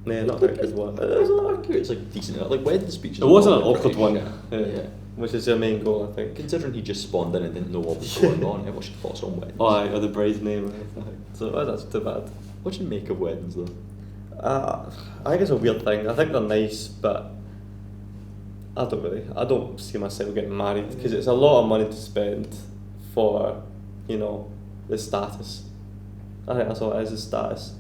Yeah, not very good one. It's like decent. Like wedding speeches. It wasn't an awkward one. Yeah. Which is your main goal, I think. Considering he just spawned in and didn't know what was going on, what's your thoughts on weddings? Or the bride's name or anything. So that's too bad. What do you make of weddings though? I think it's a weird thing. I think they're nice, but I don't see myself getting married because it's a lot of money to spend for, the status. I think that's all it is status.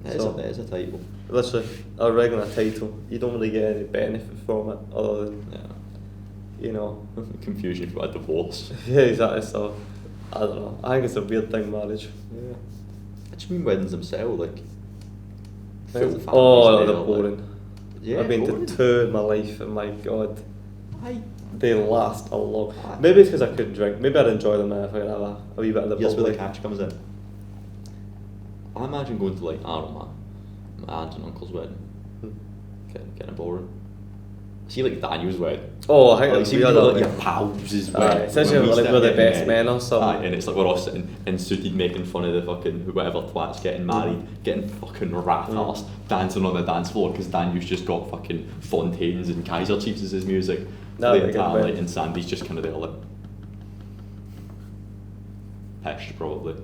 It is a title. Literally, a regular title. You don't really get any benefit from it other than, confusion for a divorce. Yeah, exactly. So, I don't know. I think it's a weird thing, marriage. Yeah. What do you mean weddings themselves? Like, they're boring. Yeah, I've been boring. to two in my life, and my God. they last a long. Maybe it's because I couldn't drink. Maybe I'd enjoy them if I could have a wee bit of the Here's where the bubbly. catch comes in. I imagine going to like, I don't know, my aunt and uncle's wedding. Getting boring. See like Daniel's wedding. Oh, I think Like, it's see weird. when you're that like way. your pals' Aye, wedding. essentially when we like start we're the getting best married. men or something. Aye, and it's like we're all sitting in suited making fun of the fucking whoever twat's getting married, getting fucking rat-arsed, dancing on the dance floor because Daniel's just got fucking Fontaines and Kaiser Chiefs as his music. That'd be Playing a good Starlight, wedding. and Sandy's just kind of there like pissed probably.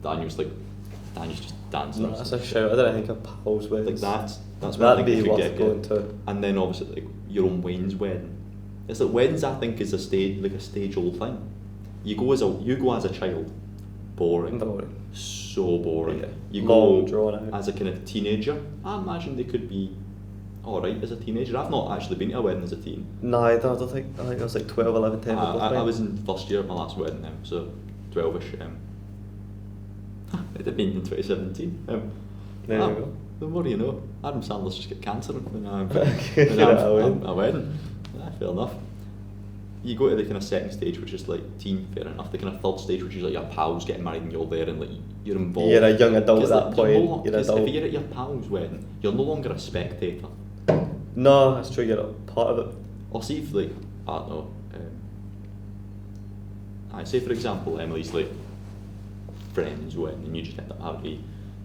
Daniel's just dancing. No, that's a shout. I didn't think of pals Like weddings. that's what I That'd think be you could worth get going good. to. And then obviously like your own Wayne's wedding. It's like weddings I think is a stage old thing. You go as a child, boring. Boring. So boring. Yeah. You Long go drawn out. as a kind of teenager. I imagine they could be alright as a teenager. I've not actually been to a wedding as a teen. No, I don't think. I think I was like 12, 11, 10. I was in first year of my last wedding then, so 12ish. It'd have been in 2017. There you go. The more you know. Adam Sandler's just get cancer when I'm Yeah, a wedding. Yeah, fair enough. You go to the kind of second stage, which is like teen, fair enough. The kind of third stage, which is like your pals getting married and you're there and like you're involved. You're a young adult at 'Cause, that like, point. You're You're an adult. if you're at your pal's wedding, you're no longer a spectator. No, that's true. You're a part of it. Or see if like, I don't know, I say for example Emily's like friend's wedding and you just end up having to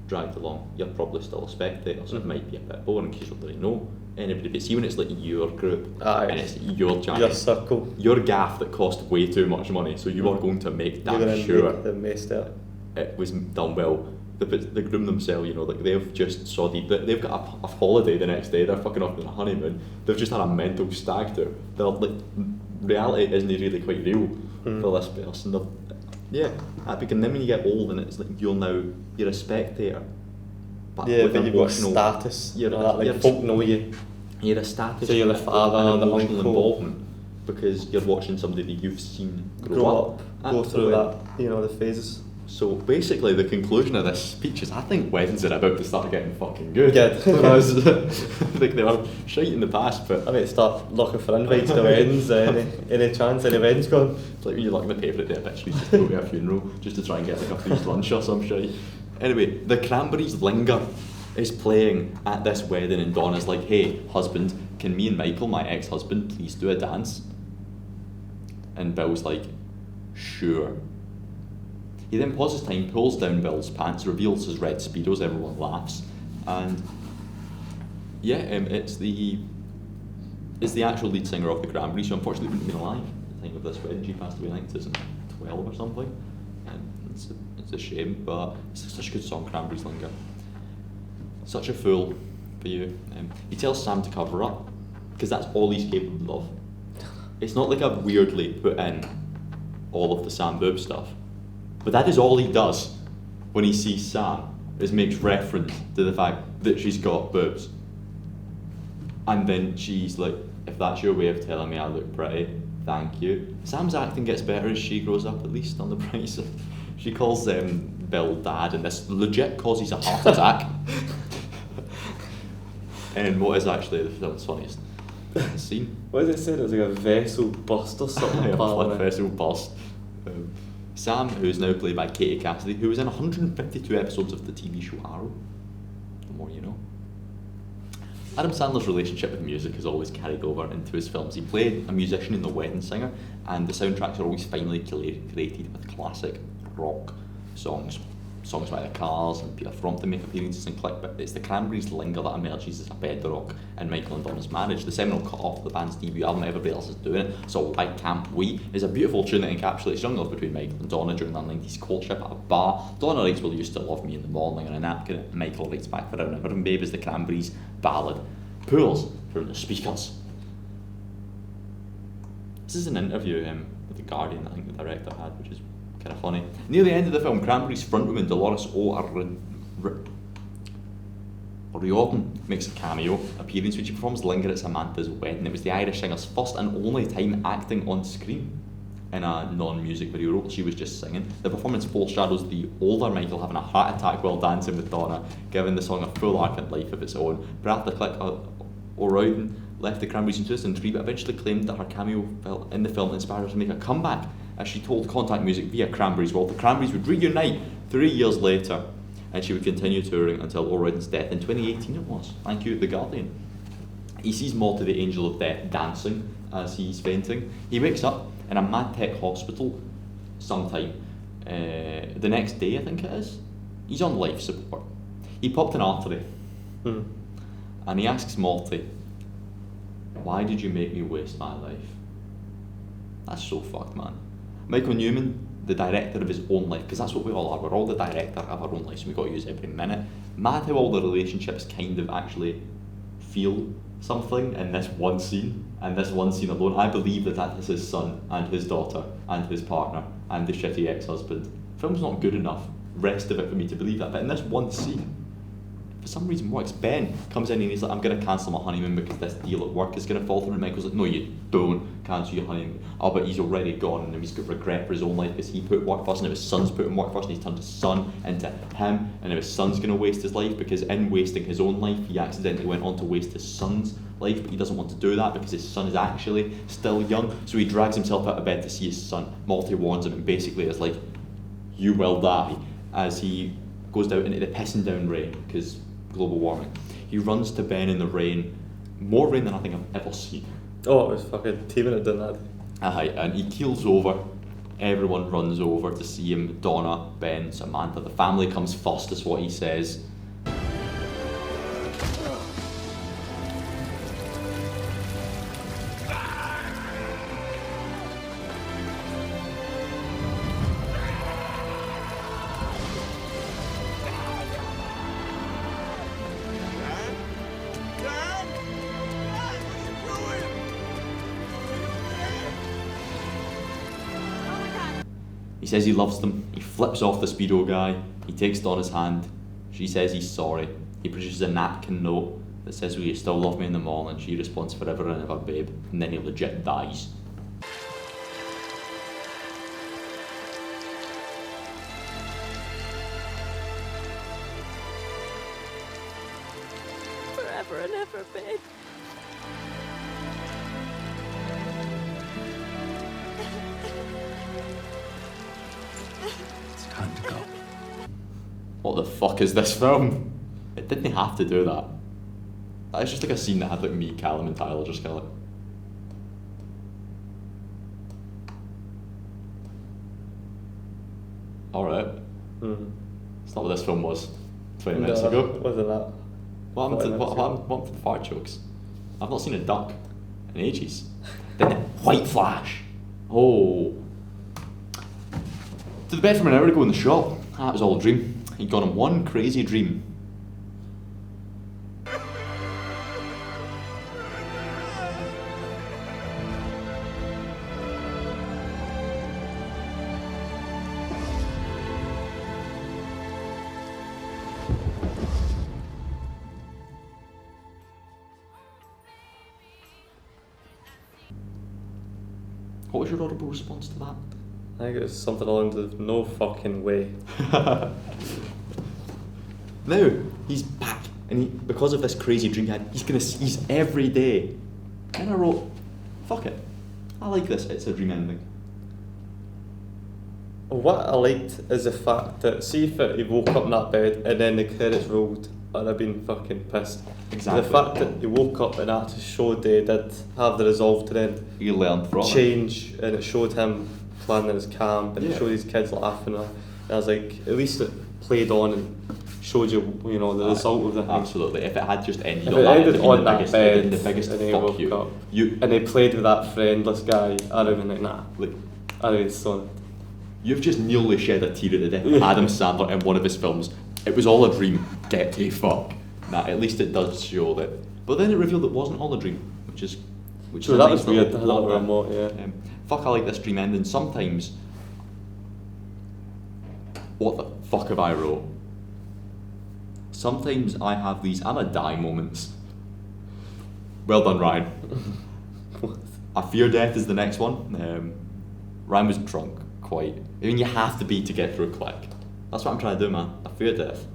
drag along, you're probably still a spectator, so it might be a bit boring because you don't really know anybody. But see when it's like your group Aye. and it's your giant, Your circle. your gaff that cost way too much money, so you are going to make You're damn gonna sure make the most out. it was done well. The groom themselves, you know, like they've just they've got a holiday the next day, they're fucking off on a honeymoon, they've just had a mental stag do. They're like, reality isn't really quite real for this person. Yeah, and then when you get old and it's like you're a spectator. But Yeah, with but you've got emotional status. You're, You know, that, like you're, folk know you. you're a status. So you're the and father, and the emotional uncle. involvement because you're watching somebody that you've seen Grow up, go through Absolutely. that. You know, the phases. So basically, the conclusion of this speech is I think weddings are about to start getting fucking good. Good. Whereas I think they were shite in the past, but I mean, start looking for invites to weddings. Any chance any weddings going? it's like when you look in the paper at the obituaries just to go to a funeral, just to try and get like a free lunch or some shit. Anyway, the Cranberries Linger is playing at this wedding and Donna's like, hey, husband, can me and Michael, my ex-husband, please do a dance? And Bill's like, sure. He then pauses time, pulls down Bill's pants, reveals his red Speedos, everyone laughs, and yeah, it's the actual lead singer of the Cranberries, who unfortunately wouldn't have been alive at the time of this wedding. She passed away, I think, 2012 or something, and it's a shame, but it's such a good song, Cranberries Linger. Such a fool for you. He tells Sam to cover up, because that's all he's capable of. It's not like I've weirdly put in all of the Sam boob stuff. But that is all he does when he sees Sam, is makes reference to the fact that she's got boobs. And then she's like, if that's your way of telling me I look pretty, thank you. Sam's acting gets better as she grows up, at least on the bright side. She calls Bill dad, and this legit causes a heart attack. And what is actually the film's funniest scene? What did it say? It was like a vessel burst or something. Yeah, apparently. blood vessel burst. Sam, who is now played by Katie Cassidy, who was in 152 episodes of the TV show Arrow. The more you know. Adam Sandler's relationship with music has always carried over into his films. He played a musician in The Wedding Singer, and the soundtracks are always finely created with classic rock songs. Songs by The Cars and Peter Frampton make appearances in Click, but it's the Cranberries Linger that emerges as a bedrock in Michael and Donna's marriage. The seminal cut off the band's debut album, Everybody Else Is Doing It, so why can't we, is a beautiful tune that encapsulates young love between Michael and Donna during their 90s courtship at a bar. Donna writes, "Will you still love me" in the morning on a napkin, and Michael writes back, "Forever and Babe" is the Cranberries ballad. Pours from the speakers. This is an interview with The Guardian that I think the director had, which is kind of funny. Near the end of the film, Cranberries frontwoman Dolores O'Riordan makes a cameo appearance when she performs Linger at Samantha's wedding. It was the Irish singer's first and only time acting on screen in a non-music video role. She was just singing. The performance foreshadows the older Michael having a heart attack while dancing with Donna, giving the song a full arc and life of its own. Perhaps the Click O'Riordan left the Cranberries in 2003, but eventually claimed that her cameo in the film inspired her to make a comeback, as she told Contact Music via Cranberries World the Cranberries would reunite 3 years later, and she would continue touring until O'Riordan's death in 2018 it was. Thank you, The Guardian. He sees Morty the Angel of Death dancing as he's fainting. He wakes up in a Mad Tech hospital sometime. The next day, I think it is. He's on life support. He popped an artery. And he asks Morty, why did you make me waste my life? That's so fucked, man. Michael Newman, the director of his own life, because that's what we all are, we're all the director of our own lives, and we've got to use every minute. Mad how all the relationships kind of actually feel something in this one scene, and this one scene alone. I believe that is his son, and his daughter, and his partner, and the shitty ex-husband. The film's not good enough, rest of it, for me to believe that, but in this one scene, for some reason works. Ben comes in and he's like, I'm going to cancel my honeymoon because this deal at work is going to fall through. And Michael's like, no, you don't cancel your honeymoon. Oh, but he's already gone, and he's got regret for his own life because he put work first, and if his son's put him work first, and he's turned his son into him, and if his son's going to waste his life because in wasting his own life, he accidentally went on to waste his son's life, but he doesn't want to do that because his son is actually still young, so he drags himself out of bed to see his son. Morty warns him, and basically it's like, you will die, as he goes out into the pissing down rain, because global warming. He runs to Ben in the rain, more rain than I think I've ever seen. Oh, it was fucking teaming it done that. And he keels over. Everyone runs over to see him. Donna, Ben, Samantha. The family comes first, is what he says. He says he loves them. He flips off the Speedo guy. He takes Donna's hand. She says he's sorry. He produces a napkin note that says, will you still love me in the morning? She responds, forever and ever, babe. And then he legit dies. Forever and ever, babe. Time to go. What the fuck is this film? It didn't have to do that. That was just like a scene that had like me, Callum and Tyler just kind of like... Alright. It's not what this film was 20 minutes ago. Wasn't that? What happened to the fart jokes? I've not seen a duck in ages. Then white flash. Oh. To the bed from an hour ago in the shop. That was all a dream. He'd gone on one crazy dream. What was your audible response to that? I think it was something along the no fucking way. Now he's back, and he, because of this crazy dream he had, he's gonna seize every day. And I wrote, fuck it, I like this, it's a dream ending. What I liked is the fact that, see if he woke up in that bed and then the credits rolled, I'd have been fucking pissed. Exactly. The fact that he woke up and actually showed they did have the resolve to then He learned from change, and it showed him planning his camp, and Yeah. it showed his kids laughing, and I was like, at least it played on and showed you, you know, the result of the thing. Absolutely. If it had just ended If on it that, ended it'd have on been that bed, the biggest and he fuck woke you. up, You, and they played with that friendless guy, I'd have been like, nah, like, I'd have been stunned. you've just nearly shed a tear at the death of Adam Sandler in one of his films. It was all a dream. Get a fuck. Nah, at least it does show that. But then it revealed it wasn't all a dream, which is So a that nice was weird, little a little plot bit more, yeah. Fuck, I like this dream ending. Sometimes, what the fuck have I wrote? Sometimes I have these I'ma die moments. Well done, Ryan. I Fear Death is the next one. Ryan was drunk, quite. I mean, you have to be to get through Click. That's what I'm trying to do, man. I Fear Death.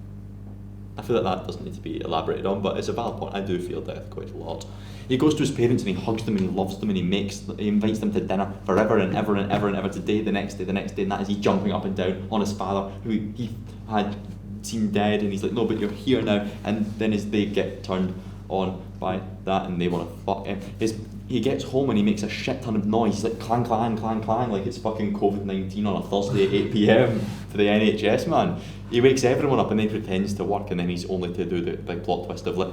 I feel like that doesn't need to be elaborated on, but it's a valid point. I do feel death quite a lot. He goes to his parents and he hugs them and he loves them and he invites them to dinner forever and ever and ever and ever, today, the next day, and that is he jumping up and down on his father, who he had seen dead, and he's like, no, but you're here now. And then as they get turned on by that and they want to fuck him, he gets home and he makes a shit ton of noise. He's like clang, clang, clang, clang, like it's fucking COVID-19 on a Thursday at 8 PM for the NHS, man. He wakes everyone up and then pretends to work, and then he's only to do the big plot twist of like,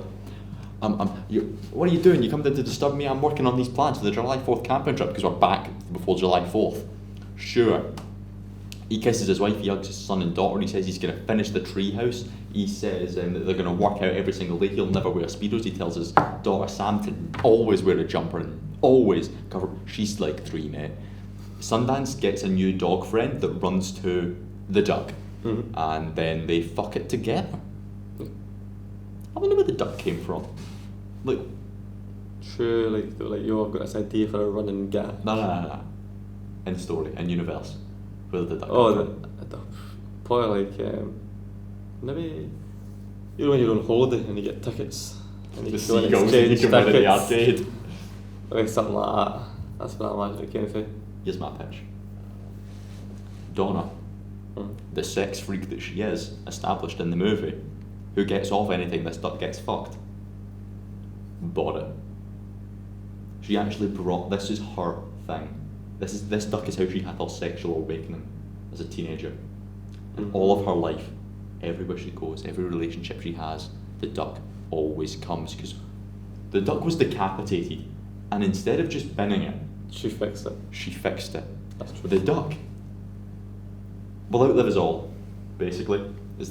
what are you doing? You come down to disturb me? I'm working on these plans for the July 4th camping trip because we're back before July 4th. Sure. He kisses his wife, he hugs his son and daughter, and he says he's going to finish the tree house. He says that they're going to work out every single day. He'll never wear Speedos. He tells his daughter Sam to always wear a jumper and always cover. She's like 3, mate. Sundance gets a new dog friend that runs to the duck, and then they fuck it together. I wonder where the duck came from. Like, True, like yo, I've got this idea for a running gag. No. In the story, in Universe, where did the duck Oh, come from? the probably like maybe you know when you're on holiday and you get tickets and you The go and seagulls that you exchange can win at the tickets. arcade. Or something like that. That's what I imagine it came from. Here's my pitch. Donna, the sex freak that she is, established in the movie, who gets off anything this duck gets fucked, bought it. She actually brought, this is her thing. This duck is how she had her sexual awakening as a teenager. And all of her life, everywhere she goes, every relationship she has, the duck always comes, because the duck was decapitated, and instead of just binning it, She fixed it. she fixed it. That's true. The duck will outlive us all, basically. I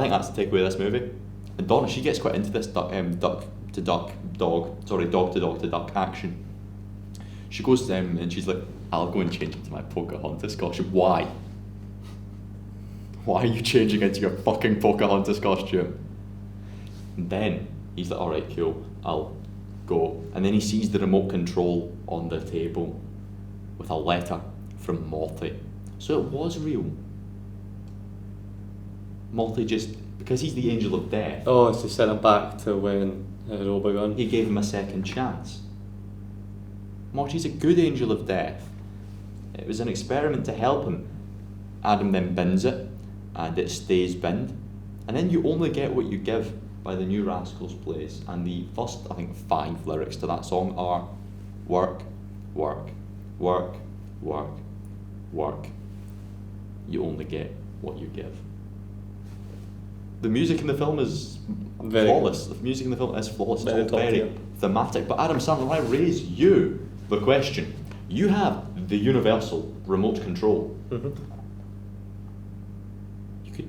think that's the takeaway of this movie. And Donna, she gets quite into this dog to duck action. She goes to them and she's like, I'll go and change into my Pocahontas costume. Why? Why are you changing into your fucking Pocahontas costume? And then he's like, alright, cool, I'll go. And then he sees the remote control on the table with a letter from Morty. So it was real. Morty just, because he's the angel of death, Oh, so sent him back to when it had all begun. he gave him a second chance. Morty's a good angel of death. It was an experiment to help him. Adam then bins it, and it stays binned. And then you only get what you give by the New Rascals plays. And the first, I think, 5 lyrics to that song are work, work, work, work, work. You only get what you give. The music in the film is Very flawless. The music in the film is flawless. It's Very all top very tier. thematic. But Adam Sandler, I raise you the question. You have the universal remote control. Mm-hmm.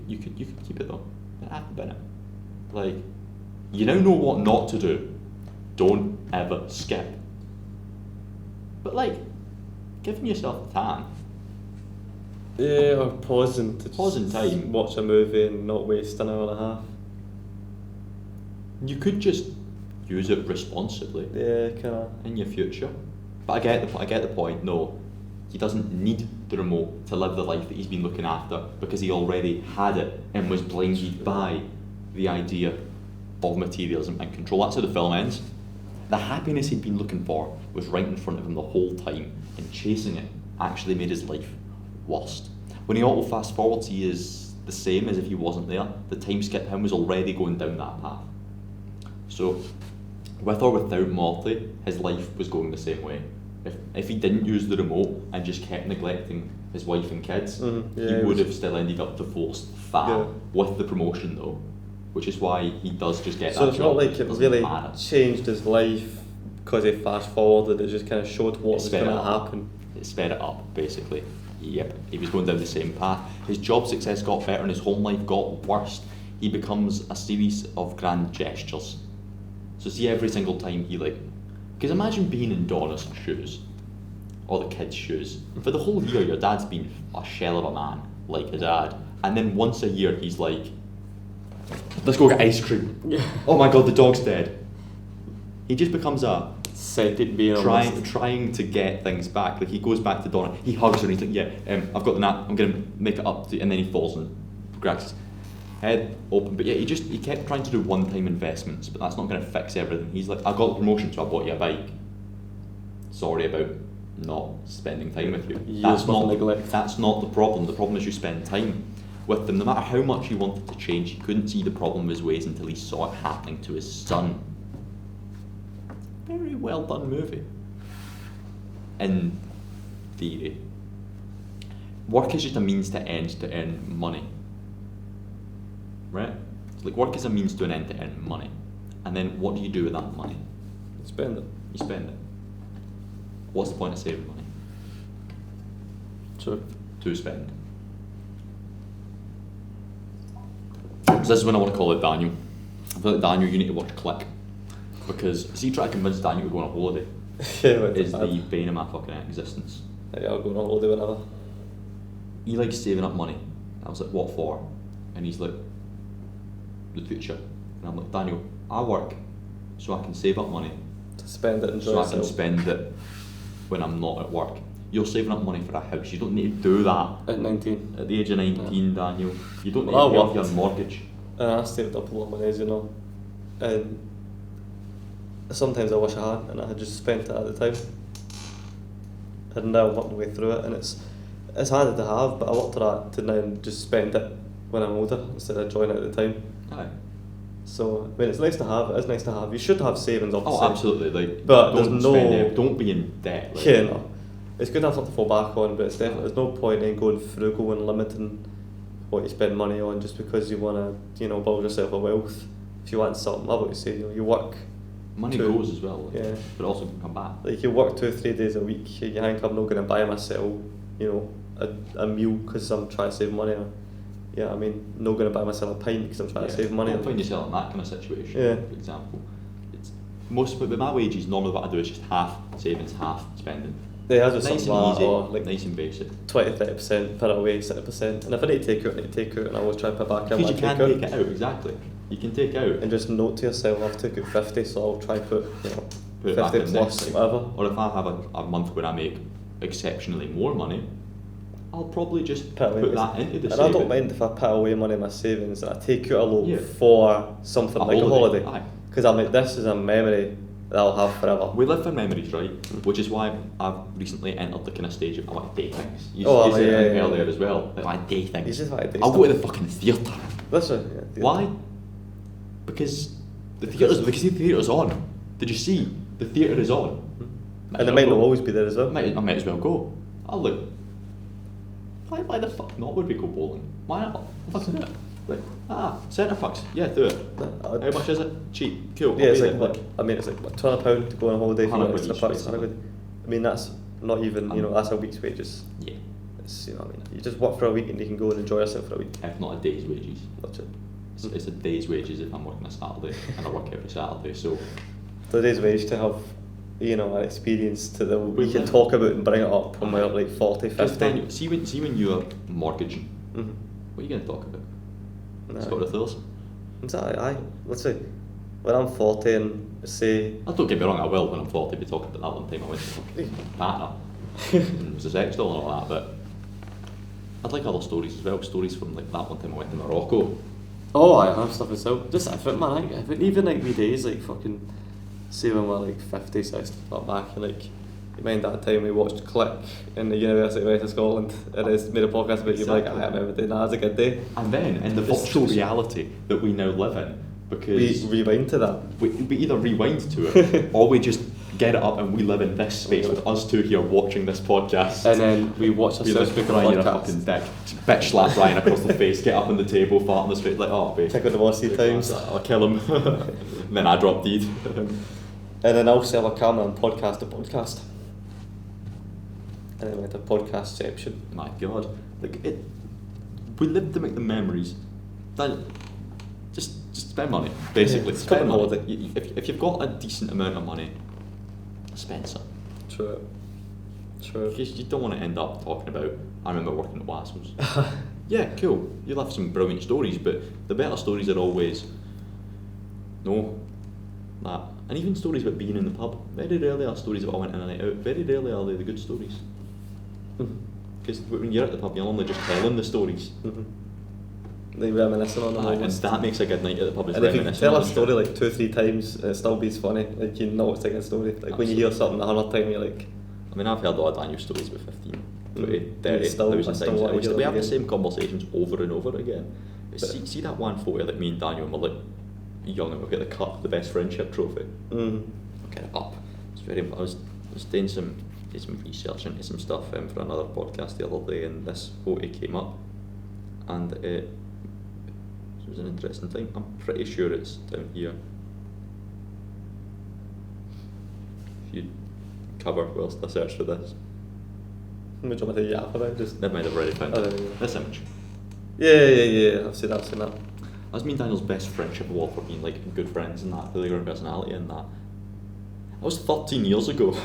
You could keep it though. You have to bin it. Like, you now know what not to do. Don't ever skip. But like, giving yourself the time. Yeah, or pausing to Pause in just time. watch a movie and not waste an hour and a half. You could just use it responsibly Yeah, kinda. in your future. But I get the point. No, he doesn't need the remote to live the life that he's been looking after, because he already had it and was blinded by the idea of materialism and control. That's how the film ends. The happiness he'd been looking for was right in front of him the whole time, and chasing it actually made his life worse. When he auto fast forwards, he is the same as if he wasn't there. The time skip him was already going down that path. So, with or without Morty, his life was going the same way. If he didn't use the remote and just kept neglecting his wife and kids, Yeah, he it would was- have still ended up divorced fat Yeah. with the promotion though, which is why he does just get So that it's job. not like it Doesn't really matter. changed his life because he fast forwarded. It just kind of showed what was sped going it to up. happen. It sped it up, basically. Yep, he was going down the same path. His job success got better and his home life got worse. He becomes a series of grand gestures. So see, every single time he because imagine being in Donna's shoes, or the kids' shoes. For the whole year, your dad's been a shell of a man, like a dad. And then once a year, he's like, let's go get ice cream. Yeah. Oh my god, the dog's dead. He just becomes a Scented being trying to get things back. Like, he goes back to Donna, he hugs her and he's like, yeah, I've got the nap, I'm going to make it up to you. And then he falls and progresses. head open. But yeah, he kept trying to do one-time investments, but that's not going to fix everything. He's like, I got the promotion, so I bought you a bike. Sorry about not spending time with you. That's not the problem. The problem is you spend time with them. No matter how much he wanted to change, he couldn't see the problem of his ways until he saw it happening to his son. Very well done movie. In theory. Work is just a means to end to earn money. Right? It's like work is a means to an end to earn money. And then what do you do with that money? Spend it. You spend it. What's the point of saving money? True. To spend. So this is when I want to call it Daniel. I feel like Daniel, you need to watch Click. Because see, try to convince Daniel to go on a holiday is the bane of my fucking existence. Yeah, I'll go on a holiday whenever. He likes saving up money. I was like, what for? And he's like, the future. And I'm like, Daniel, I work so I can save up money to spend it and enjoy so yourself. I can spend it when I'm not at work. You're saving up money for a house. You don't need to do that at 19. At the age of 19, yeah. Daniel. You don't need to pay off your mortgage. And I saved up a lot of money, as you know. And sometimes I wish I had, and I had just spent it at the time. And now I'm working my way through it, and it's harder to have, but I worked that to now just spend it when I'm older instead of enjoying it at the time. Aye. So I mean, it's nice to have. It is nice to have. You should have savings, obviously. Oh, absolutely. Like, but don't spend it. Don't be in debt. Like. Yeah, no. It's good to have something to fall back on, but it's definitely there's no point in going frugal and limiting what you spend money on just because you want to, build yourself a wealth. If you want something, like what you say, you work. Money goes as well, yeah, but also can come back. Like you work 2 or 3 days a week, you think I'm not going to buy myself, a meal because I'm trying to save money. Or, not going to buy myself a pint because I'm trying to save money. Don't find yourself in that kind of situation. Yeah. For example, with my wages, normally what I do is just half savings, half spending. Yeah, I just nice something and like easy, or like nice and basic. 20-30%, put it away, 60%, and if I need to take it out, I need to take it out, and I always try to put back in. Because you can take it out, exactly. You can take out and just note to yourself, I've took out 50, so I'll try put put 50 plus whatever. Or if I have a month where I make exceptionally more money, I'll probably just put that into the savings. And I don't mind if I put away money in my savings and I take out a load for something like a holiday. Because I'm like, this is a memory that I'll have forever. We live for memories, right? Which is why I've recently entered the kind of stage of I want to day things. You said it earlier as well. I want to day things. You just want to day I'll stuff. go to the fucking theatre. Listen, yeah, why? Because the theatre's on. Did you see? The theatre is on. And it might not always be there as well. I might as well go. I'll look. Why the fuck not would we go bowling? Why not? Fucking do it. Like, centre pucks. Yeah, do it. How much is it? Cheap. Cool. Yeah, it's like what, £200 to go on a holiday for extra pucks. That's not even, that's a week's wages. Yeah. It's, you just work for a week and you can go and enjoy yourself for a week. If not a day's wages. That's it. It's a day's wages if I'm working a Saturday, and I work every Saturday, so... The day's wage to have, an experience that we can talk about and bring it up when we're like 40, 50. See when you're mortgaging, what are you going to talk about? Scott the Thills? Exactly, let's say, when I'm 40 and say... Don't get me wrong, I will when I'm 40 be talking about that one time I went to fucking partner. It was a sex doll and all that, but I'd like other stories as well, stories from like that one time I went to Morocco. Oh, I have stuff as well. Just, I think even like we days, like fucking, say when we're like 50, 60, back, and like, you mind that time we watched Click in the University of West Scotland and it's made a podcast about you, like, I remember doing that, that was a good day. And then, in the virtual reality that we now live in, because... We rewind to that. We either rewind to it, or we just get it up and we live in this space with us two here watching this podcast. And then we watch ourselves speak on a fucking dick. Bitch slap Ryan across the face, get up on the table, fart on his face, like, oh, babe. Take out the Mossy times. I'll kill him. And then I drop deed. And then I'll sell a camera and podcast the podcast. And then we had a podcastception. My God. We live to make the memories. Then just spend money, basically. Yeah, spend money. If you've got a decent amount of money, spend some. True. Because you don't want to end up talking about, I remember working at Wassels. Yeah, cool. You'll have some brilliant stories, but the better stories are always, that. And even stories about being in the pub. Very rarely are stories about I went in a night out. Very rarely are they the good stories. Because when you're at the pub, you're only just telling the stories. Like reminiscing on them And almost. that makes a good night at the pub. And if you can tell a story like 2-3 times, it still be funny. Like you know it's like a story. Like when you hear something 100 times, you're like. I mean, I've heard a lot of Daniel stories with 15, 20, You 30,000 still times. want to hear We them have the again. same conversations over and over again. But- See that one photo that me and Daniel were like young and we get the cup, the best friendship trophy. Mm. I'll get it up. It's very. I was doing some research into some stuff for another podcast the other day, and this photo came up, and it was an interesting time. I'm pretty sure it's down here. If you cover whilst I search for this, Would you want to yap about just? never mind, I've already found Oh, it. there you go. This image. Yeah. I've seen that. That's me and Daniel's best friendship award for being like good friends and that, really good personality and that. That was 13 years ago.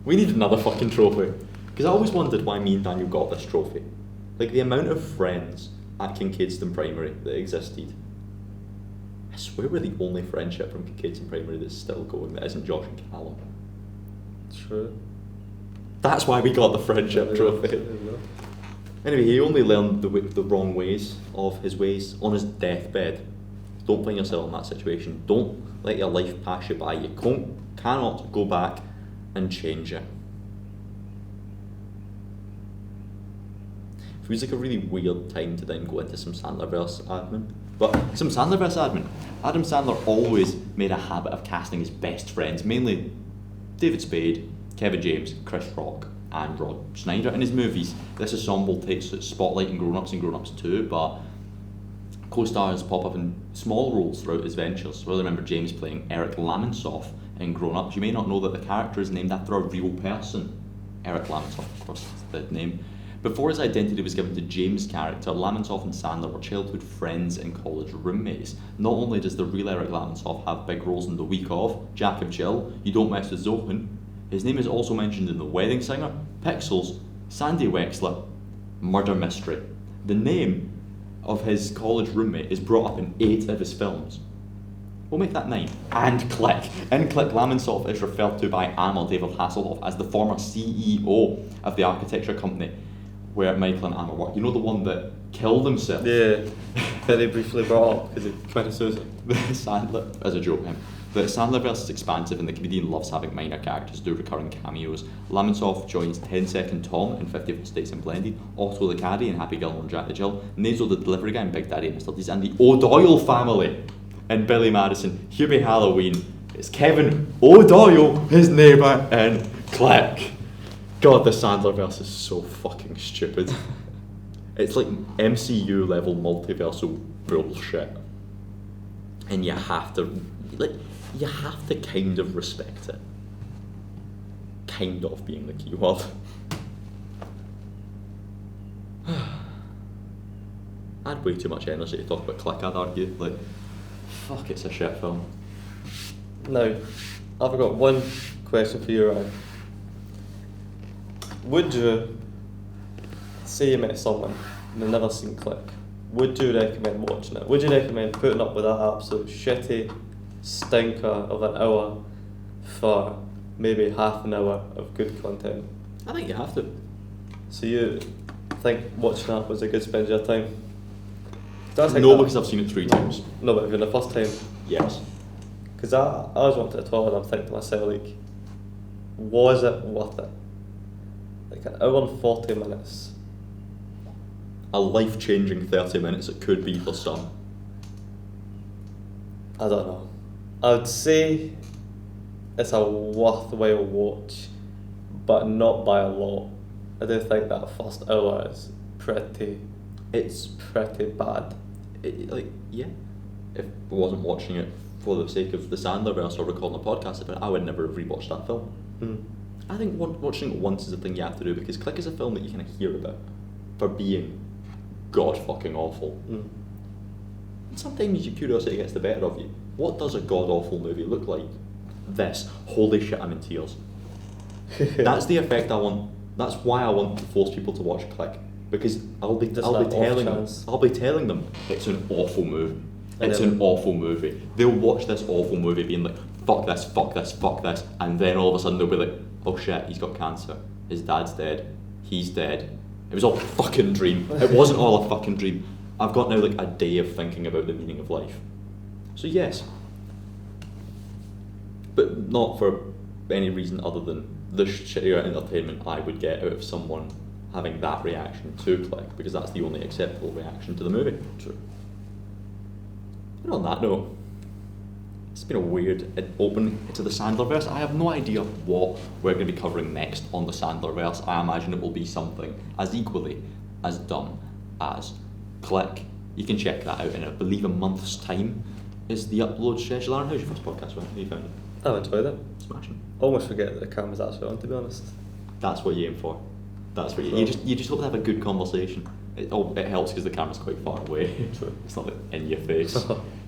We need another fucking trophy. Because I always wondered why me and Daniel got this trophy. Like the amount of friends at Kincaidstone Primary that existed. I swear we're the only friendship from Kincaidstone Primary that's still going that isn't Josh and Callum. True. That's why we got the friendship trophy. Anyway, he only learned the wrong ways of his ways on his deathbed. Don't find yourself in that situation. Don't let your life pass you by. You cannot go back and change it. Feels like a really weird time to then go into some Sandlerverse admin. But some Sandlerverse admin. Adam Sandler always made a habit of casting his best friends, mainly David Spade, Kevin James, Chris Rock, and Rod Schneider in his movies. This ensemble takes its spotlight in Grown Ups and Grown Ups 2, but co-stars pop up in small roles throughout his ventures. Well, I remember James playing Eric Lamonsoff in Grown Ups. You may not know that the character is named after a real person. Eric Lamonsoff, of course, is the name. Before his identity was given to James' character, Lamonsoff and Sandler were childhood friends and college roommates. Not only does the real Eric Lamonsoff have big roles in The Week Of, Jack and Jill, You Don't Mess with Zohan, his name is also mentioned in The Wedding Singer, Pixels, Sandy Wexler, Murder Mystery. The name of his college roommate is brought up in 8 of his films. We'll make that 9. And Click. In Click, Lamonsoff is referred to by Amar David Hasselhoff as the former CEO of the architecture company where Michael and Amar worked. You know the one that killed himself? Yeah. Very briefly brought up because he committed suicide. Sandler, as a joke, him. The Sandlerverse is expansive and the comedian loves having minor characters do recurring cameos. Lamonsoff joins 10 Second Tom in 50 First Dates and Blended, Otto the Caddy in Happy Gilmore and Jack the Jill, Nazo the Delivery Guy in Big Daddy and Mr. Deeds, and the O'Doyle family in Billy Madison, Hubie Halloween. It's Kevin O'Doyle, his neighbour in Click. God, the Sandlerverse is so fucking stupid. It's like MCU level multiversal bullshit. And you have to kind of respect it. Kind of being the key word. I had way too much energy to talk about Click, I'd argue. Like, fuck, it's a shit film. Now, I've got one question for you, Ryan. Would you, say you met someone and they've never seen Click, would you recommend watching it? Would you recommend putting up with that absolute shitty stinker of an hour for maybe half an hour of good content? I think you have to. So you think watching that was a good spend of your time? No, because I've seen it 3 times. No, but even the first time? Yes. Because I was wanting to toilet and I'm thinking to myself, like, was it worth it? Like an hour and 40 minutes. A life-changing 30 minutes it could be for some. I don't know. I would say it's a worthwhile watch, but not by a lot. I do think that first hour is pretty bad. Yeah. If I wasn't watching it for the sake of the Sandlerverse or recording a podcast about it, I would never have rewatched that film. I think watching it once is a thing you have to do because Click is a film that you kind of hear about for being god fucking awful. And sometimes your curiosity gets the better of you. What does a god awful movie look like? This. Holy shit, I'm in tears. That's the effect I want. That's why I want to force people to watch Click, because I'll be telling them it's an awful movie. It's an awful movie. They'll watch this awful movie being like, fuck this, fuck this, fuck this, and then all of a sudden they'll be like, oh shit, he's got cancer. His dad's dead. He's dead. It was all a fucking dream. It wasn't all a fucking dream. I've got now like a day of thinking about the meaning of life. So yes. But not for any reason other than the shittier entertainment I would get out of someone having that reaction to Click, because that's the only acceptable reaction to the movie. True. And on that note, it's been a weird open to the Sandlerverse. I have no idea what we're going to be covering next on the Sandlerverse. I imagine it will be something as equally as dumb as Click. You can check that out in, I believe, a month's time is the upload schedule. Aaron, how's your first podcast went? How you found it? I've enjoyed it. Smashing. Almost forget that the camera's actually on, to be honest. That's what you aim for. That's what you just hope to have a good conversation. It helps because the camera's quite far away. True. It's not like in your face.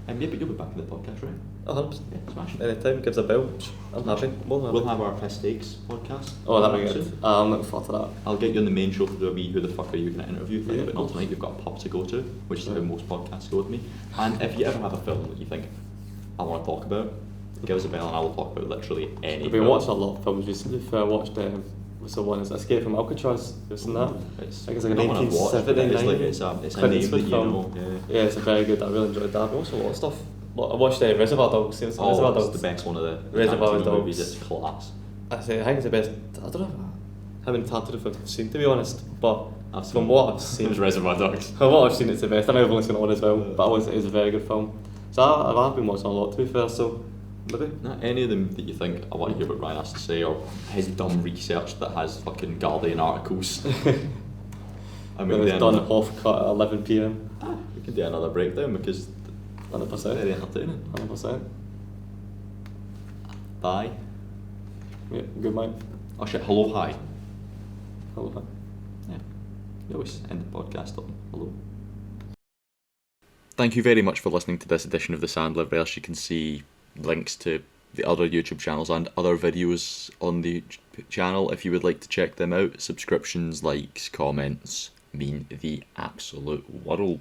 Yeah, but you'll be back in the podcast, right? 100%. Yeah, smashing. Anytime, gives a bell. I'm happy. More than We'll happy. have our piss takes podcast. Oh, that'd be soon. good. I'm looking forward to that. I'll get you on the main show to do a wee who the fuck are you going to interview thing, Yeah, but of not course. tonight. You've got a pub to go to, which is how most podcasts go with me. And if you ever have a film that you think I want to talk about, give us a bell and I will talk about literally any I've been film. watching a lot of films recently. I watched what's the one? Is Escape from Alcatraz? Have you seen that? I think it's like a not one I've watched, but it's 1979. it's a Clint name that Eastwood you film. know. Yeah. Yeah, it's a very good. I really enjoyed that. I've watched a lot of stuff. I watched Reservoir Dogs. Reservoir It's Dogs. the best one of the Reservoir Tarantino Dogs. movies. It's class. I think it's the best. I don't know how many Tarantino films I've seen, to be honest. But I've seen- from what I've seen, It's Reservoir Dogs. from what I've seen, it's the best. I know I've only seen one as well, but it was a very good film. So I've been watching a lot, to be fair. So maybe. Not any of them that you think I want to hear what Ryan has to say, or his dumb research that has fucking Guardian articles. I mean, It's then done off cut at 11 p.m. we can do another breakdown because 100%. very entertaining. 100%. Bye. Yeah, good night. Oh shit, hello, hi. Hello. Hi. Yeah. You always end the podcast on hello. Thank you very much for listening to this edition of the Sandlerverse. You can see links to the other YouTube channels and other videos on the channel if you would like to check them out. Subscriptions, likes, comments mean the absolute world.